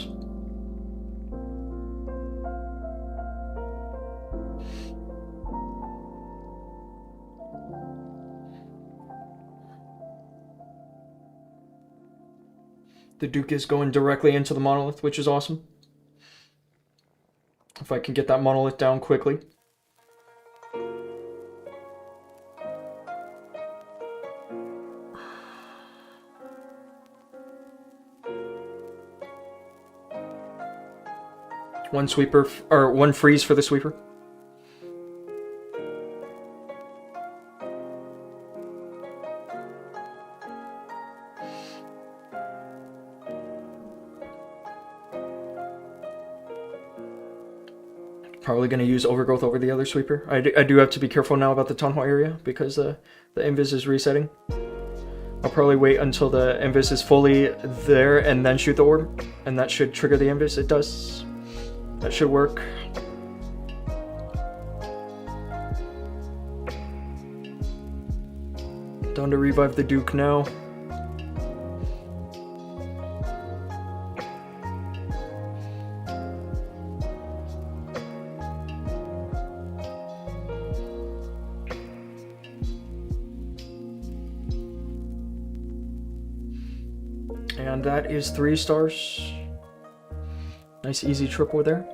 The Duke is going directly into the monolith, which is awesome. If I can get that monolith down quickly. One sweeper, or one freeze for the sweeper. Probably going to use overgrowth over the other sweeper. I do have to be careful now about the town hall area because the invis is resetting. I'll probably wait until the invis is fully there and then shoot the orb, and that should trigger the invis. It does. That should work. Down to revive the Duke now. And that is 3 stars. Nice easy triple there.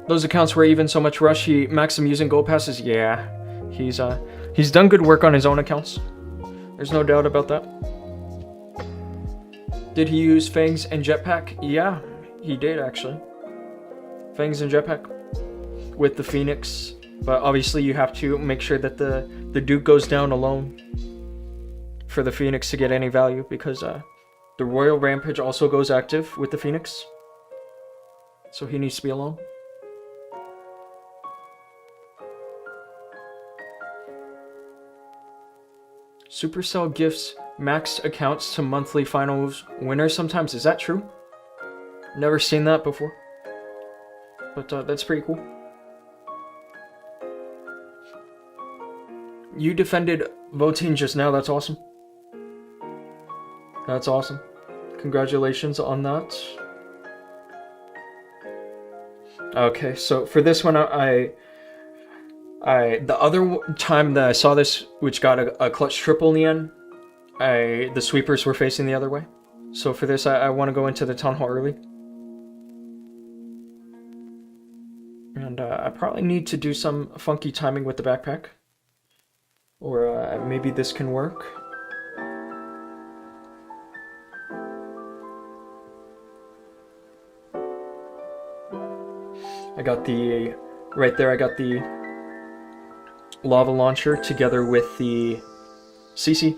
Those accounts were even so much rush. He maxed them using gold passes. Yeah, he's done good work on his own accounts. There's no doubt about that. Did he use Fangs and Jetpack? Yeah, he did actually. Fangs and Jetpack with the Phoenix, but obviously you have to make sure that the Duke goes down alone for the Phoenix to get any value, because the Royal Rampage also goes active with the Phoenix, so he needs to be alone. Supercell gifts max accounts to monthly finals winners sometimes. Is that true? Never seen that before, but that's pretty cool. You defended Voting just now. That's awesome. That's awesome. Congratulations on that. Okay, so for this one, the other time that I saw this, which got a clutch triple in the end, the sweepers were facing the other way. So for this, I want to go into the Town Hall early. And I probably need to do some funky timing with the backpack. Or maybe this can work. I got the... Right there, I got the lava launcher together with the CC.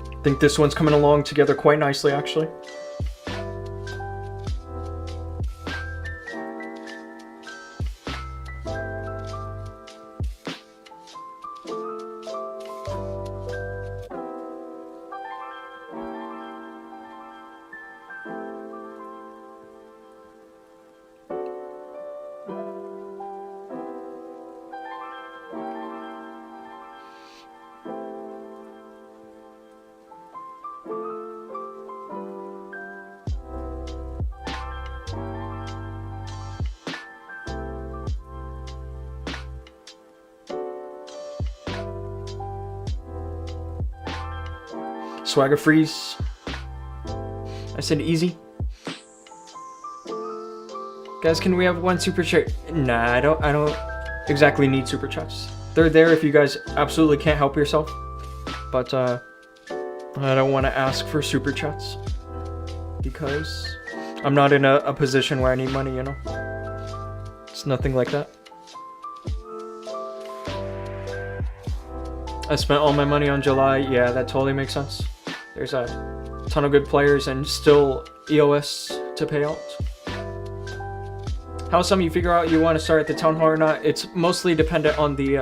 I think this one's coming along together quite nicely, actually. Swagger freeze. I said easy. Guys, can we have one super chat? Nah, I don't exactly need super chats. They're there if you guys absolutely can't help yourself. But I don't want to ask for super chats because I'm not in a position where I need money, you know? It's nothing like that. I spent all my money on July. Yeah, that totally makes sense. There's a ton of good players and still EOS to pay out. How some you figure out you want to start at the Town Hall or not? It's mostly dependent on the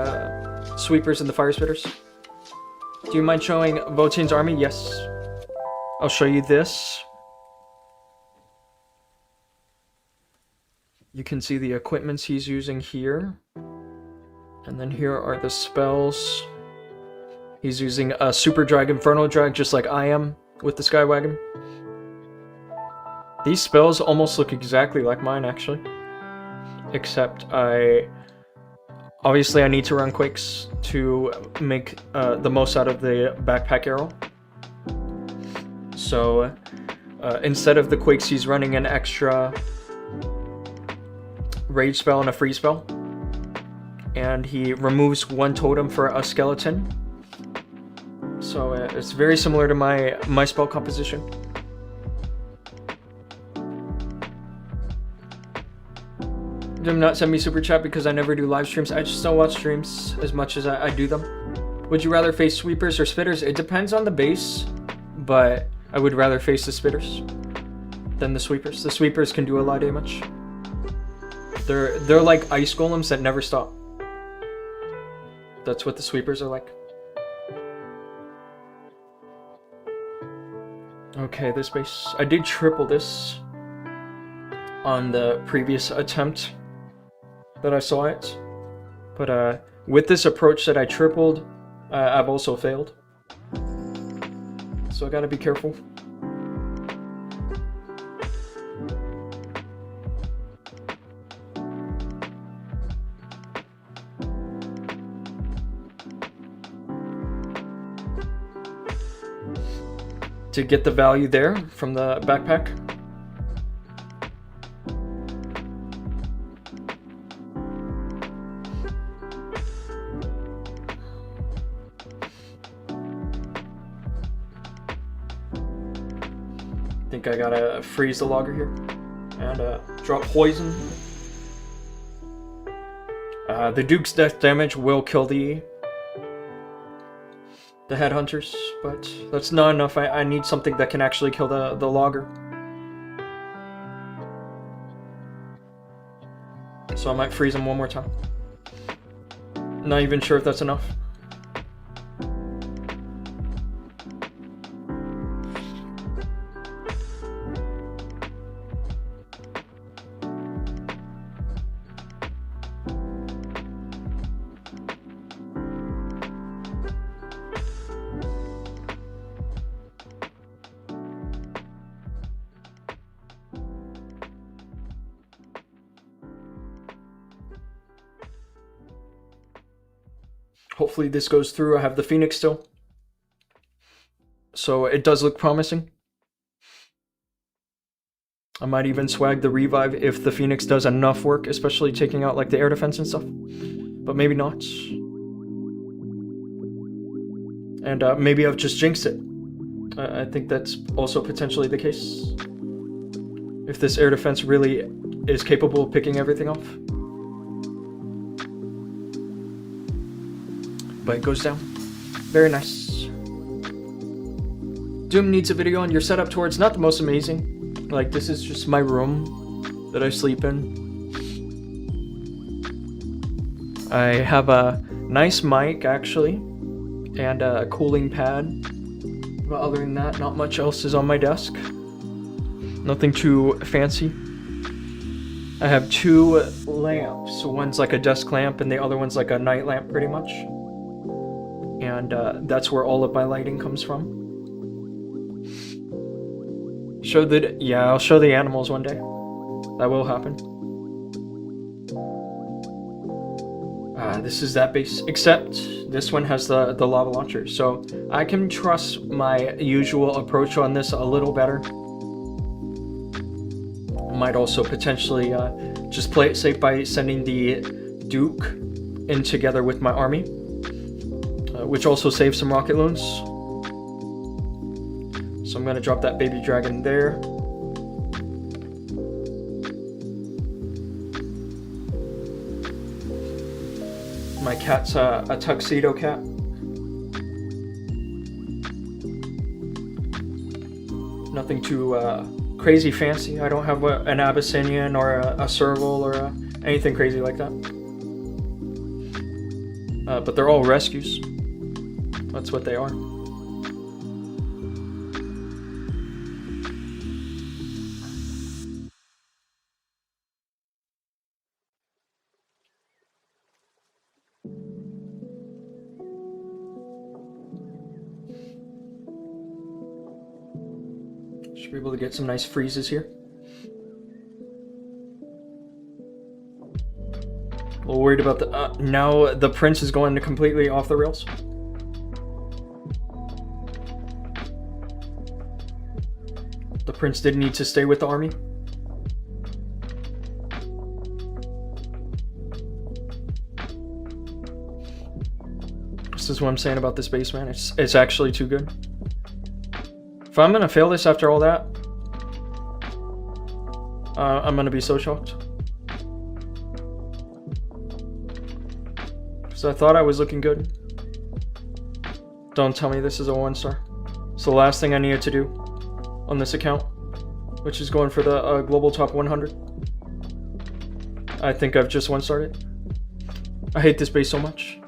sweepers and the fire spitters. Do you mind showing Votin's army? Yes. I'll show you this. You can see the equipments he's using here. And then here are the spells. He's using a Super Drag, Infernal Drag, just like I am with the Skywagon. These spells almost look exactly like mine, actually. Except obviously I need to run Quakes to make the most out of the backpack arrow. So instead of the Quakes, he's running an extra Rage spell and a Freeze spell. And he removes one totem for a skeleton. So it's very similar to my spell composition. Do not send me super chat because I never do live streams. I just don't watch streams as much as I do them. Would you rather face sweepers or spitters? It depends on the base, but I would rather face the spitters than the sweepers. The sweepers can do a lot of damage. They're like ice golems that never stop. That's what the sweepers are like. Okay, this base. I did triple this on the previous attempt that I saw it. But with this approach that I tripled, I've also failed. So I gotta be careful. To get the value there from the backpack. I think I gotta freeze the logger here and drop poison. The Duke's death damage will kill the headhunters, but that's not enough. I need something that can actually kill the logger. So I might freeze him one more time. Not even sure if that's enough. Hopefully this goes through. I have the Phoenix still. So it does look promising. I might even swag the revive if the Phoenix does enough work, especially taking out like the air defense and stuff. But maybe not. And maybe I've just jinxed it. I think that's also potentially the case. If this air defense really is capable of picking everything off. But it goes down. Very nice. Doom needs a video on your setup tour. It's not the most amazing. Like, this is just my room that I sleep in. I have a nice mic, actually, and a cooling pad. But other than that, not much else is on my desk. Nothing too fancy. I have two lamps. One's like a desk lamp, and the other one's like a night lamp, pretty much. And that's where all of my lighting comes from. I'll show the animals one day. That will happen. This is that base, except this one has the lava launcher, so I can trust my usual approach on this a little better. Might also potentially just play it safe by sending the Duke in together with my army. Which also saves some rocket loons. So I'm going to drop that baby dragon there. My cat's a tuxedo cat. Nothing too crazy fancy. I don't have an Abyssinian or a serval or anything crazy like that. But they're all rescues. That's what they are. Should be able to get some nice freezes here. A little worried about the... now the prince is going completely off the rails. The prince did need to stay with the army. This is what I'm saying about this base, man. It's actually too good. If I'm gonna fail this after all that, I'm gonna be so shocked. Because I thought I was looking good. Don't tell me this is a 1-star. It's the last thing I needed to do on this account, which is going for the global top 100. I think I've just 1-starred it. I hate this base so much.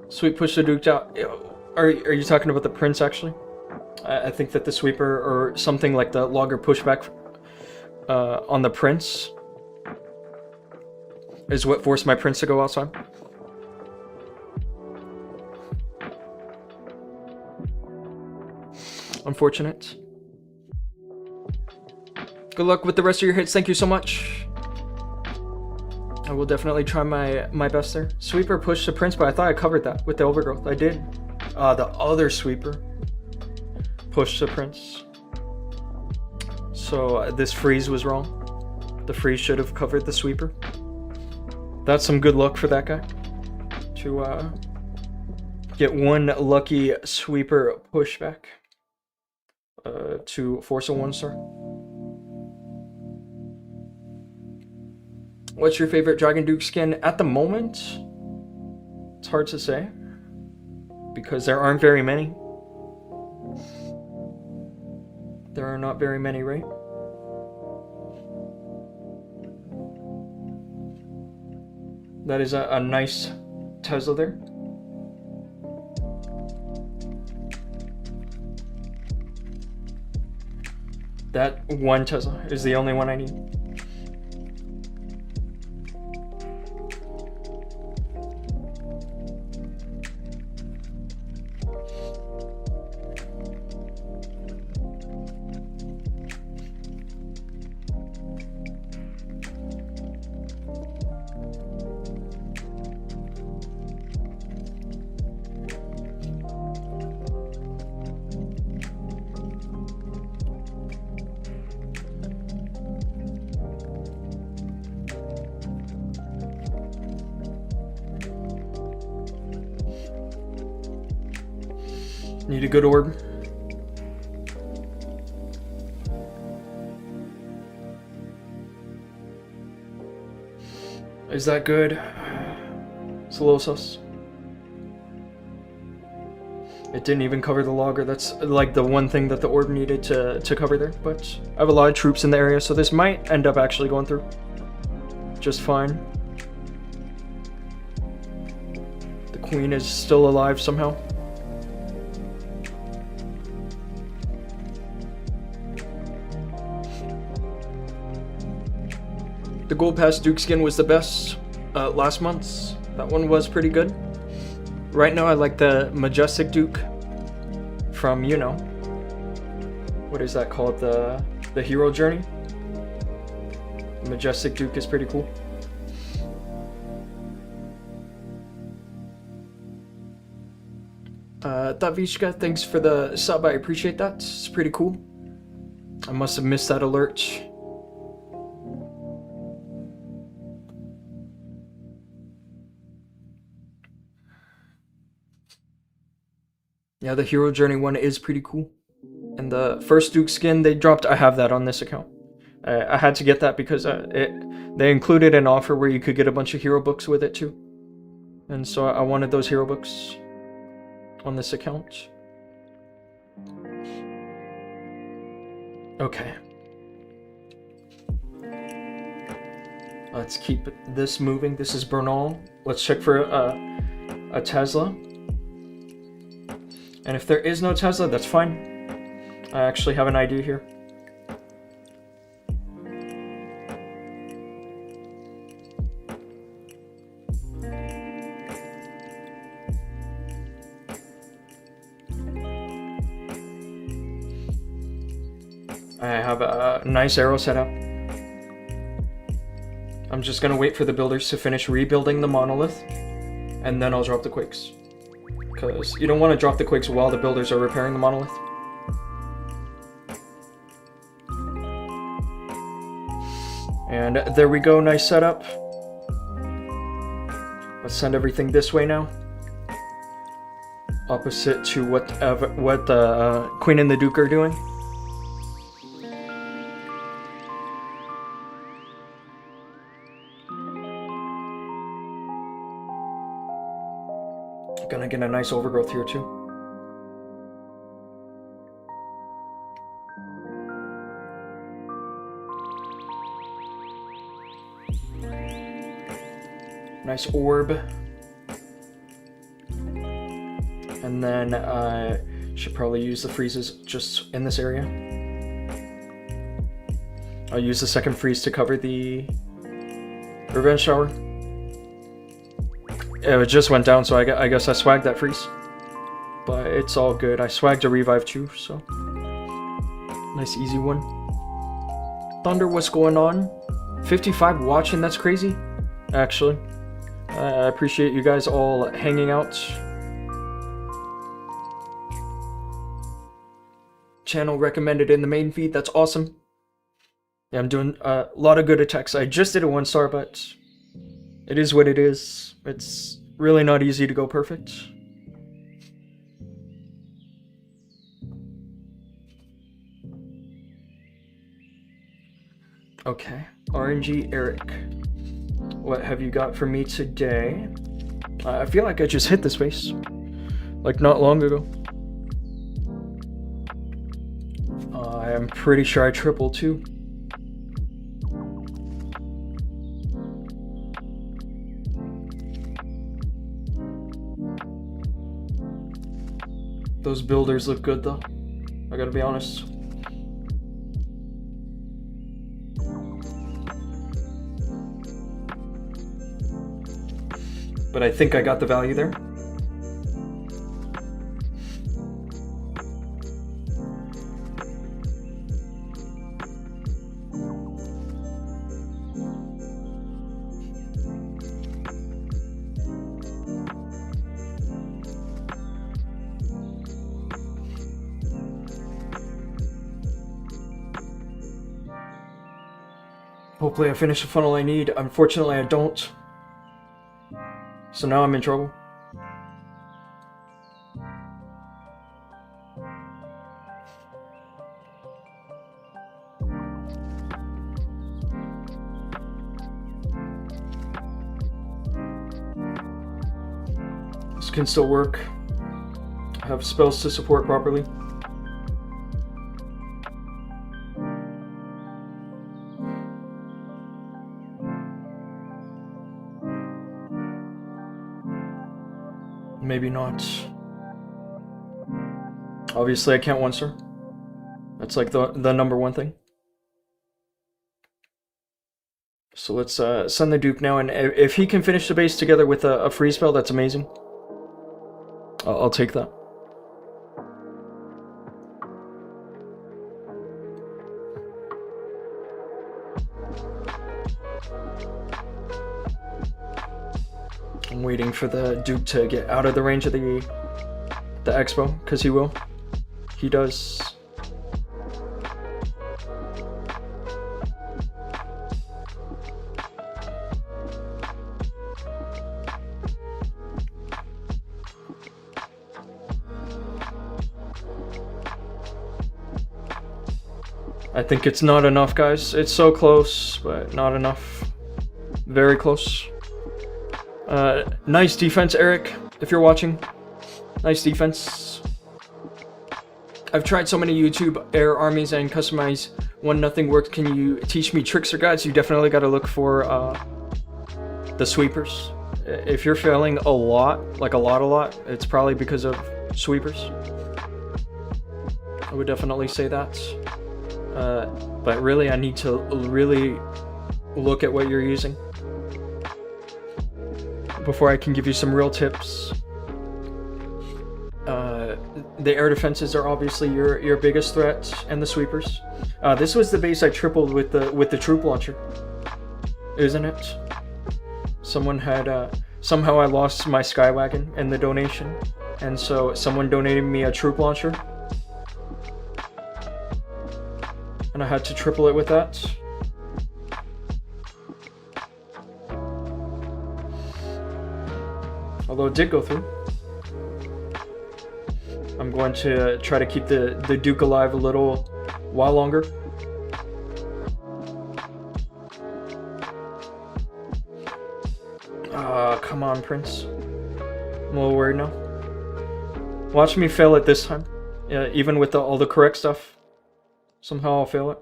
Sweet, push the Duke out. Are you talking about the prince, actually? I think that the sweeper or something like the logger pushback on the prince is what forced my prince to go outside. Unfortunate. Good luck with the rest of your hits. Thank you so much. I will definitely try my best there. Sweeper pushed the prince, but I thought I covered that with the overgrowth. I did. The other sweeper pushed the prince. So this freeze was wrong. The freeze should have covered the sweeper. That's some good luck for that guy. To get one lucky sweeper pushback. To force a 1-star. What's your favorite Dragon Duke skin at the moment? It's hard to say because there aren't very many. There are not very many, right? That is a nice Tesla there. That one Tesla is the only one I need. Need a good orb. Is that good? It's a little sus. It didn't even cover the logger. That's like the one thing that the orb needed to cover there. But I have a lot of troops in the area, so this might end up actually going through just fine. The queen is still alive somehow. The Gold Pass Duke skin was the best last month. That one was pretty good. Right now I like the Majestic Duke from, you know, what is that called? The Hero Journey. The Majestic Duke is pretty cool. Davishka, thanks for the sub. I appreciate that. It's pretty cool. I must have missed that alert. Yeah, the Hero Journey one is pretty cool. And the first Duke skin they dropped, I have that on this account. I had to get that because they included an offer where you could get a bunch of hero books with it too. And so I wanted those hero books on this account. Okay. Let's keep this moving. This is Bernal. Let's check for a Tesla. And if there is no Tesla, that's fine. I actually have an idea here. I have a nice arrow set up. I'm just gonna wait for the builders to finish rebuilding the monolith, and then I'll drop the quakes. Because you don't want to drop the quakes while the builders are repairing the monolith. And there we go, nice setup. Let's send everything this way now. Opposite to what the Queen and the Duke are doing. Gonna get a nice overgrowth here too. Nice orb. And then Should probably use the freezes just in this area. I'll use the second freeze to cover the revenge shower. It just went down, so I guess I swagged that freeze. But it's all good. I swagged a revive too, so nice easy one. Thunder, what's going on? 55 watching, that's crazy. Actually, I appreciate you guys all hanging out. Channel recommended in the main feed, that's awesome. Yeah, I'm doing a lot of good attacks. I just did a 1-star, but it is what it is. It's really not easy to go perfect. Okay, RNG Eric. What have you got for me today? I feel like I just hit this base, like not long ago. I am pretty sure I tripled too. Those builders look good though, I gotta be honest. But I think I got the value there. Hopefully I finish the funnel I need. Unfortunately I don't. So now I'm in trouble. This can still work. I have spells to support properly. Maybe not. Obviously I can't 1-star. That's like the number one thing. So let's send the Duke now, and if he can finish the base together with a free spell, that's amazing. I'll take that. I'm waiting for the Duke to get out of the range of the expo, because he will. He does. I think it's not enough, guys. It's so close, but not enough. Very close. Nice defense, Eric, if you're watching. Nice defense. I've tried so many YouTube air armies and customize when nothing worked. Can you teach me tricks or guides? You definitely got to look for the sweepers. If you're failing a lot, like a lot, it's probably because of sweepers. I would definitely say that. But really, I need to really look at what you're using before I can give you some real tips. The air defenses are obviously your biggest threat, and the sweepers. This was the base I tripled with the troop launcher, isn't it? Someone had somehow I lost my Skywagon in the donation, and so someone donated me a troop launcher, and I had to triple it with that. Although it did go through. I'm going to try to keep the Duke alive a little while longer. Come on, Prince. I'm a little worried now. Watch me fail it this time. Yeah, even with all the correct stuff. Somehow I'll fail it.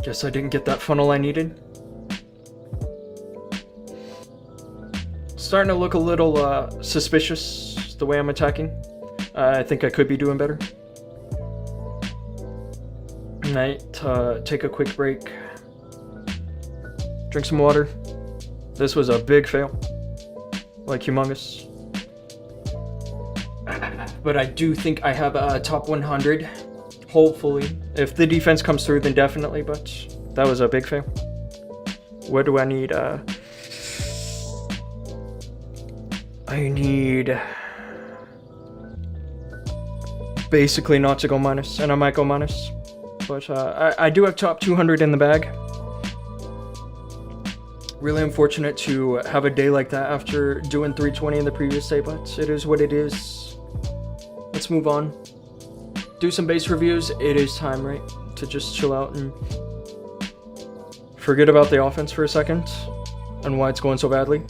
Guess I didn't get that funnel I needed. Starting to look a little suspicious the way I'm attacking. I think I could be doing better. Might take a quick break. Drink some water. This was a big fail. Like humongous. But I do think I have a top 100. Hopefully. If the defense comes through, then definitely, but that was a big fail. What do I need? I need basically not to go minus, and I might go minus. But I do have top 200 in the bag. Really unfortunate to have a day like that after doing 320 in the previous day, but it is what it is. Let's move on. Do some base reviews. It is time, right? To just chill out and forget about the offense for a second and why it's going so badly.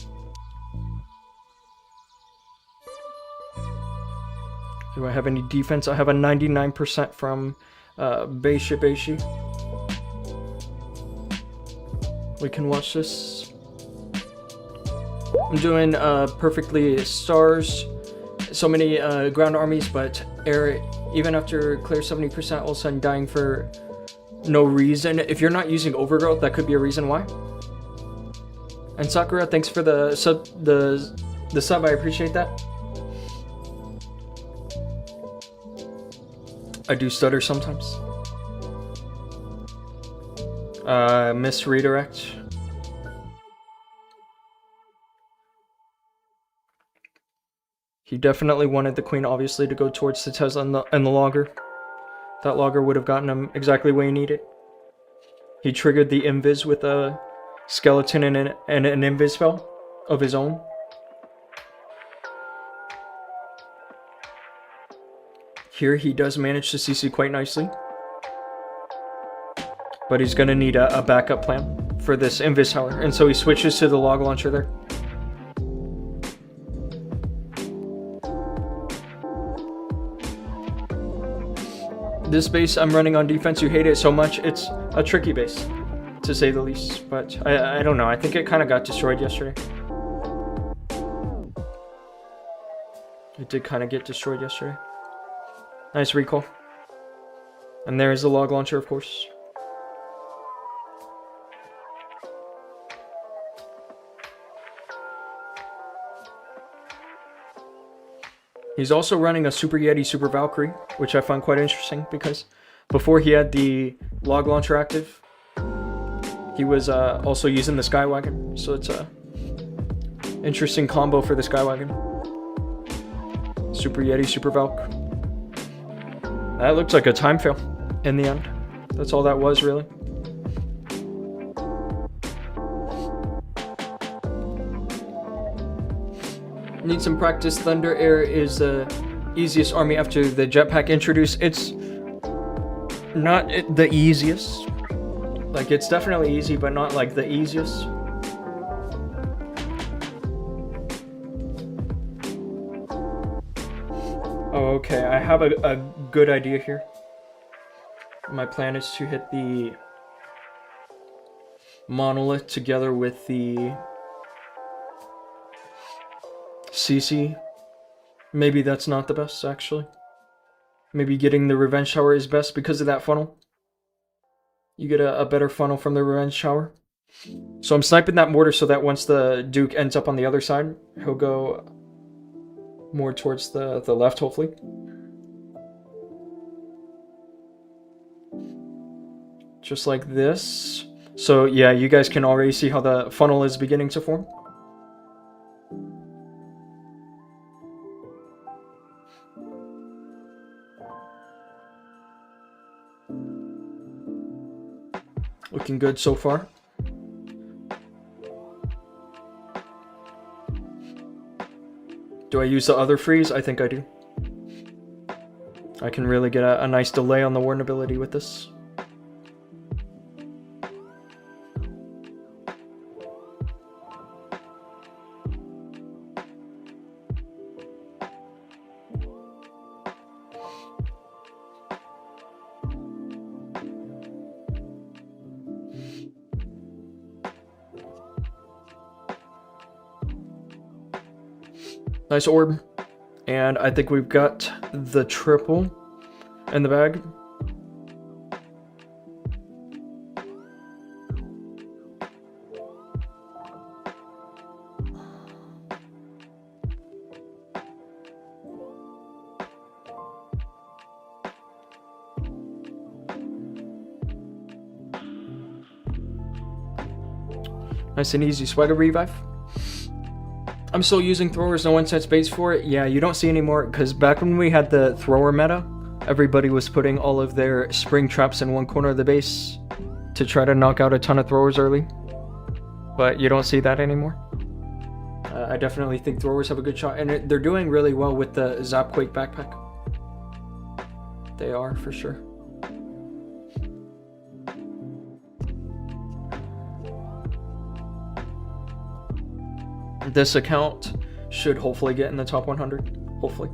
Do I have any defense? I have a 99% from Beishi. We can watch this. I'm doing perfectly stars. So many ground armies, but air, even after clear 70%, all of a sudden dying for no reason. If you're not using overgrowth, that could be a reason why. And Sakura, thanks for the sub. I appreciate that. I do stutter sometimes. Miss redirect. He definitely wanted the queen, obviously, to go towards the Tesla and the logger. That logger would have gotten him exactly where he needed. He triggered the invis with a skeleton and an invis spell of his own. Here he does manage to CC quite nicely. But he's going to need a backup plan for this invis tower. And so he switches to the log launcher there. This base I'm running on defense, you hate it so much. It's a tricky base, to say the least. But I don't know. I think it kind of got destroyed yesterday. It did kind of get destroyed yesterday. Nice recall. And there is the log launcher, of course. He's also running a Super Yeti, Super Valkyrie, which I find quite interesting because before he had the log launcher active, he was also using the Skywagon. So it's a interesting combo for the Skywagon. Super Yeti, Super Valk. That looks like a time fail in the end. That's all that was, really. Need some practice. Thunder Air is the easiest army after the jetpack introduced. It's not the easiest. Like, it's definitely easy, but not like the easiest. Oh, okay. I have a good idea here. My plan is to hit the monolith together with the CC. Maybe that's not the best, actually. Maybe getting the revenge shower is best because of that funnel. You get a better funnel from the revenge shower. So I'm sniping that mortar so that once the Duke ends up on the other side, he'll go more towards the left, hopefully. Just like this. So yeah, you guys can already see how the funnel is beginning to form. Looking good so far. Do I use the other freeze? I think I do. I can really get a nice delay on the warden ability with this. Nice orb. And I think we've got the triple in the bag. Nice and easy swagger revive. I'm still using throwers, no one sets base for it. Yeah, you don't see anymore, because back when we had the thrower meta, everybody was putting all of their spring traps in one corner of the base to try to knock out a ton of throwers early. But you don't see that anymore. I definitely think throwers have a good shot, and they're doing really well with the Zapquake backpack. They are, for sure. This account should hopefully get in the top 100. Hopefully.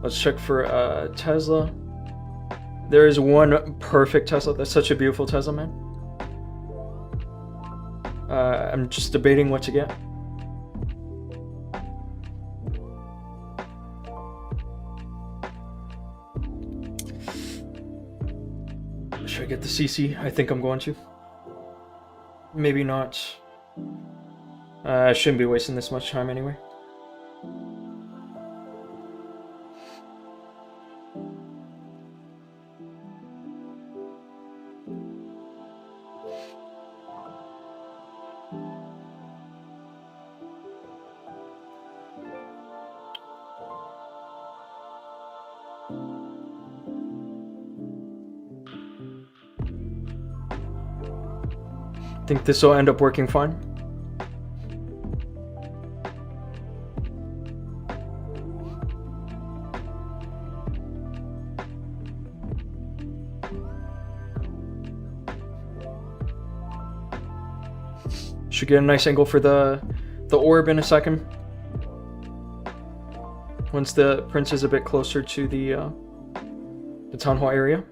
Let's check for Tesla. There is one perfect Tesla. That's such a beautiful Tesla, man. I'm just debating what to get. Should I get the CC? I think I'm going to. Maybe not. I shouldn't be wasting this much time anyway. I think this will end up working fine. Should get a nice angle for the orb in a second. Once the prince is a bit closer to the town hall area.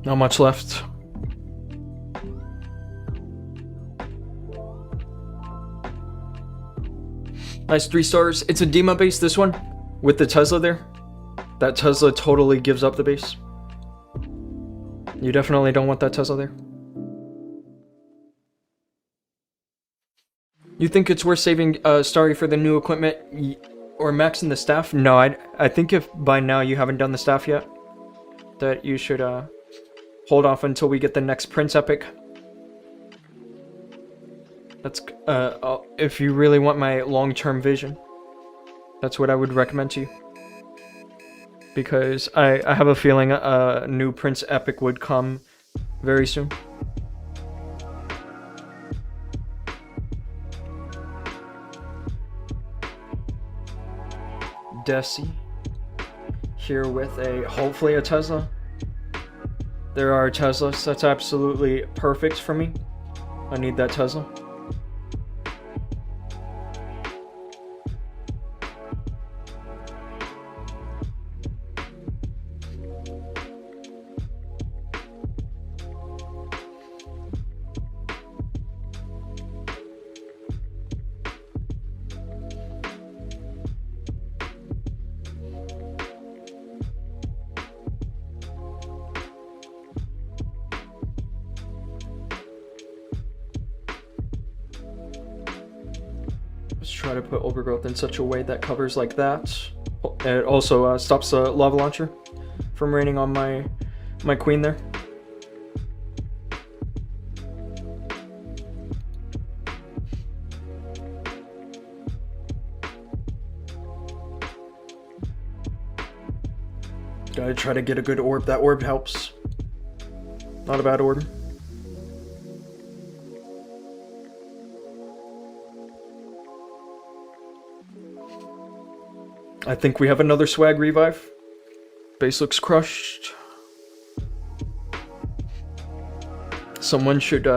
Not much left. Nice 3 stars. It's a Dima base, this one, with the Tesla there. That Tesla totally gives up the base. You definitely don't want that Tesla there. You think it's worth saving Starry for the new equipment or maxing the staff? No, I think if by now you haven't done the staff yet, that you should hold off until we get the next Prince Epic. That's if you really want my long-term vision, that's what I would recommend to you. Because I have a feeling a new Prince Epic would come very soon. Desi here with hopefully a Tesla. There are Teslas. That's absolutely perfect for me. I need that Tesla. Let's try to put overgrowth in such a way that covers like that. It also stops the lava launcher from raining on my queen there. Gotta try to get a good orb. That orb helps. Not a bad orb. I think we have another swag revive. Base looks crushed. Someone should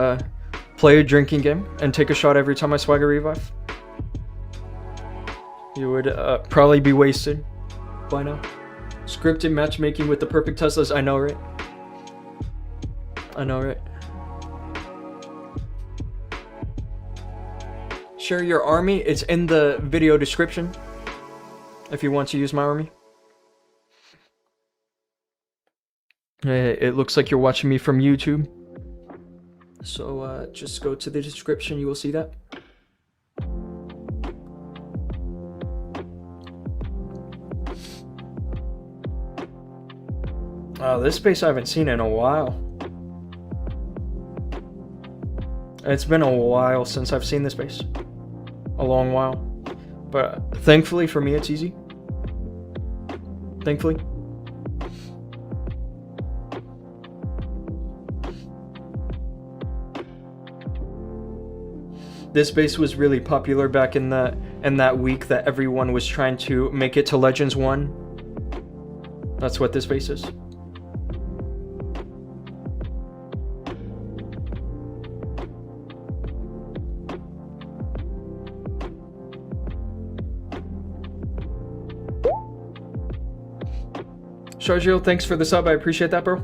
play a drinking game and take a shot every time I swag a revive. You would probably be wasted by now. Scripted matchmaking with the perfect Teslas. I know, right? I know, right? Share your army. It's in the video description if you want to use my army. It looks like you're watching me from YouTube. So just go to the description. You will see that. This space I haven't seen in a while. It's been a while since I've seen this space. A long while. But thankfully for me, it's easy. Thankfully. This base was really popular back in that week that everyone was trying to make it to Legends 1. That's what this base is. Shargio, thanks for the sub. I appreciate that, bro.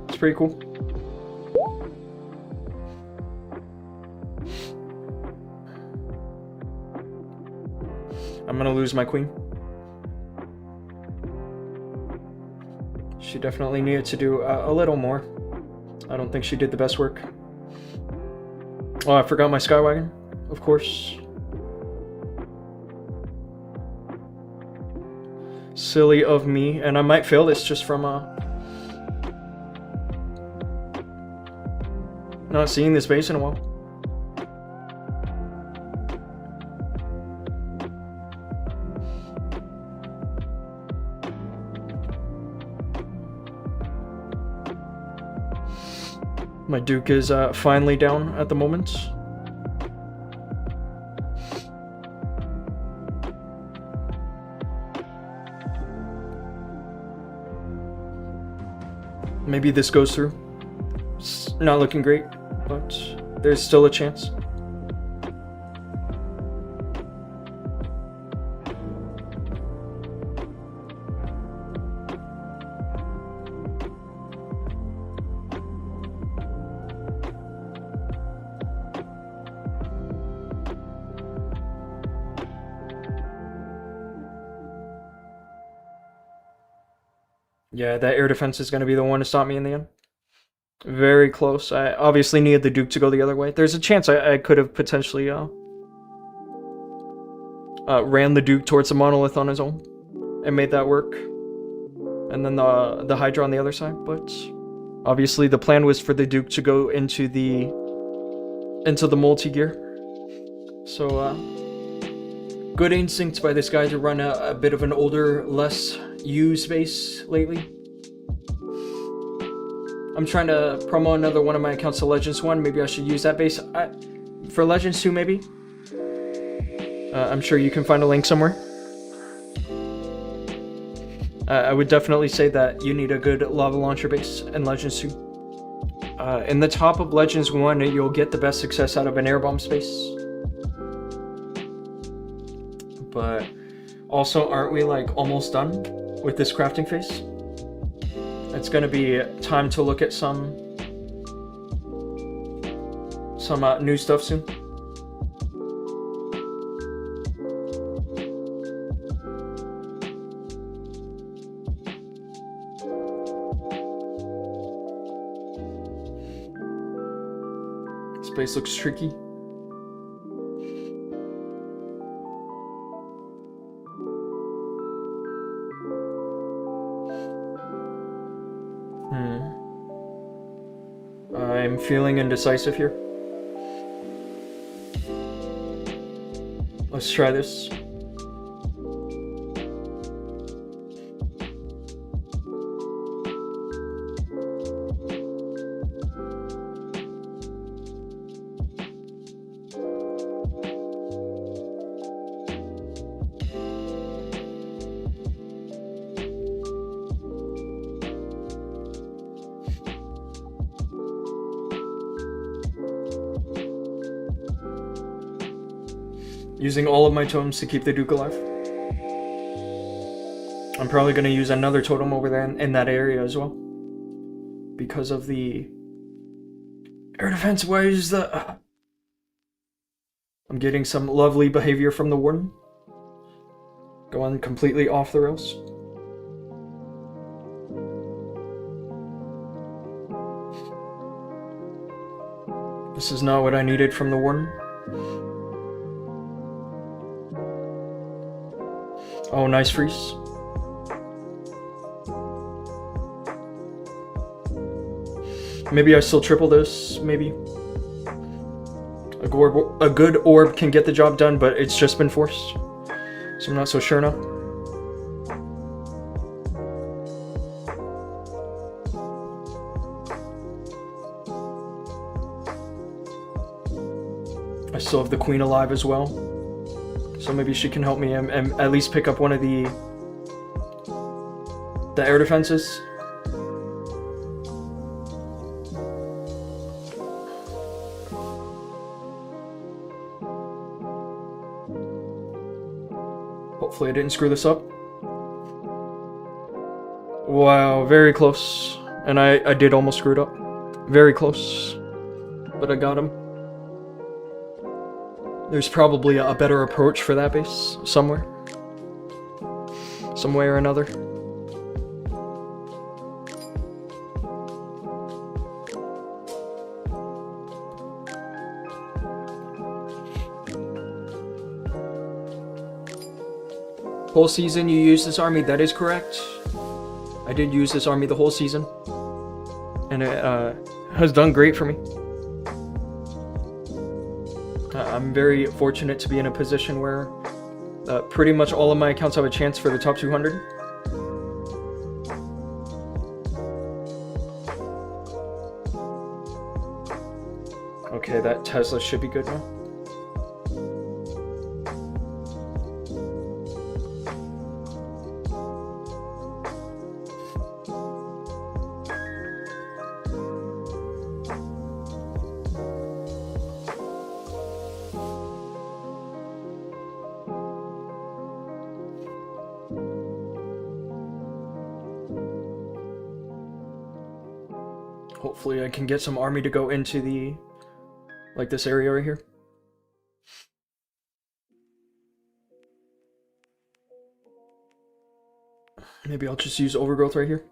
It's pretty cool. I'm gonna lose my queen. She definitely needed to do a little more. I don't think she did the best work. Oh, I forgot my Skywagon, of course. Silly of me, and I might fail this just from not seeing this base in a while. My Duke is finally down at the moment. Maybe this goes through. It's not looking great, but there's still a chance. Yeah, that air defense is going to be the one to stop me in the end. Very close. I obviously needed the Duke to go the other way. There's a chance I could have potentially ran the Duke towards the monolith on his own and made that work. And then the Hydra on the other side. But obviously the plan was for the Duke to go into the multi-gear. So good instincts by this guy to run a bit of an older, less used base lately. I'm trying to promo another one of my accounts to Legends 1. Maybe I should use that base. For Legends 2, maybe? I'm sure you can find a link somewhere. I would definitely say that you need a good lava launcher base in Legends 2. In the top of Legends 1, you'll get the best success out of an air bomb space. But also, aren't we like almost done with this crafting phase? It's gonna be time to look at some new stuff soon. This place looks tricky. I'm feeling indecisive here. Let's try this. Using all of my totems to keep the Duke alive. I'm probably going to use another totem over there in that area as well. Because of the air defense. Why is the... I'm getting some lovely behavior from the warden. Going completely off the rails. This is not what I needed from the warden. Oh, nice freeze. Maybe I still triple this, maybe. A good orb can get the job done, but it's just been forced. So I'm not so sure now. I still have the queen alive as well. So maybe she can help me and at least pick up one of the air defenses. Hopefully I didn't screw this up. Wow, very close. And I did almost screw it up. Very close. But I got him. There's probably a better approach for that base somewhere. Some way or another. Whole season you use this army, that is correct. I did use this army the whole season. And it has done great for me. I'm very fortunate to be in a position where pretty much all of my accounts have a chance for the top 200. Okay, that Tesla should be good now. Hopefully I can get some army to go into the, like this area right here. Maybe I'll just use overgrowth right here.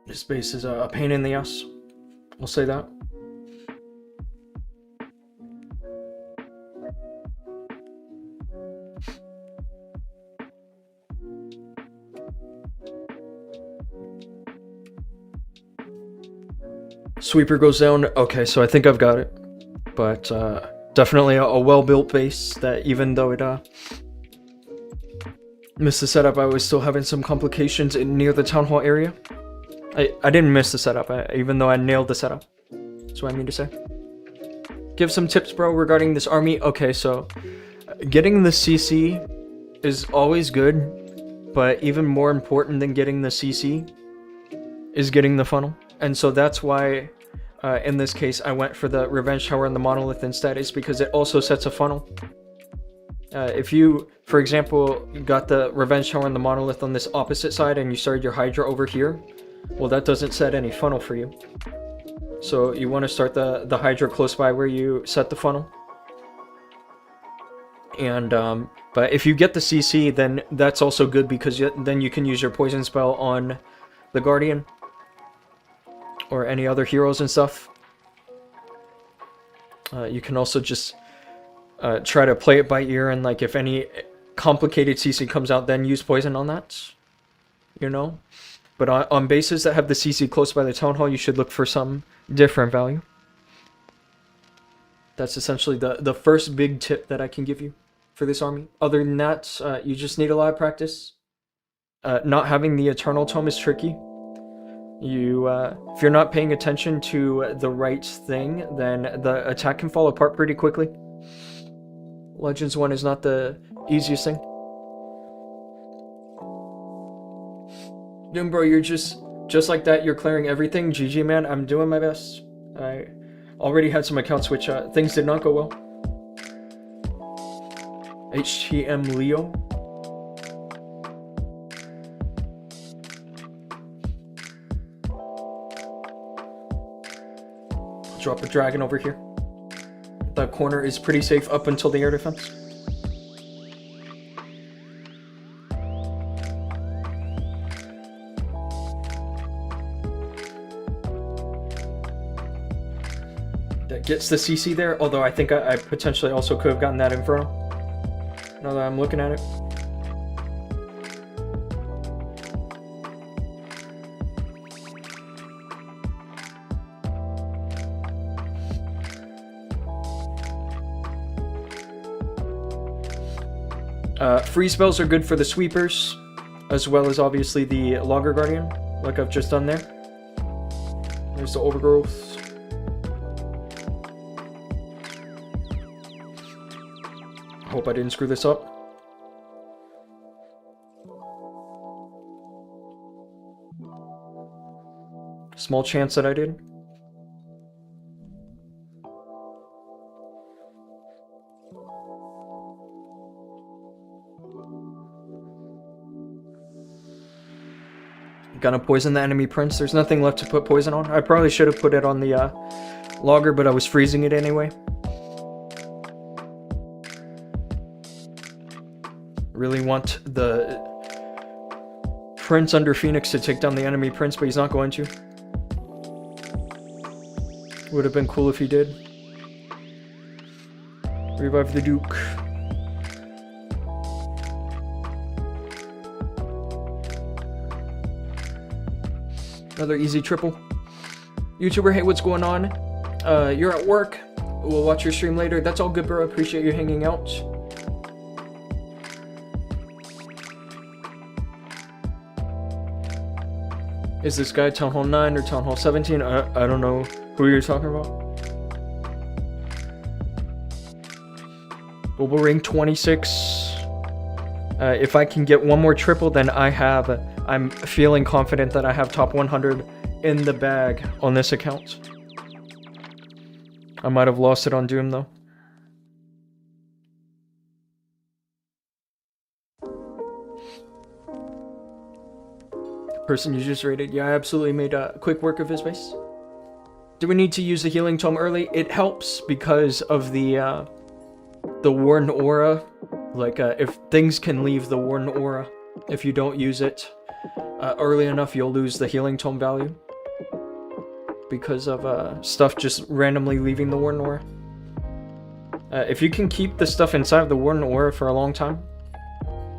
This base is a pain in the ass. I'll say that. Sweeper goes down. Okay, so I think I've got it. But definitely a well-built base that even though it missed the setup, I was still having some complications near the town hall area. I didn't miss the setup, even though I nailed the setup. That's what I mean to say. Give some tips, bro, regarding this army. Okay, so getting the CC is always good, but even more important than getting the CC is getting the funnel. And so that's why, in this case, I went for the Revenge Tower and the Monolith instead, is because it also sets a funnel. If you, for example, got the Revenge Tower and the Monolith on this opposite side and you started your Hydra over here, well, that doesn't set any funnel for you. So you want to start the Hydra close by where you set the funnel. And but if you get the CC, then that's also good because then you can use your poison spell on the Guardian or any other heroes and stuff. You can also just try to play it by ear, and like if any complicated CC comes out, then use poison on that. You know? But on bases that have the CC close by the town hall, you should look for some different value. That's essentially the first big tip that I can give you for this army. Other than that, you just need a lot of practice. Not having the Eternal Tome is tricky. If you're not paying attention to the right thing, then the attack can fall apart pretty quickly. Legends 1 is not the easiest thing. Doom, bro, you're just like that. You're clearing everything. GG, man. I'm doing my best. I already had some accounts which things did not go well. HTM Leo. Drop a dragon over here. The corner is pretty safe up until the air defense. That gets the CC there, although I think I potentially also could have gotten that Inferno. Now that I'm looking at it. Free spells are good for the sweepers, as well as obviously the Logger Guardian, like I've just done there. There's the overgrowth. Hope I didn't screw this up. Small chance that I did. Gonna poison the enemy prince. There's nothing left to put poison on. I probably should have put it on the logger, but I was freezing it anyway. Really want the prince under Phoenix to take down the enemy prince, but he's not going to. Would have been cool if he did. Revive the Duke. Another easy triple. YouTuber, hey, what's going on? You're at work. We'll watch your stream later. That's all good, bro. Appreciate you hanging out. Is this guy Town Hall 9 or Town Hall 17? I don't know who you're talking about. Global Ring 26. If I can get one more triple, then I'm feeling confident that I have top 100 in the bag on this account. I might have lost it on Doom though. Person you just rated, yeah, I absolutely made quick work of his base. Do we need to use the healing tome early? It helps because of the Warden Aura. Like, if things can leave the Warden Aura, if you don't use it early enough, you'll lose the healing tome value. Because of stuff just randomly leaving the Warden Aura. If you can keep the stuff inside of the Warden Aura for a long time,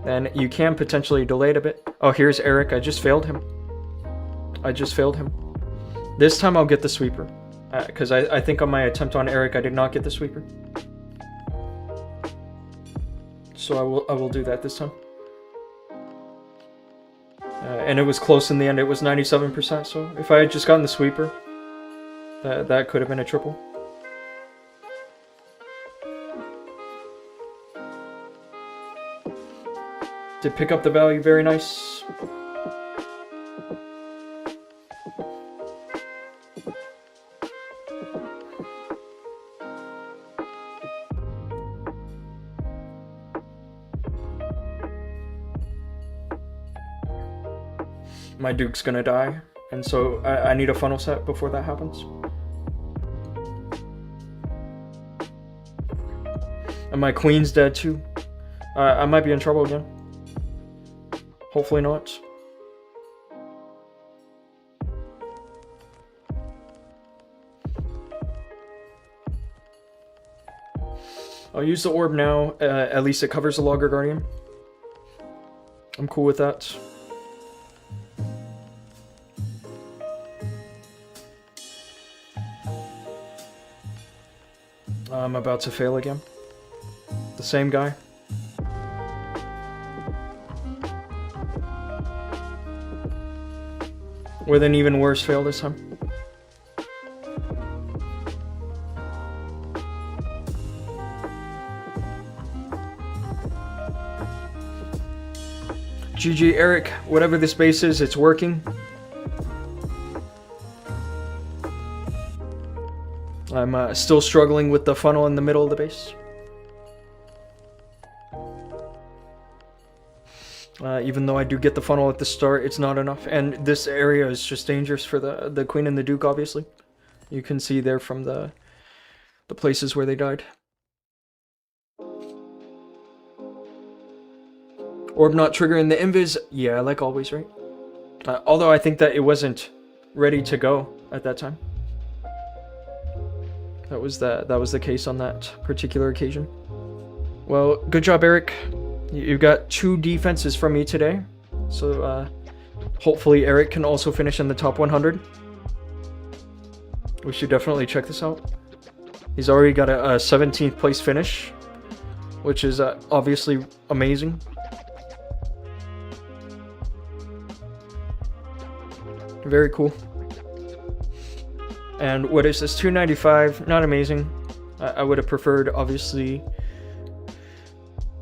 then you can potentially delay it a bit. Oh, here's Eric. I just failed him. This time I'll get the sweeper. Because I think on my attempt on Eric, I did not get the sweeper. So I will do that this time. And it was close in the end. It was 97%. So if I had just gotten the sweeper, that could have been a triple. Did pick up the value, very nice. My Duke's gonna die, and so I need a funnel set before that happens. And my Queen's dead too. I might be in trouble again. Hopefully not. I'll use the orb now. At least it covers the Logger Guardian. I'm cool with that. I'm about to fail again. The same guy. With an even worse fail this time. GG Eric, whatever this base is, it's working. I'm still struggling with the funnel in the middle of the base. Even though I do get the funnel at the start, it's not enough. And this area is just dangerous for the Queen and the Duke, obviously. You can see there from the places where they died. Orb not triggering the invis. Yeah, like always, right? Although I think that it wasn't ready to go at that time. That was the case on that particular occasion. Well, good job, Eric. You got 2 defenses from me today. So hopefully Eric can also finish in the top 100. We should definitely check this out. He's already got a 17th place finish, which is obviously amazing. Very cool. And what is this? 295, not amazing. I would have preferred, obviously,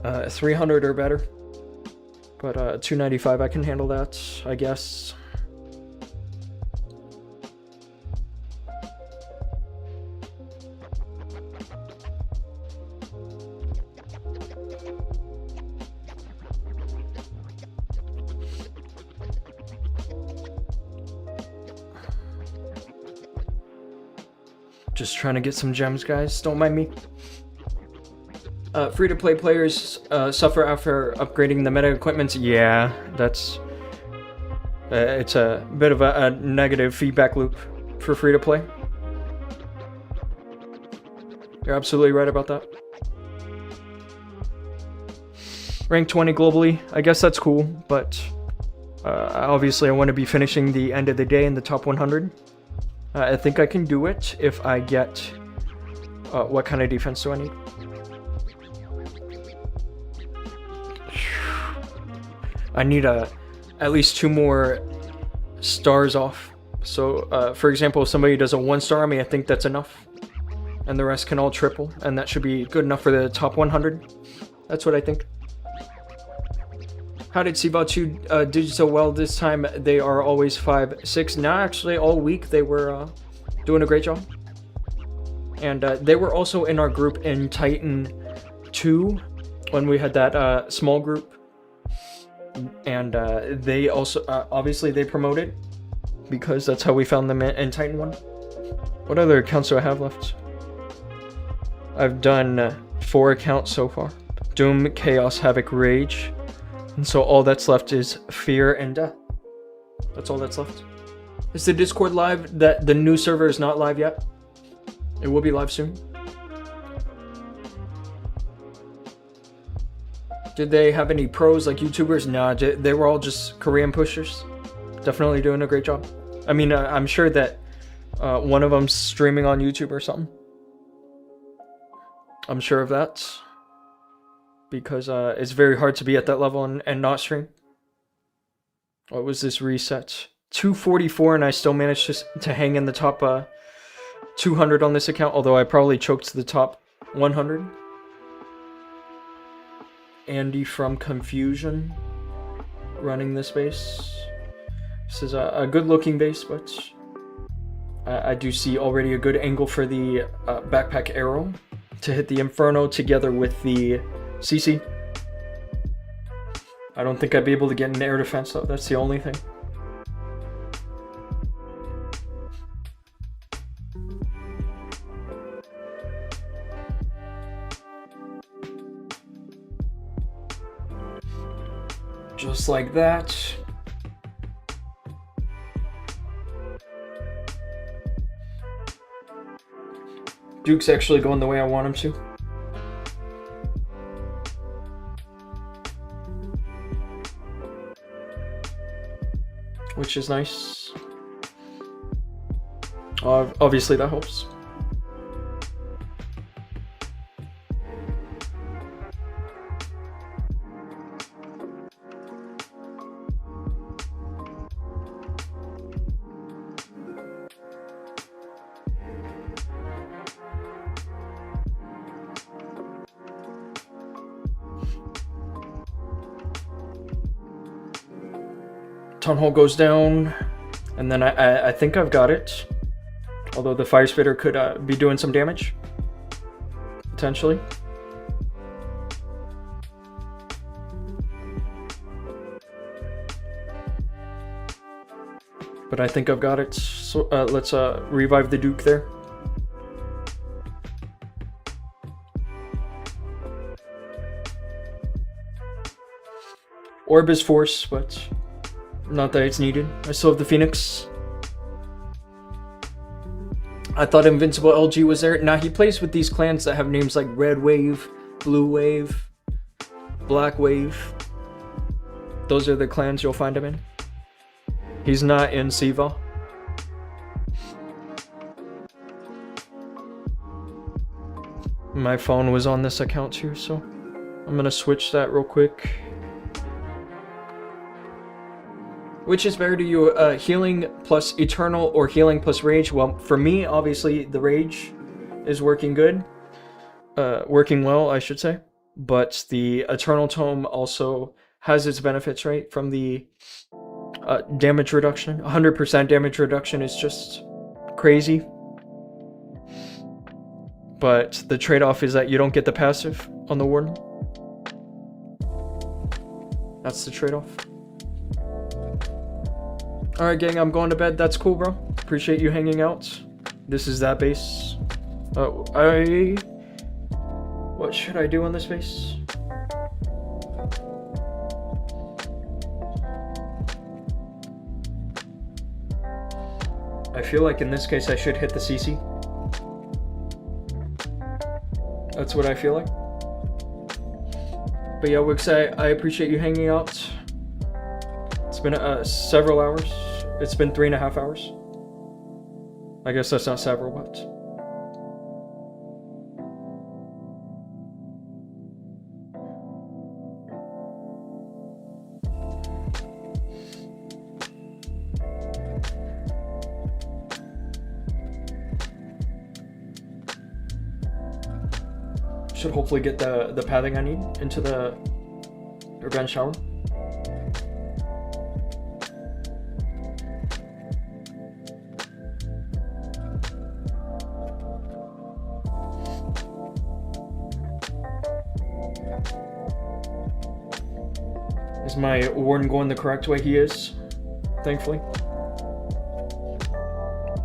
300 or better. But 295, I can handle that, I guess. Just trying to get some gems, guys. Don't mind me. Free-to-play players suffer after upgrading the meta equipment. Yeah, that's... it's a bit of a negative feedback loop for free-to-play. You're absolutely right about that. Rank 20 globally. I guess that's cool, but obviously I want to be finishing the end of the day in the top 100. I think I can do it if I get... what kind of defense do I need? I need at least 2 more stars off. So, for example, if somebody does a 1-star on me, I think that's enough. And the rest can all triple. And that should be good enough for the top 100. That's what I think. How did C-Bot2 do so well this time? They are always 5-6. Now, actually, all week they were doing a great job. And they were also in our group in Titan 2 when we had that small group. And they also, obviously, they promoted because that's how we found them in Titan 1. What other accounts do I have left? I've done 4 accounts so far. Doom, Chaos, Havoc, Rage. And so all that's left is Fear and Death. That's all that's left. Is the Discord live? That the new server is not live yet. It will be live soon. Did they have any pros like YouTubers? Nah, they were all just Korean pushers. Definitely doing a great job. I mean, I'm sure that one of them's streaming on YouTube or something. I'm sure of that. Because it's very hard to be at that level and not stream. What was this reset? 244, and I still managed to hang in the top 200 on this account, although I probably choked to the top 100. Andy from Confusion running this base. This is a good looking base, but I do see already a good angle for the backpack arrow to hit the Inferno together with the CC. I don't think I'd be able to get an air defense though, that's the only thing. Just like that. Duke's actually going the way I want him to. Which is nice. Obviously that helps. Town Hall goes down, and then I think I've got it. Although the Fire Spitter could be doing some damage. Potentially. But I think I've got it. So let's revive the Duke there. Orb is force, but not that it's needed. I still have the Phoenix. I thought Invincible LG was there. Now he plays with these clans that have names like Red Wave, Blue Wave, Black Wave. Those are the clans you'll find him in. He's not in Siva. My phone was on this account too, so I'm gonna switch that real quick. Which is better to you, healing plus eternal or healing plus rage? Well, for me, obviously, the rage is working good. Working well, I should say. But the eternal tome also has its benefits, right? From the damage reduction. 100% damage reduction is just crazy. But the trade-off is that you don't get the passive on the Warden. That's the trade-off. Alright gang, I'm going to bed. That's cool, bro. Appreciate you hanging out. This is that base. What should I do on this base? I feel like in this case I should hit the CC. That's what I feel like. But yeah, Wix, I appreciate you hanging out. It's been several hours. It's been 3.5 hours. I guess that's not several, but... should hopefully get the pathing I need into the revenge shower. Is my Warden going the correct way? He is, thankfully.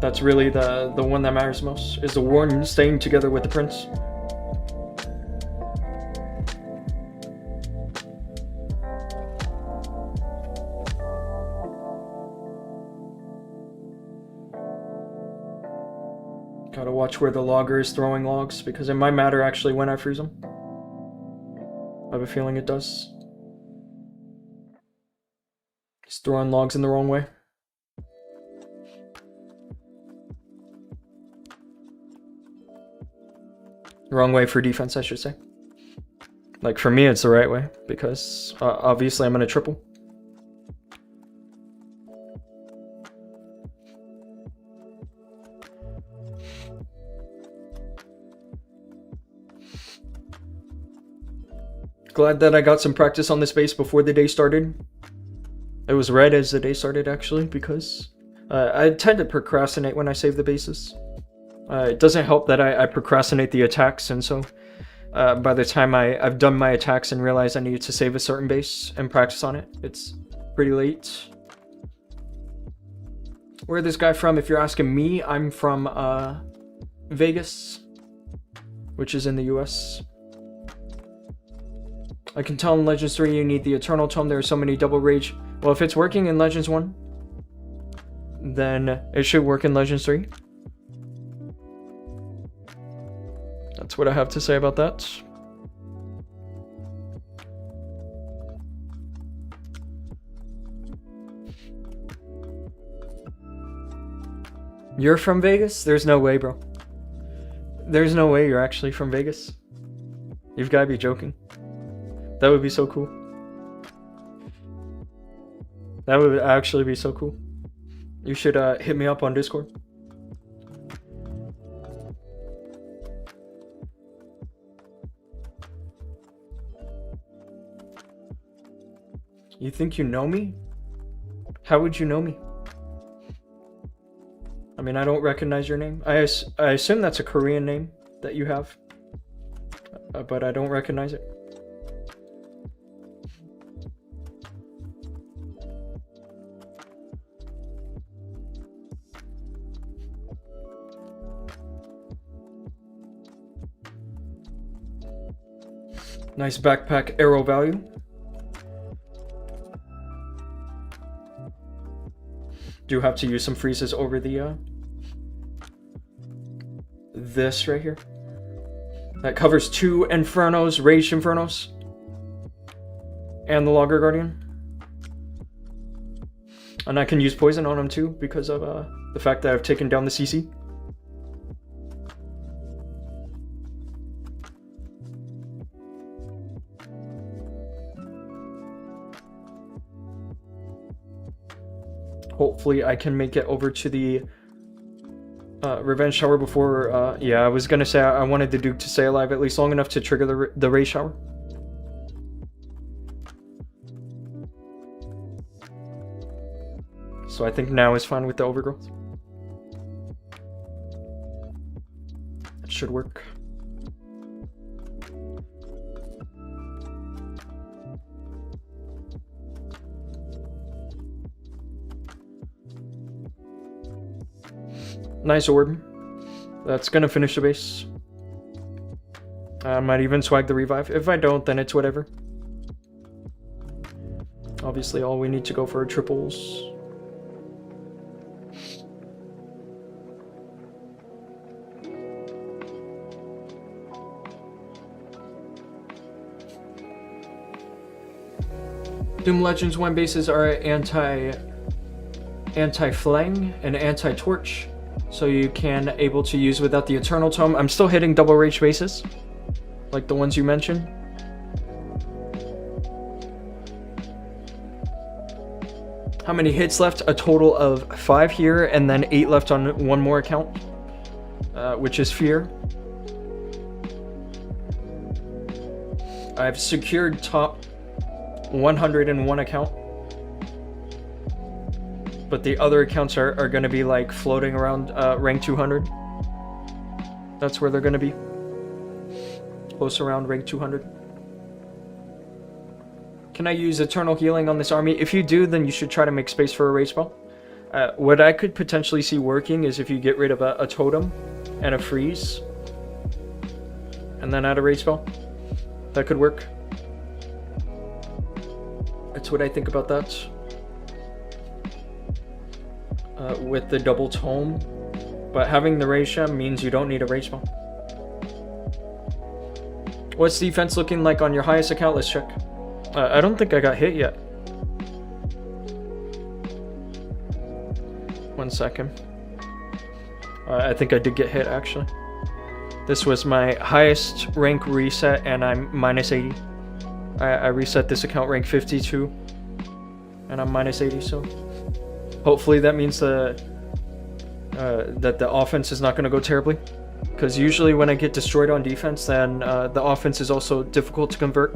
That's really the one that matters most, is the Warden staying together with the Prince. Gotta watch where the logger is throwing logs, because it might matter actually when I freeze them. I have a feeling it does. He's throwing logs in the wrong way. The wrong way for defense, I should say. Like for me, it's the right way, because obviously I'm gonna triple. Glad that I got some practice on this base before the day started. It was red as the day started, actually, because I tend to procrastinate when I save the bases. It doesn't help that I procrastinate the attacks, and so by the time I've done my attacks and realize I need to save a certain base and practice on it, it's pretty late. Where this guy from? If you're asking me, I'm from Vegas, which is in the US. I can tell in Legends 3 you need the Eternal Tome. There are so many double rage. Well, if it's working in Legends 1, then it should work in Legends 3. That's what I have to say about that. You're from Vegas? There's no way, bro. There's no way you're actually from Vegas. You've got to be joking. That would be so cool. That would actually be so cool. You should hit me up on Discord. You think you know me? How would you know me? I mean, I don't recognize your name. I assume that's a Korean name that you have, but I don't recognize it. Nice backpack arrow value. Do have to use some freezes over the this right here. That covers 2 Infernos, Raged Infernos, and the Logger Guardian. And I can use poison on him too because of the fact that I've taken down the CC. Hopefully I can make it over to the Revenge Shower before, yeah, I was gonna say I wanted the Duke to stay alive at least long enough to trigger the Ray Shower. So I think now is fine with the Overgrowth. That should work. Nice orb. That's gonna finish the base. I might even swag the revive. If I don't, then it's whatever. Obviously, all we need to go for are triples. Doom Legends 1 bases are anti-flang and anti-torch. So you can able to use without the Eternal Tome. I'm still hitting double rage bases, like the ones you mentioned. How many hits left? A total of 5 here, and then 8 left on one more account, which is Fear. I've secured top 101 account. But the other accounts are going to be like floating around rank 200. That's where they're going to be. Close around rank 200. Can I use Eternal Healing on this army? If you do, then you should try to make space for a rage spell. What I could potentially see working is if you get rid of a totem and a freeze. And then add a rage spell. That could work. That's what I think about that. With the double tome, but having the rage sham means you don't need a rage spell. What's defense looking like on your highest account? Let's check. I don't think I got hit yet. 1 second. I think I did get hit actually. This was my highest rank reset and I'm minus 80. I reset this account rank 52 and I'm minus 80, so hopefully that means that the offense is not going to go terribly. Because usually when I get destroyed on defense, then the offense is also difficult to convert.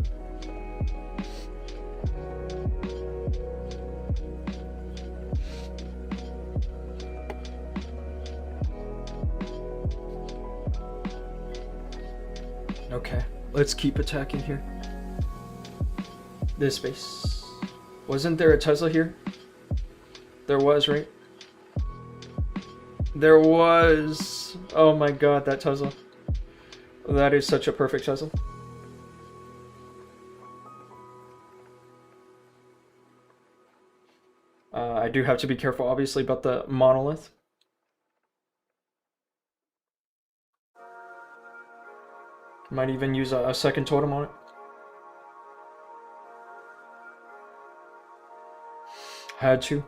Okay, let's keep attacking here. This base. Wasn't there a Tesla here? There was, right? There was. Oh my god, that Tesla. That is such a perfect Tesla. I do have to be careful, obviously, about the monolith. Might even use a second totem on it. Had to.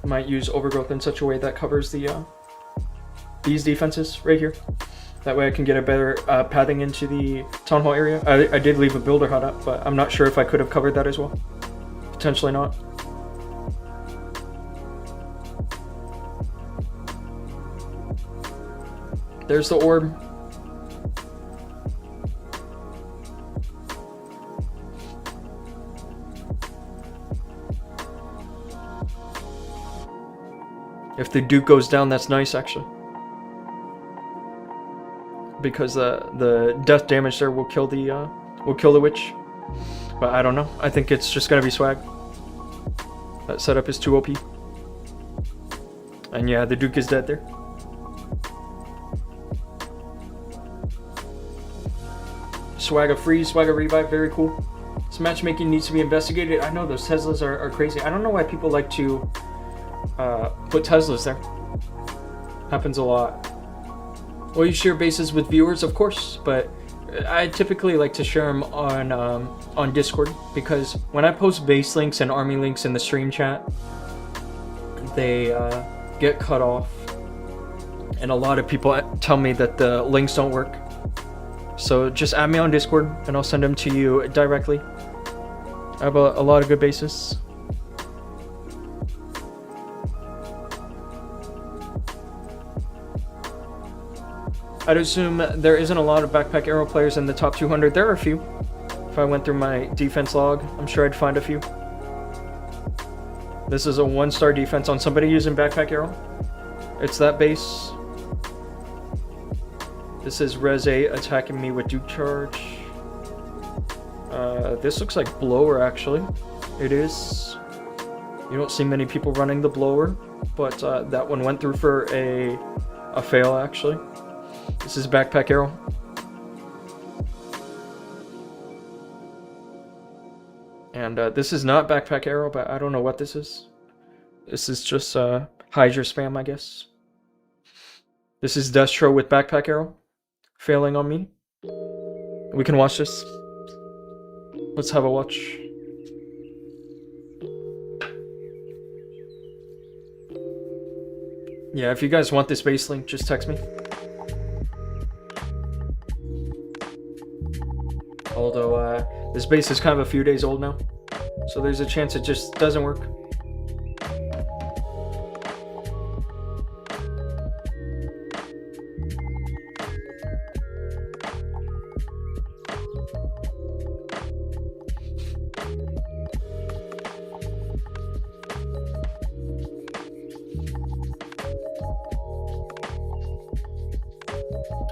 Might use Overgrowth in such a way that covers the these defenses right here. That way I can get a better pathing into the Town Hall area. I did leave a Builder Hut up, but I'm not sure if I could have covered that as well. Potentially not. There's the orb. If the Duke goes down, that's nice, actually. Because the death damage there will kill the witch. But I don't know. I think it's just gonna be swag. That setup is too OP. And yeah, the Duke is dead there. Swagger freeze, swagger revive, very cool. This matchmaking needs to be investigated. I know those Teslas are crazy. I don't know why people like to put Teslas there. Happens a lot. Well, you share bases with viewers, of course, but I typically like to share them on Discord, because when I post base links and army links in the stream chat, they get cut off, and a lot of people tell me that the links don't work. So just add me on Discord and I'll send them to you directly. I have a lot of good bases. I'd assume there isn't a lot of backpack arrow players in the top 200. There are a few. If I went through my defense log, I'm sure I'd find a few. This is a 1-star defense on somebody using backpack arrow. It's that base. This is Reze attacking me with Duke Charge. This looks like Blower, actually. It is. You don't see many people running the Blower, but that one went through for a fail, actually. This is Backpack Arrow. And this is not Backpack Arrow, but I don't know what this is. This is just Hydra spam, I guess. This is Destro with Backpack Arrow. Failing on me. We can watch this. Let's have a watch. Yeah, if you guys want this base link, just text me. Although, this base is kind of a few days old now. So there's a chance it just doesn't work.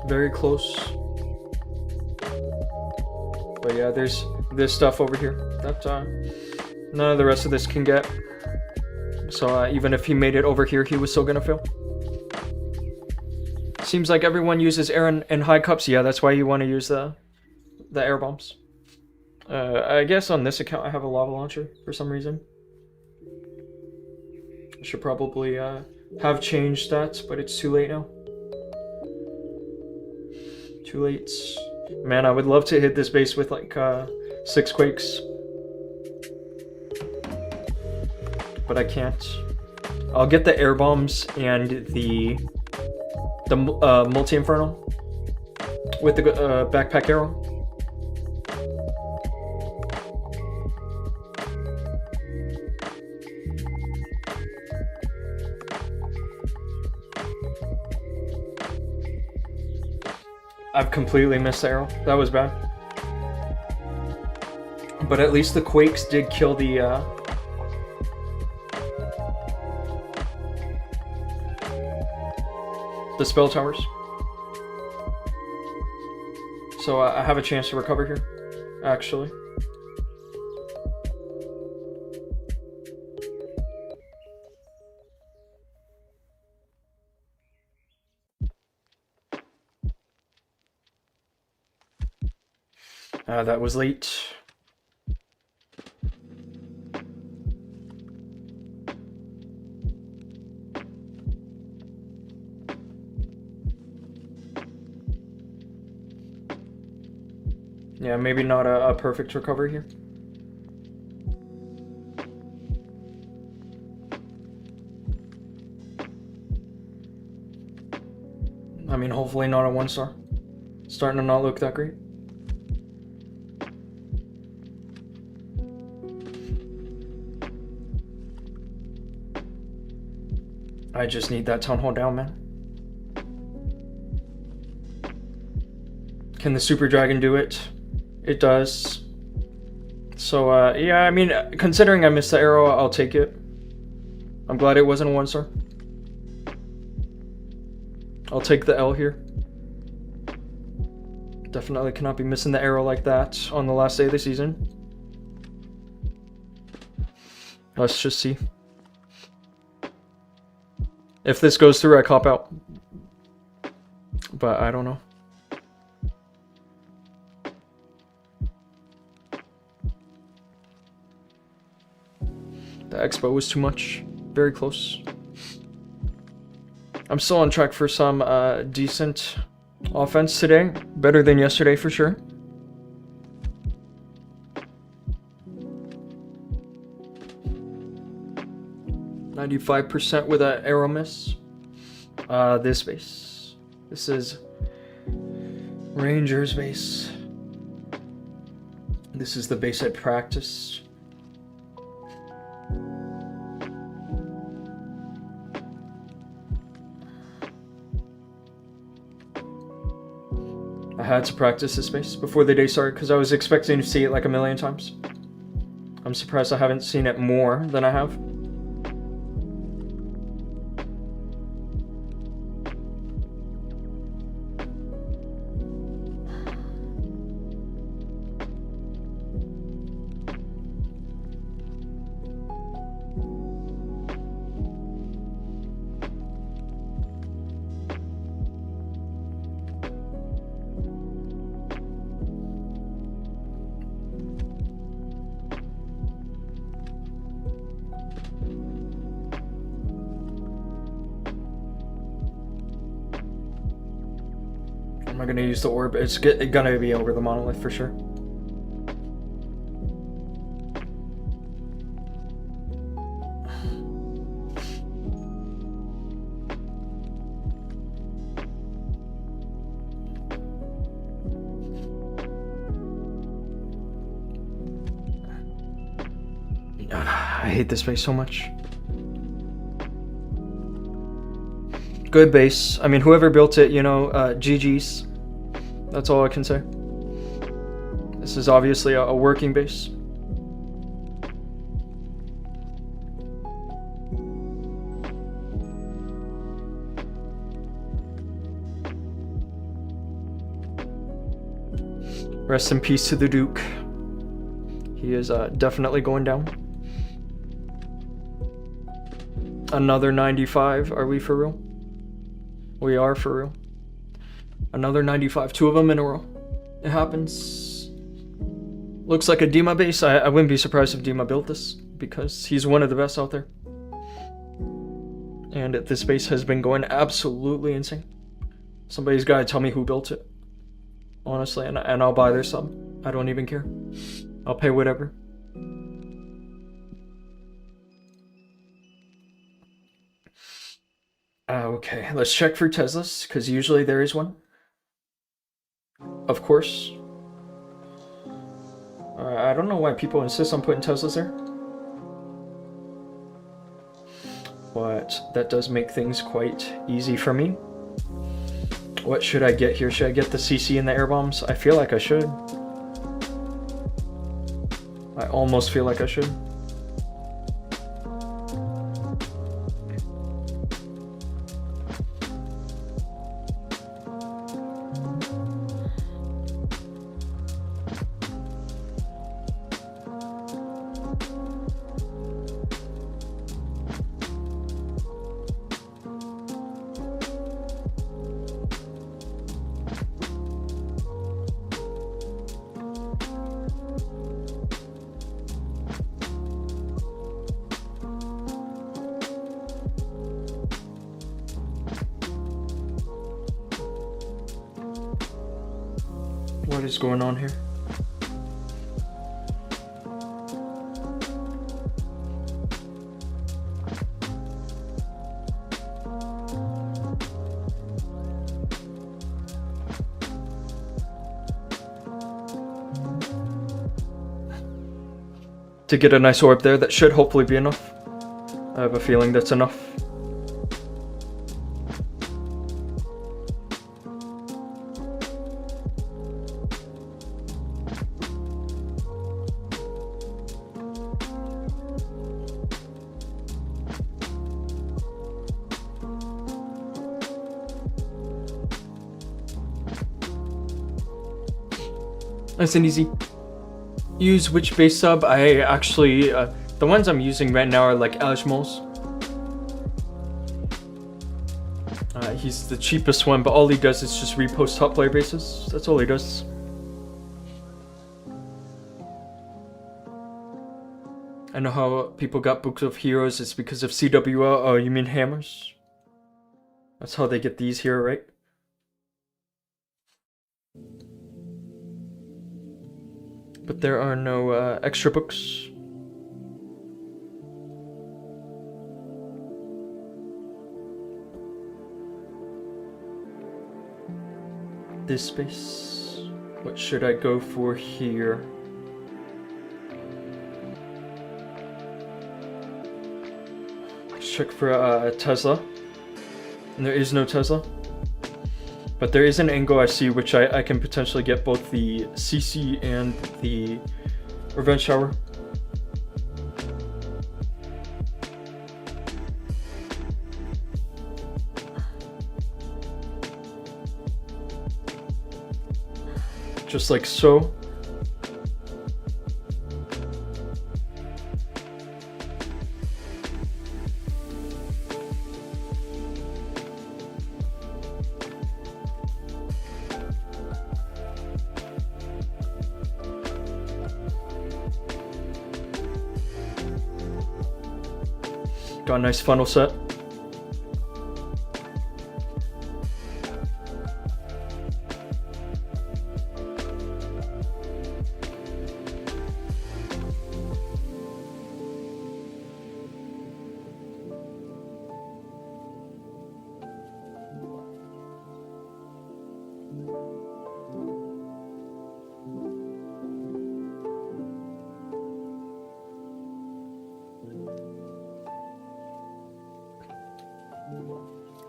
Very close. But yeah, there's this stuff over here that none of the rest of this can get. So even if he made it over here, he was still gonna fail. Seems like everyone uses air and high cups. Yeah, that's why you want to use the air bombs. I guess on this account I have a lava launcher for some reason. I should probably have changed that, but it's too late now. Too late. Man, I would love to hit this base with like 6 quakes. But I can't. I'll get the air bombs and the multi-inferno with the backpack arrow. I've completely missed the arrow. That was bad. But at least the quakes did kill the spell towers. So I have a chance to recover here, actually. That was late. Yeah, maybe not a perfect recovery here. I mean, hopefully not a 1-star. Starting to not look that great. I just need that town hall down, man. Can the Super Dragon do it? It does. So, yeah, I mean, considering I missed the arrow, I'll take it. I'm glad it wasn't a 1-star. I'll take the L here. Definitely cannot be missing the arrow like that on the last day of the season. Let's just see. If this goes through, I cop out. But I don't know. The expo was too much. Very close. I'm still on track for some decent offense today. Better than yesterday for sure. %95 with an arrow miss. This base. This is Ranger's base. This is the base I practiced. I had to practice this base before the day started because I was expecting to see it like a million times. I'm surprised I haven't seen it more than I have. Am I gonna use the orb? It's gonna be over the monolith for sure. I hate this base so much. Good base. I mean, whoever built it, you know, GG's. That's all I can say. This is obviously a working base. Rest in peace to the Duke. He is definitely going down. Another 95. Are we for real? We are for real. Another 95. 2 of them in a row. It happens. Looks like a Dima base. I wouldn't be surprised if Dima built this because he's one of the best out there. And this base has been going absolutely insane. Somebody's got to tell me who built it. Honestly, and I'll buy their sub. I don't even care. I'll pay whatever. Okay, let's check for Teslas, because usually there is one. Of course. I don't know why people insist on putting Teslas there. But that does make things quite easy for me. What should I get here? Should I get the CC and the air bombs? I feel like I should. I almost feel like I should. What is going on here? To get a nice orb there, that should hopefully be enough. I have a feeling that's enough. Nice and easy. Use which base sub? I actually, the ones I'm using right now are like Ajmol's. He's the cheapest one, but all he does is just repost top player bases. That's all he does. I know how people got books of heroes. It's because of CWL. Oh, you mean hammers? That's how they get these here, right? But there are no extra books. This space. What should I go for here? Let's check for Tesla. And there is no Tesla. But there is an angle I see which I can potentially get both the CC and the Revenge Shower. Just like so. Got a nice funnel set.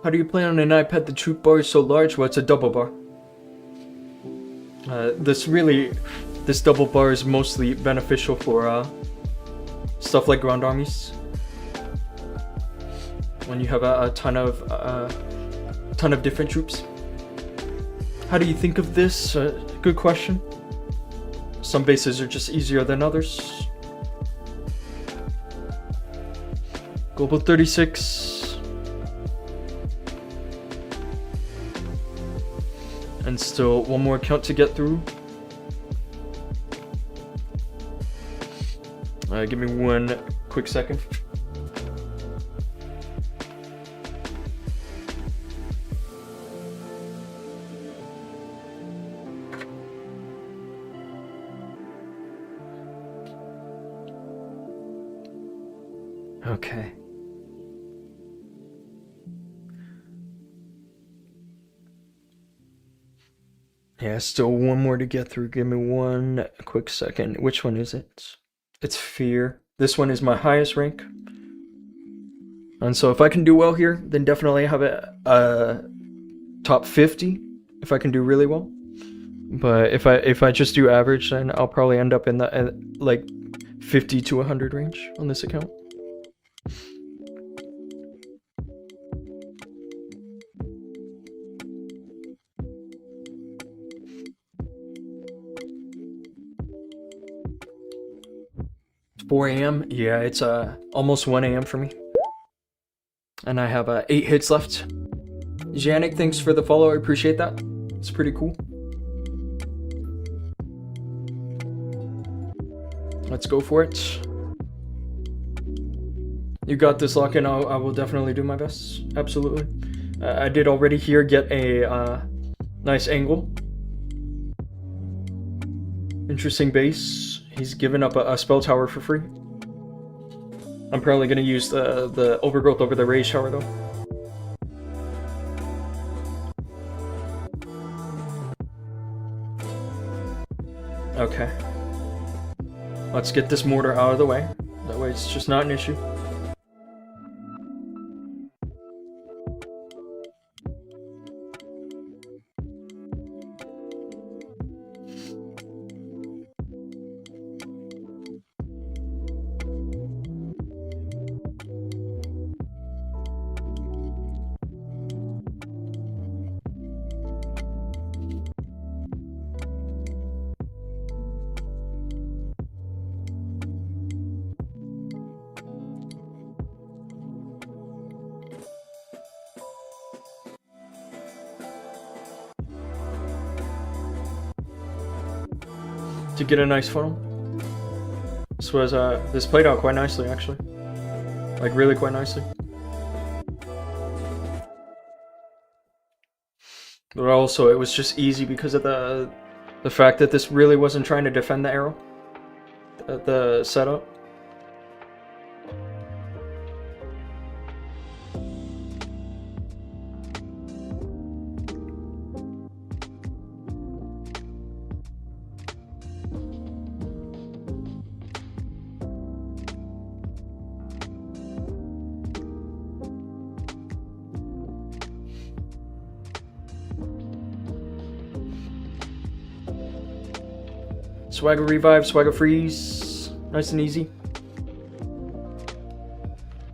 How do you play on an iPad? The troop bar is so large. Well, it's a double bar. This double bar is mostly beneficial for stuff like ground armies. When you have a ton of different troops. How do you think of this? Good question. Some bases are just easier than others. Global 36. And still one more count to get through. Give me one quick second. Okay. Yeah, still one more to get through. Give me one quick second. Which one is it? It's Fear. This one is my highest rank. And so if I can do well here, then definitely have a top 50 if I can do really well. But if I just do average, then I'll probably end up in the like 50 to 100 range on this account. $4 a.m. Yeah, it's almost 1 a.m. for me. And I have 8 hits left. Janik, thanks for the follow. I appreciate that. It's pretty cool. Let's go for it. You got this, Lock-in. I will definitely do my best. Absolutely. I did already here get a nice angle. Interesting base. He's given up a spell tower for free. I'm probably going to use the overgrowth over the raise shower though. Okay. Let's get this mortar out of the way. That way it's just not an issue. to get a nice funnel. This played out quite nicely, actually. Like, really quite nicely. But also, it was just easy because of the fact that this really wasn't trying to defend the arrow. The setup. Swagger revive, swagger freeze. Nice and easy.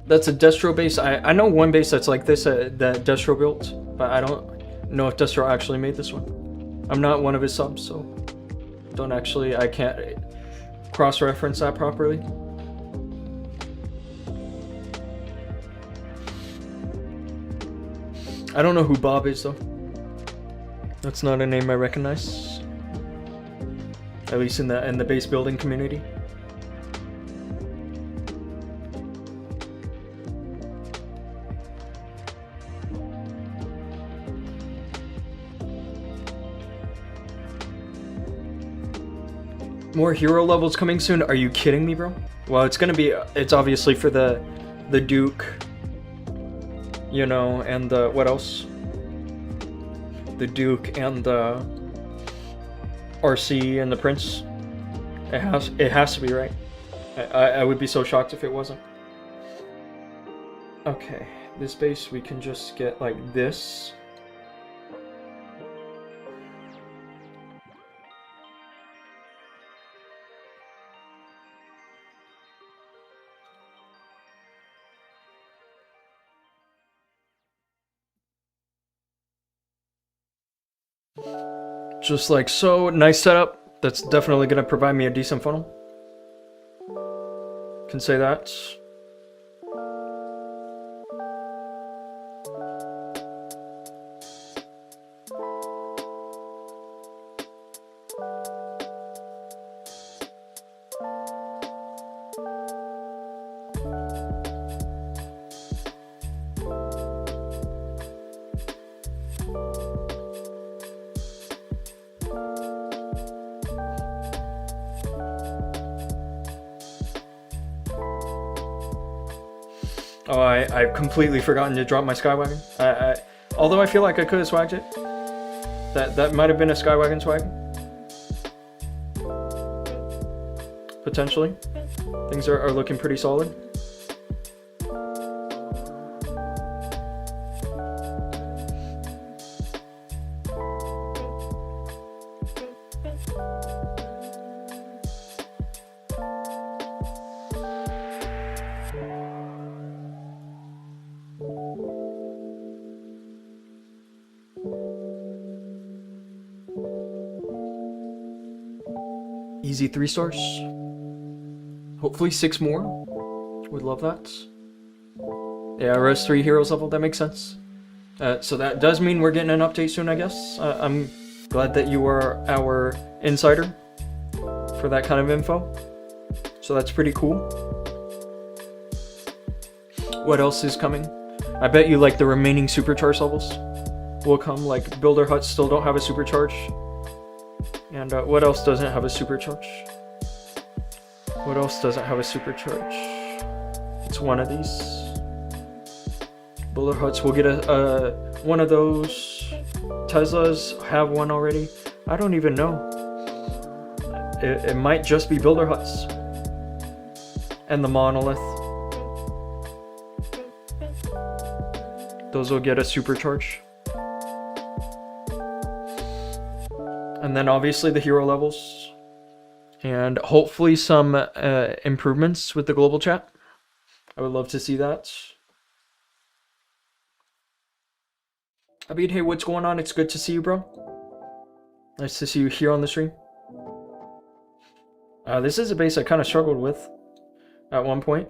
That's a Destro base. I know one base that's like this that Destro built, but I don't know if Destro actually made this one. I'm not one of his subs, so I can't cross-reference that properly. I don't know who Bob is though. That's not a name I recognize. At least in the base building community. More hero levels coming soon? Are you kidding me, bro? Well, it's obviously for the Duke, you know, and the, what else? The Duke and the RC and the Prince. It has to be, right? I would be so shocked if it wasn't. Okay, this base we can just get like this. Just like so. Nice setup. That's definitely gonna provide me a decent funnel. Can say that. Oh, I've completely forgotten to drop my Skywagon. Although I feel like I could have swagged it. That might have been a Skywagon swag. Potentially. Things are looking pretty solid. Easy 3 stars. Hopefully 6 more. Would love that. Yeah, res 3 heroes level, that makes sense. So that does mean we're getting an update soon, I guess. I'm glad that you are our insider for that kind of info. So that's pretty cool. What else is coming? I bet you like the remaining supercharge levels will come. Like builder huts still don't have a supercharge. And what else doesn't have a supercharge? What else doesn't have a supercharge? It's one of these. Builder huts will get a one of those. Teslas have one already. I don't even know. It might just be builder huts. And the monolith. Those will get a supercharge. And then obviously the hero levels. And hopefully some improvements with the global chat. I would love to see that. Abid, hey, what's going on? It's good to see you, bro. Nice to see you here on the stream. This is a base I kind of struggled with at one point.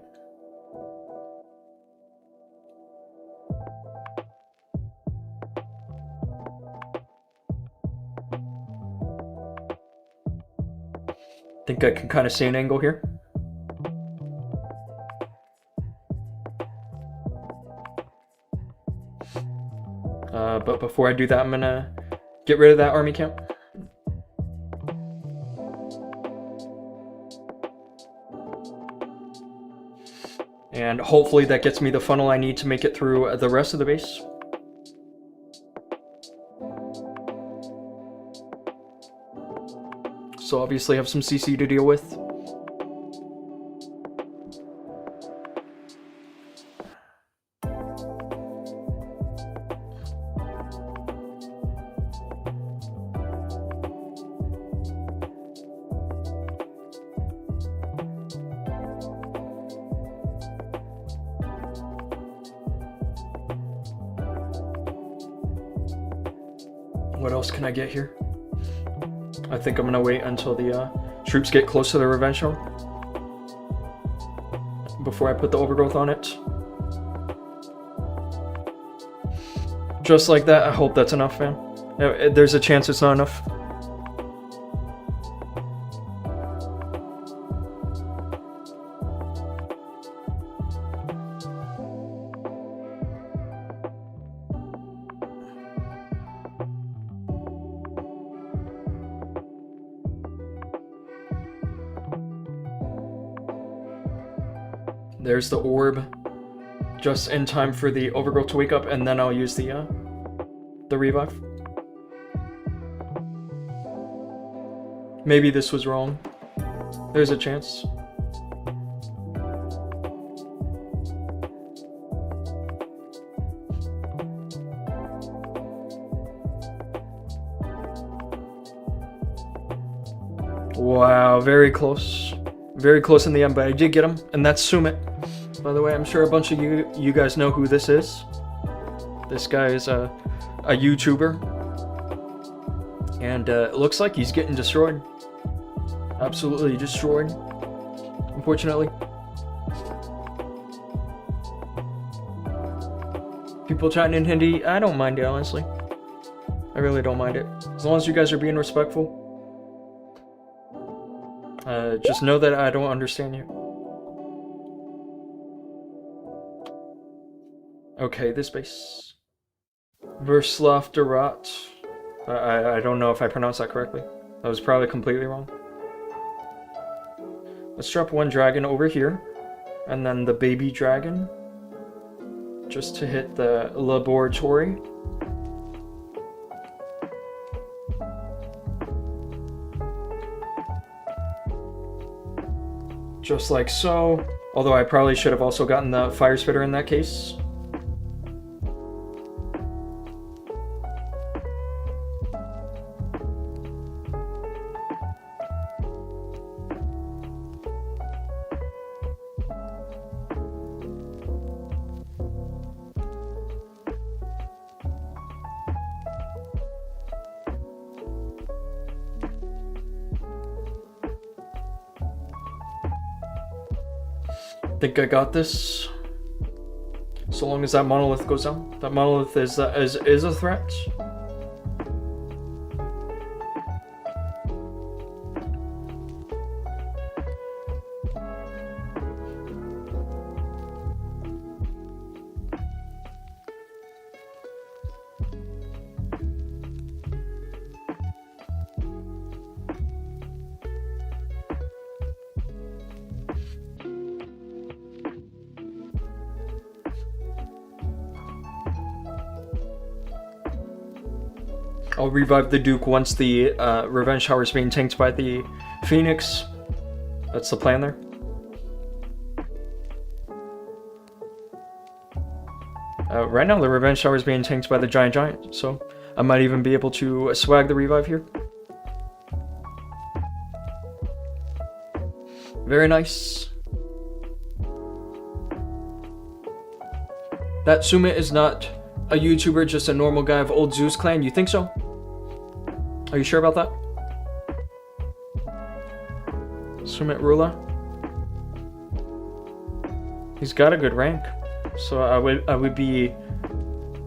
Think I can kind of see an angle here. But before I do that, I'm gonna get rid of that army camp. And hopefully that gets me the funnel I need to make it through the rest of the base. So obviously I have some CC to deal with. What else can I get here? I think I'm gonna wait until the troops get close to the revenge show before I put the overgrowth on it. Just like that. I hope that's enough, man. There's a chance it's not enough. There's the orb, just in time for the overgrowth to wake up, and then I'll use the revive. Maybe this was wrong. There's a chance. Wow, very close. Very close in the end, but I did get him, and that's Sumit. By the way, I'm sure a bunch of you guys know who this is. This guy is a YouTuber, and it looks like he's getting destroyed. Absolutely destroyed, unfortunately. People chatting in Hindi, I don't mind it, honestly. I really don't mind it. As long as you guys are being respectful. Just know that I don't understand you. Okay, this base. Verslav Darat. I don't know if I pronounced that correctly. That was probably completely wrong. Let's drop one dragon over here. And then the baby dragon. Just to hit the laboratory. Just like so. Although I probably should have also gotten the fire spitter in that case. Think I got this. So long as that monolith goes down. That monolith is a threat. I'll revive the Duke once the Revenge Tower is being tanked by the Phoenix. That's the plan there. Right now the Revenge Tower is being tanked by the Giant, so I might even be able to swag the revive here. Very nice. That Sumit is not a YouTuber, just a normal guy of old Zeus clan. You think so? Are you sure about that? Sumit Rula? He's got a good rank. So I would be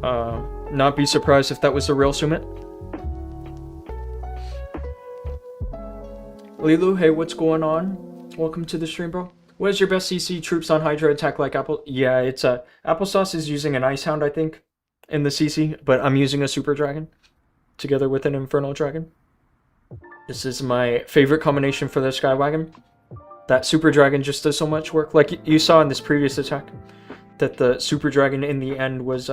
not be surprised if that was the real Sumit. Lilu, hey, what's going on? Welcome to the stream, bro. What is your best CC? Troops on Hydra attack like Apple? Yeah, it's Applesauce is using an Ice Hound, I think, in the CC, but I'm using a Super Dragon together with an Infernal Dragon. This is my favorite combination for the Skywagon. That Super Dragon just does so much work. Like you saw in this previous attack, that the Super Dragon in the end was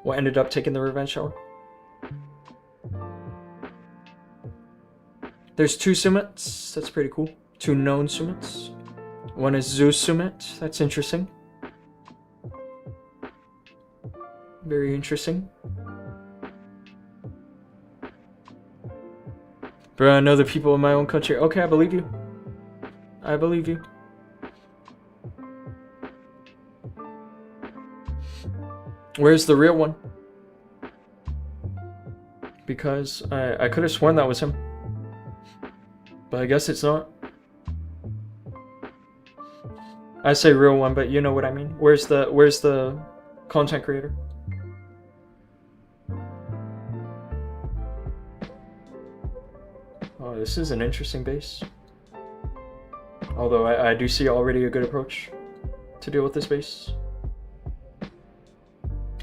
what ended up taking the Revenge Shower. There's 2 summits. That's pretty cool. 2 known summits. One is Zeus summit. That's interesting. Very interesting. Bro, I know the people in my own country. Okay, I believe you. I believe you. Where's the real one? Because I could have sworn that was him. But I guess it's not. I say real one, but you know what I mean. Where's the content creator? Oh, this is an interesting base. Although I do see already a good approach to deal with this base.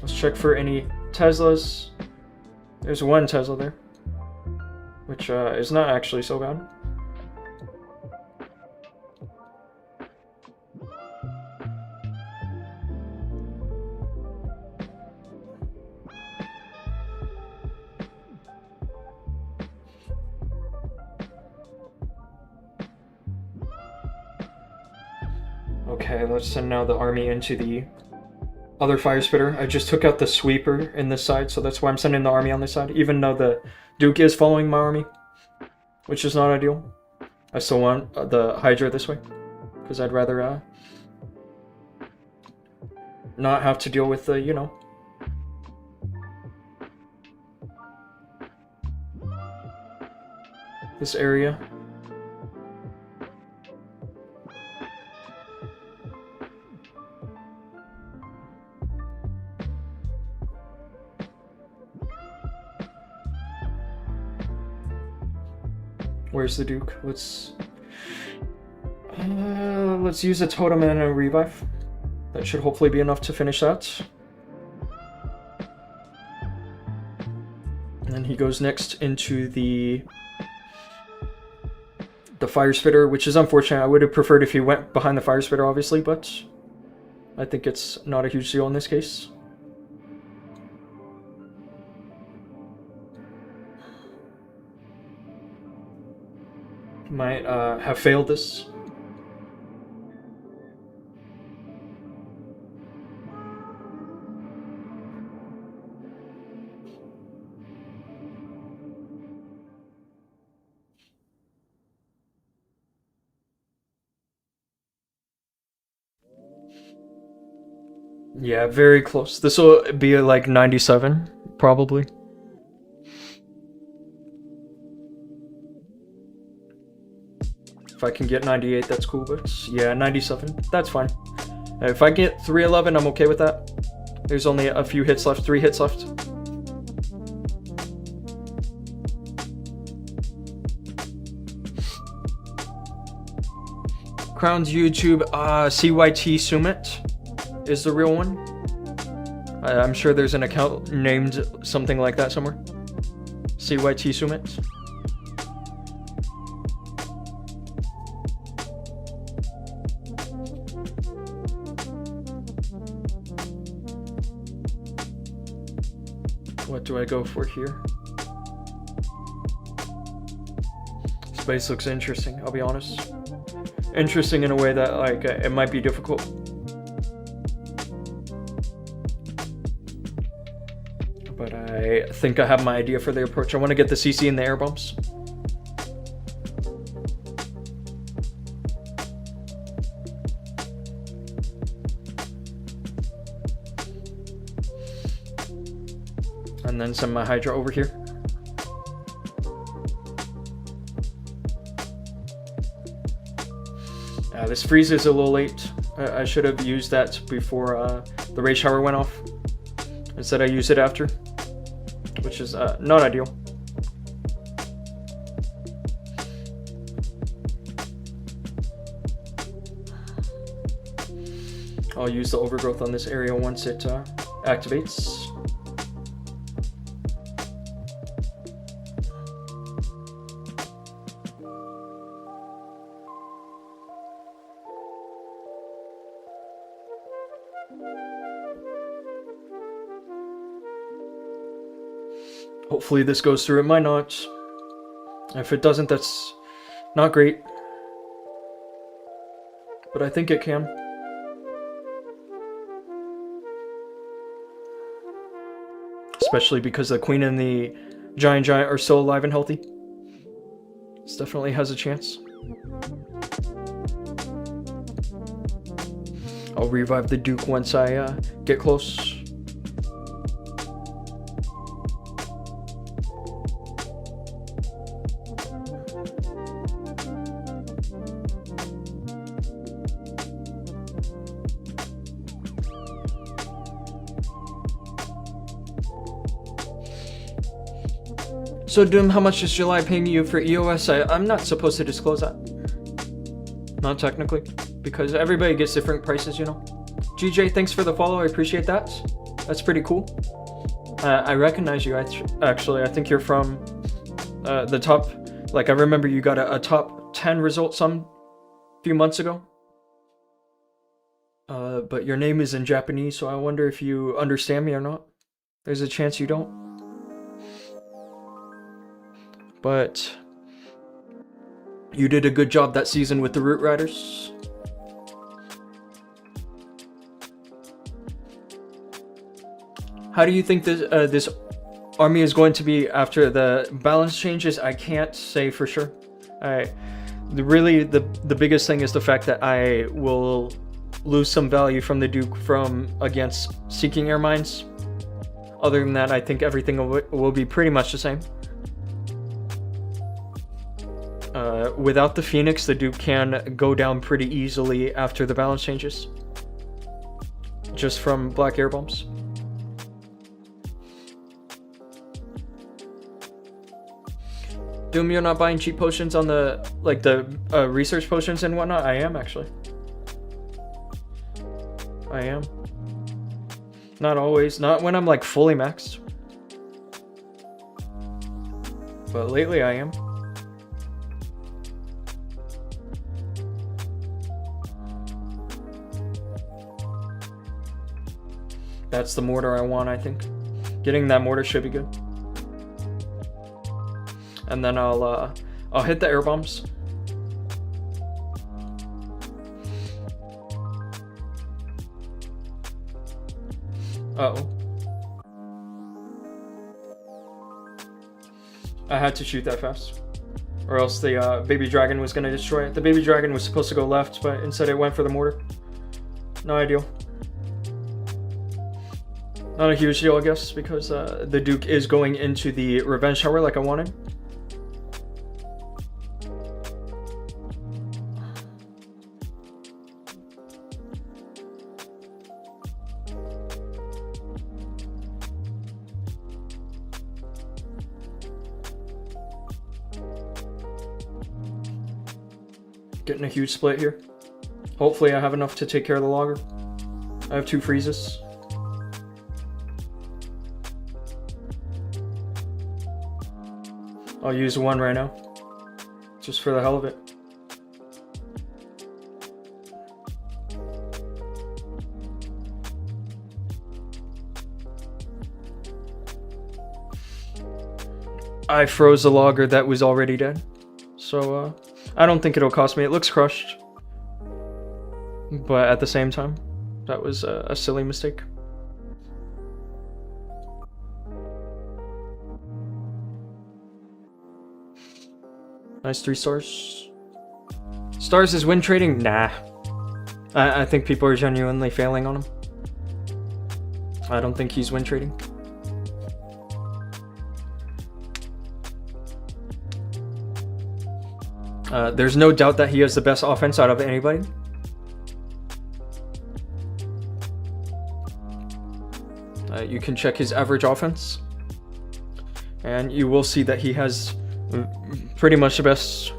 Let's check for any Teslas. There's one Tesla there, which is not actually so bad. Okay, let's send now the army into the other fire spitter. I just took out the sweeper in this side, so that's why I'm sending the army on this side, even though the Duke is following my army, which is not ideal. I still want the Hydra this way, because I'd rather not have to deal with the, you know. This area. Where's the Duke? Let's use a totem and a revive. That should hopefully be enough to finish that. And then he goes next into the fire spitter, which is unfortunate. I would have preferred if he went behind the fire spitter, obviously, but I think it's not a huge deal in this case. Might have failed this. Yeah, very close. This will be like 97, probably. If I can get 98, that's cool, but yeah, 97, that's fine. If I get 311, I'm okay with that. There's only a few hits left, 3 hits left. Crown's YouTube, CYT Sumit is the real one. I'm sure there's an account named something like that somewhere. CYT Sumit. What do I go for here? This base looks interesting, I'll be honest. Interesting in a way that, like, it might be difficult. But I think I have my idea for the approach. I want to get the CC in the air bumps. And then send my Hydra over here. This freeze is a little late. I should have used that before the Ray Shower went off. Instead I used it after, which is not ideal. I'll use the overgrowth on this area once it activates. Hopefully this goes through. It might not. If it doesn't, that's not great. But I think it can. Especially because the queen and the giant are still alive and healthy. This definitely has a chance. I'll revive the Duke once I get close. So Doom, how much is July paying you for EOS? I'm not supposed to disclose that. Not technically, because everybody gets different prices, you know. GJ, thanks for the follow, I appreciate that. That's pretty cool. I recognize you, actually. I think you're from the top, like I remember you got a top 10 result some few months ago. But your name is in Japanese, so I wonder if you understand me or not. There's a chance you don't. But you did a good job that season with the Root Riders. How do you think this army is going to be after the balance changes? I can't say for sure. Really, the biggest thing is the fact that I will lose some value from the Duke from against Seeking Air Mines. Other than that, I think everything will be pretty much the same. Without the Phoenix, the Duke can go down pretty easily after the balance changes. Just from black air bombs. Doom, you're not buying cheap potions on the, like the research potions and whatnot? I am, actually. I am. Not always. Not when I'm like fully maxed. But lately I am. That's the mortar I want, I think. Getting that mortar should be good. And then I'll hit the air bombs. Uh-oh. I had to shoot that fast. Or else the baby dragon was going to destroy it. The baby dragon was supposed to go left, but instead it went for the mortar. No ideal. Not a huge deal, I guess, because the Duke is going into the revenge tower like I wanted. Getting a huge split here. Hopefully I have enough to take care of the logger. I have 2 freezes. I'll use 1 right now. Just for the hell of it. I froze the logger that was already dead. So, I don't think it'll cost me. It looks crushed. But at the same time, that was a silly mistake. Nice 3 stars. Stars is win trading? Nah. I think people are genuinely failing on him. I don't think he's win trading. There's no doubt that he has the best offense out of anybody. You can check his average offense. And you will see that he has pretty much the best.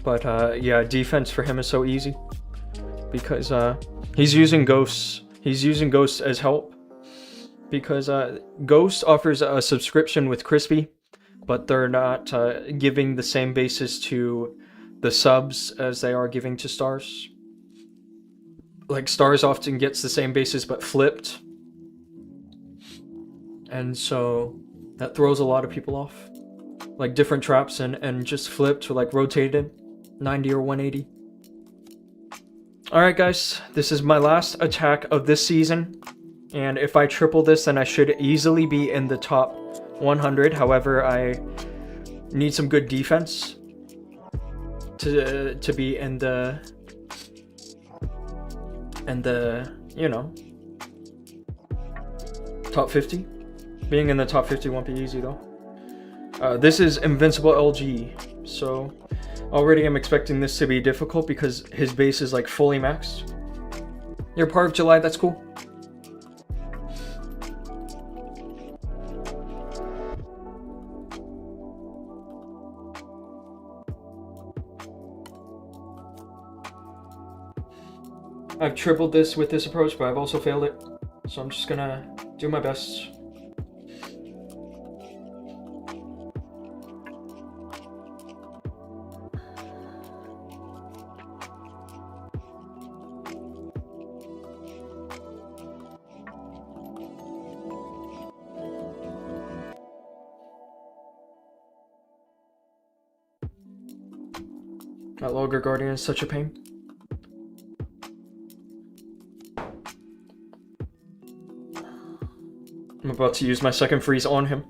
But yeah, defense for him is so easy. because he's using ghosts. He's using ghosts as help because Ghost offers a subscription with Crispy, but they're not giving the same basis to the subs as they are giving to Stars. Like, Stars often gets the same basis but flipped. And so that throws a lot of people off. Like, different traps and just flipped or like rotated 90 or 180. Alright guys, this is my last attack of this season. And if I triple this, then I should easily be in the top 100. However, I need some good defense to be in the you know, top 50. Being in the top 50 won't be easy though. This is Invincible LG, so already I'm expecting this to be difficult because his base is like fully maxed. You're part of July, that's cool. I've tripled this with this approach, but I've also failed it. So I'm just gonna do my best. That Logger Guardian is such a pain. I'm about to use my second freeze on him.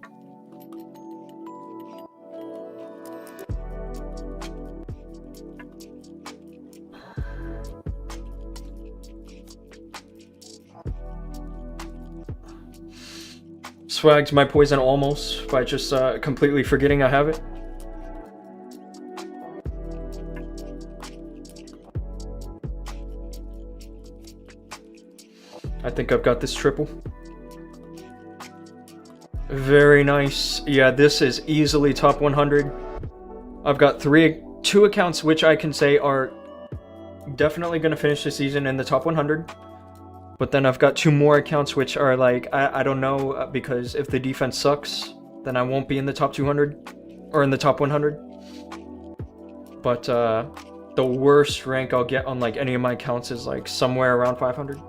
Swagged my poison almost by just completely forgetting I have it. I think I've got this triple. Very nice. Yeah, this is easily top 100. I've got two accounts which I can say are definitely going to finish the season in the top 100. But then I've got two more accounts which are like, I don't know, because if the defense sucks, then I won't be in the top 200 or in the top 100. But the worst rank I'll get on like any of my accounts is like somewhere around 500.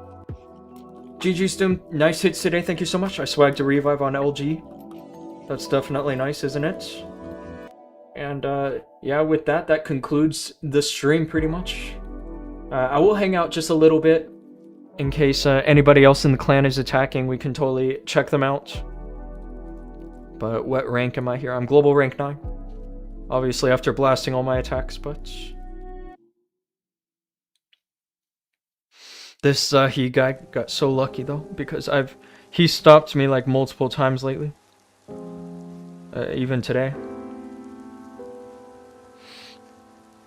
GG's Dhoom, nice hits today, thank you so much. I swagged a revive on LG. That's definitely nice, isn't it? And yeah, with that, that concludes the stream pretty much. I will hang out just a little bit in case anybody else in the clan is attacking. We can totally check them out. But what rank am I here? I'm global rank 9. Obviously after blasting all my attacks, but... This he guy got so lucky though, because he stopped me like multiple times lately. Even today.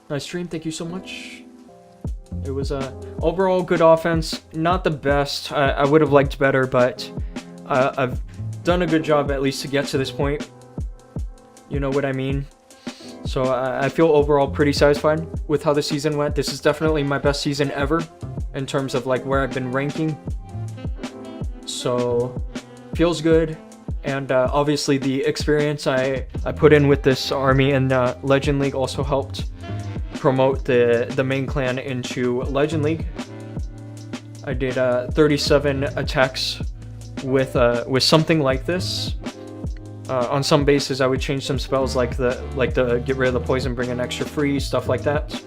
Nice stream, thank you so much. It was overall good offense, not the best. I would have liked better, but I've done a good job at least to get to this point. You know what I mean? So I feel overall pretty satisfied with how the season went. This is definitely my best season ever in terms of like where I've been ranking. So feels good. And obviously the experience I put in with this army and Legend League also helped promote the main clan into Legend League. I did 37 attacks with something like this. On some bases, I would change some spells like the get rid of the poison, bring an extra free, stuff like that.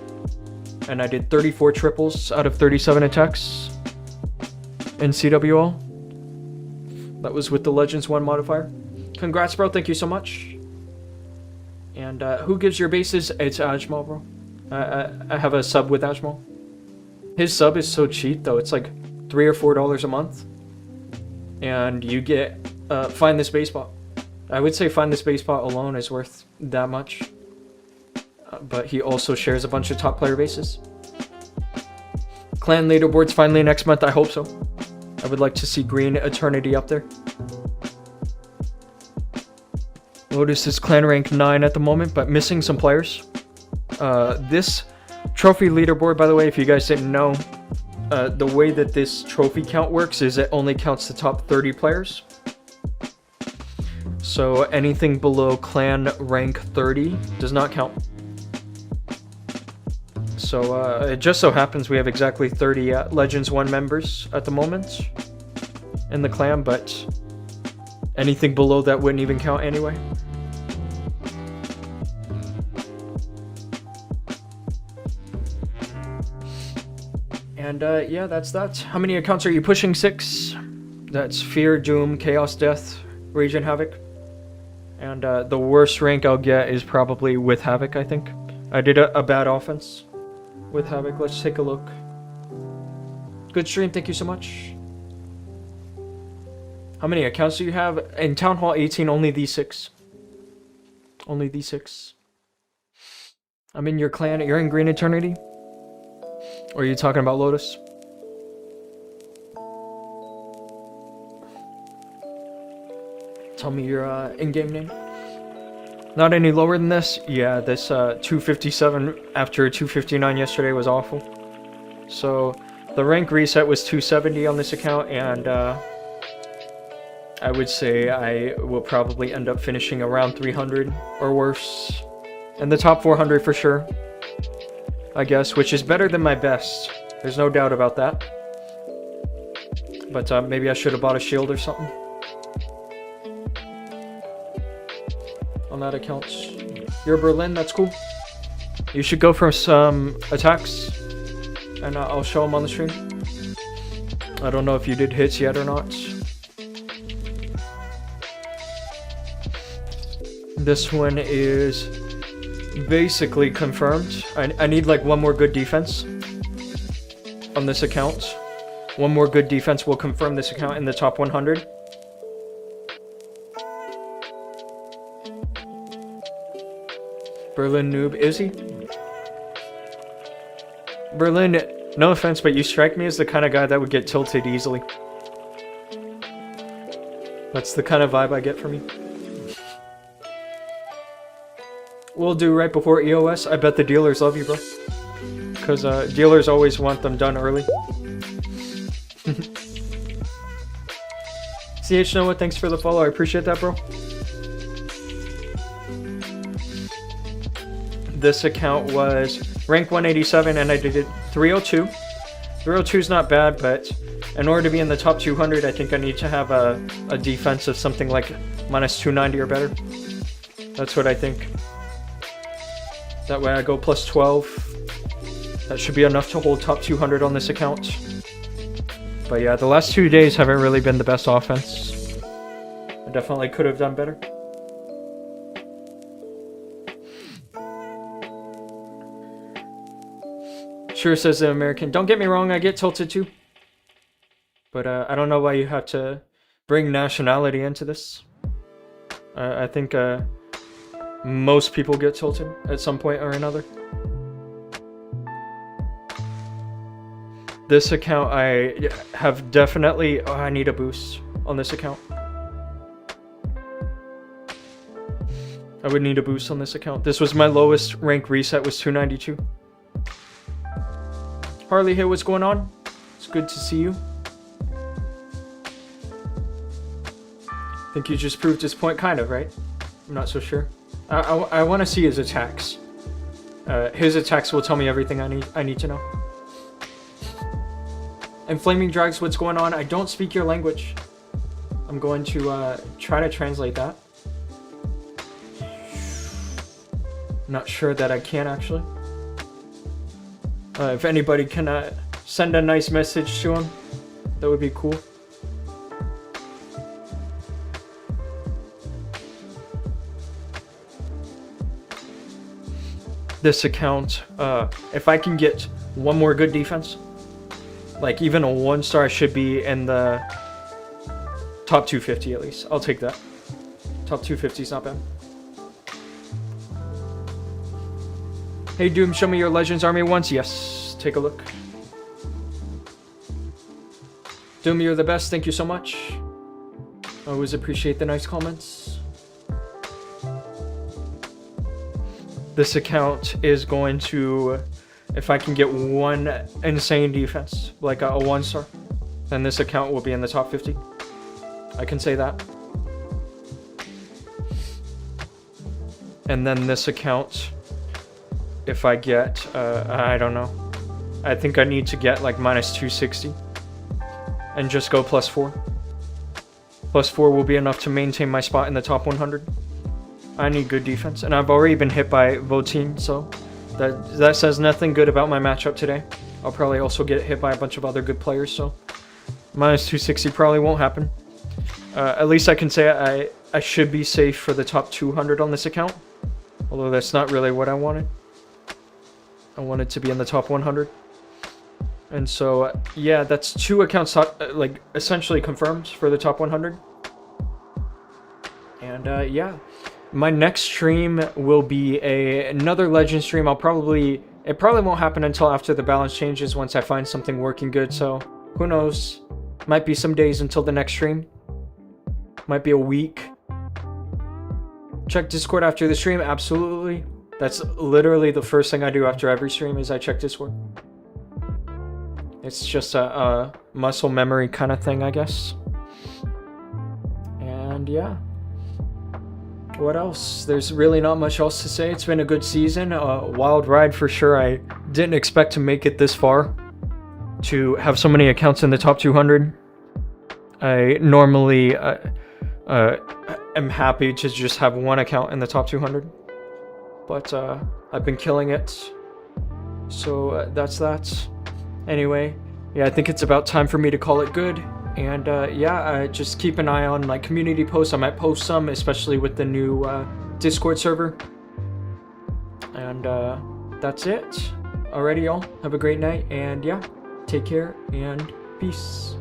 And I did 34 triples out of 37 attacks in CWL. That was with the Legends 1 modifier. Congrats, bro. Thank you so much. And who gives your bases? It's Ajmal, bro. I have a sub with Ajmal. His sub is so cheap, though. It's like $3 or $4 a month. And you get Find This Base Bot. I would say Find This Base Bot alone is worth that much. But he also shares a bunch of top player bases. Clan leaderboards finally next month. I hope so. I would like to see Green Eternity up there. Lotus is clan rank 9 at the moment, but missing some players. This trophy leaderboard, by the way, if you guys didn't know, the way that this trophy count works is it only counts the top 30 players. So anything below clan rank 30 does not count. So it just so happens we have exactly 30 Legends 1 members at the moment in the clan, but anything below that wouldn't even count anyway. And yeah, that's that. How many accounts are you pushing? 6. That's Fear, Doom, Chaos, Death, Rage, and Havoc. And the worst rank I'll get is probably with Havoc, I think. I did a bad offense with Havoc. Let's take a look. Good stream, thank you so much. How many accounts do you have? In Town Hall 18, only these 6. Only these 6. I'm in your clan. You're in Green Eternity? Or are you talking about Lotus? Tell me your in-game name. Not any lower than this? Yeah, this 257 after 259 yesterday was awful. So the rank reset was 270 on this account, and I would say I will probably end up finishing around 300 or worse. In the top 400 for sure, I guess, which is better than my best. There's no doubt about that. But maybe I should have bought a shield or something on that account. You're Berlin, that's cool. You should go for some attacks, and I'll show them on the stream. I don't know if you did hits yet or not. This one is basically confirmed. I need like one more good defense on this account. One more good defense will confirm this account in the top 100. Berlin noob, is he? Berlin, no offense, but you strike me as the kind of guy that would get tilted easily. That's the kind of vibe I get from you. We'll do right before EOS. I bet the dealers love you, bro. Because dealers always want them done early. CH Noah, thanks for the follow. I appreciate that, bro. This account was rank 187 and I did it 302. 302 is not bad, but in order to be in the top 200, I think I need to have a defense of something like minus 290 or better. That's what I think. That way I go plus 12. That should be enough to hold top 200 on this account. But yeah, the last 2 days haven't really been the best offense. I definitely could have done better. Sure, says the American. Don't get me wrong, I get tilted too. But I don't know why you have to bring nationality into this. I think most people get tilted at some point or another. This account, I have definitely... Oh, I need a boost on this account. I would need a boost on this account. This was my lowest rank reset, was 292. Harley, hey, what's going on? It's good to see you. I think you just proved his point, kind of, right? I'm not so sure. I want to see his attacks. His attacks will tell me everything I need to know. And Flaming Drags, what's going on? I don't speak your language. I'm going to try to translate that. Not sure that I can, actually. If anybody can send a nice message to him, that would be cool. This account, if I can get one more good defense, like even a 1-star, I should be in the top 250 at least. I'll take that. Top 250 is not bad. Hey Doom, show me your Legends Army once. Yes, take a look. Doom, you're the best. Thank you so much. I always appreciate the nice comments. This account is going to if I can get one insane defense, like a 1-star, then this account will be in the top 50. I can say that. And then this account, if I get, I don't know. I think I need to get like minus 260 and just go plus 4. Plus 4 will be enough to maintain my spot in the top 100. I need good defense, and I've already been hit by Voteen, so that says nothing good about my matchup today. I'll probably also get hit by a bunch of other good players, so minus 260 probably won't happen. At least I can say I should be safe for the top 200 on this account, although that's not really what I wanted. I wanted to be in the top 100. And so, yeah, that's 2 accounts like essentially confirmed for the top 100. And yeah, my next stream will be another legend stream. It probably won't happen until after the balance changes, once I find something working good. So who knows? Might be some days until the next stream. Might be a week. Check Discord after the stream, absolutely. That's literally the first thing I do after every stream is I check Discord. It's just a muscle memory kind of thing, I guess. And yeah. What else? There's really not much else to say. It's been a good season. Wild ride for sure. I didn't expect to make it this far. To have so many accounts in the top 200. I normally am happy to just have one account in the top 200. But I've been killing it. So that's that. Anyway, yeah, I think it's about time for me to call it good. And yeah, just keep an eye on like community posts. I might post some, especially with the new Discord server. And that's it. Alrighty, y'all. Have a great night. And yeah, take care and peace.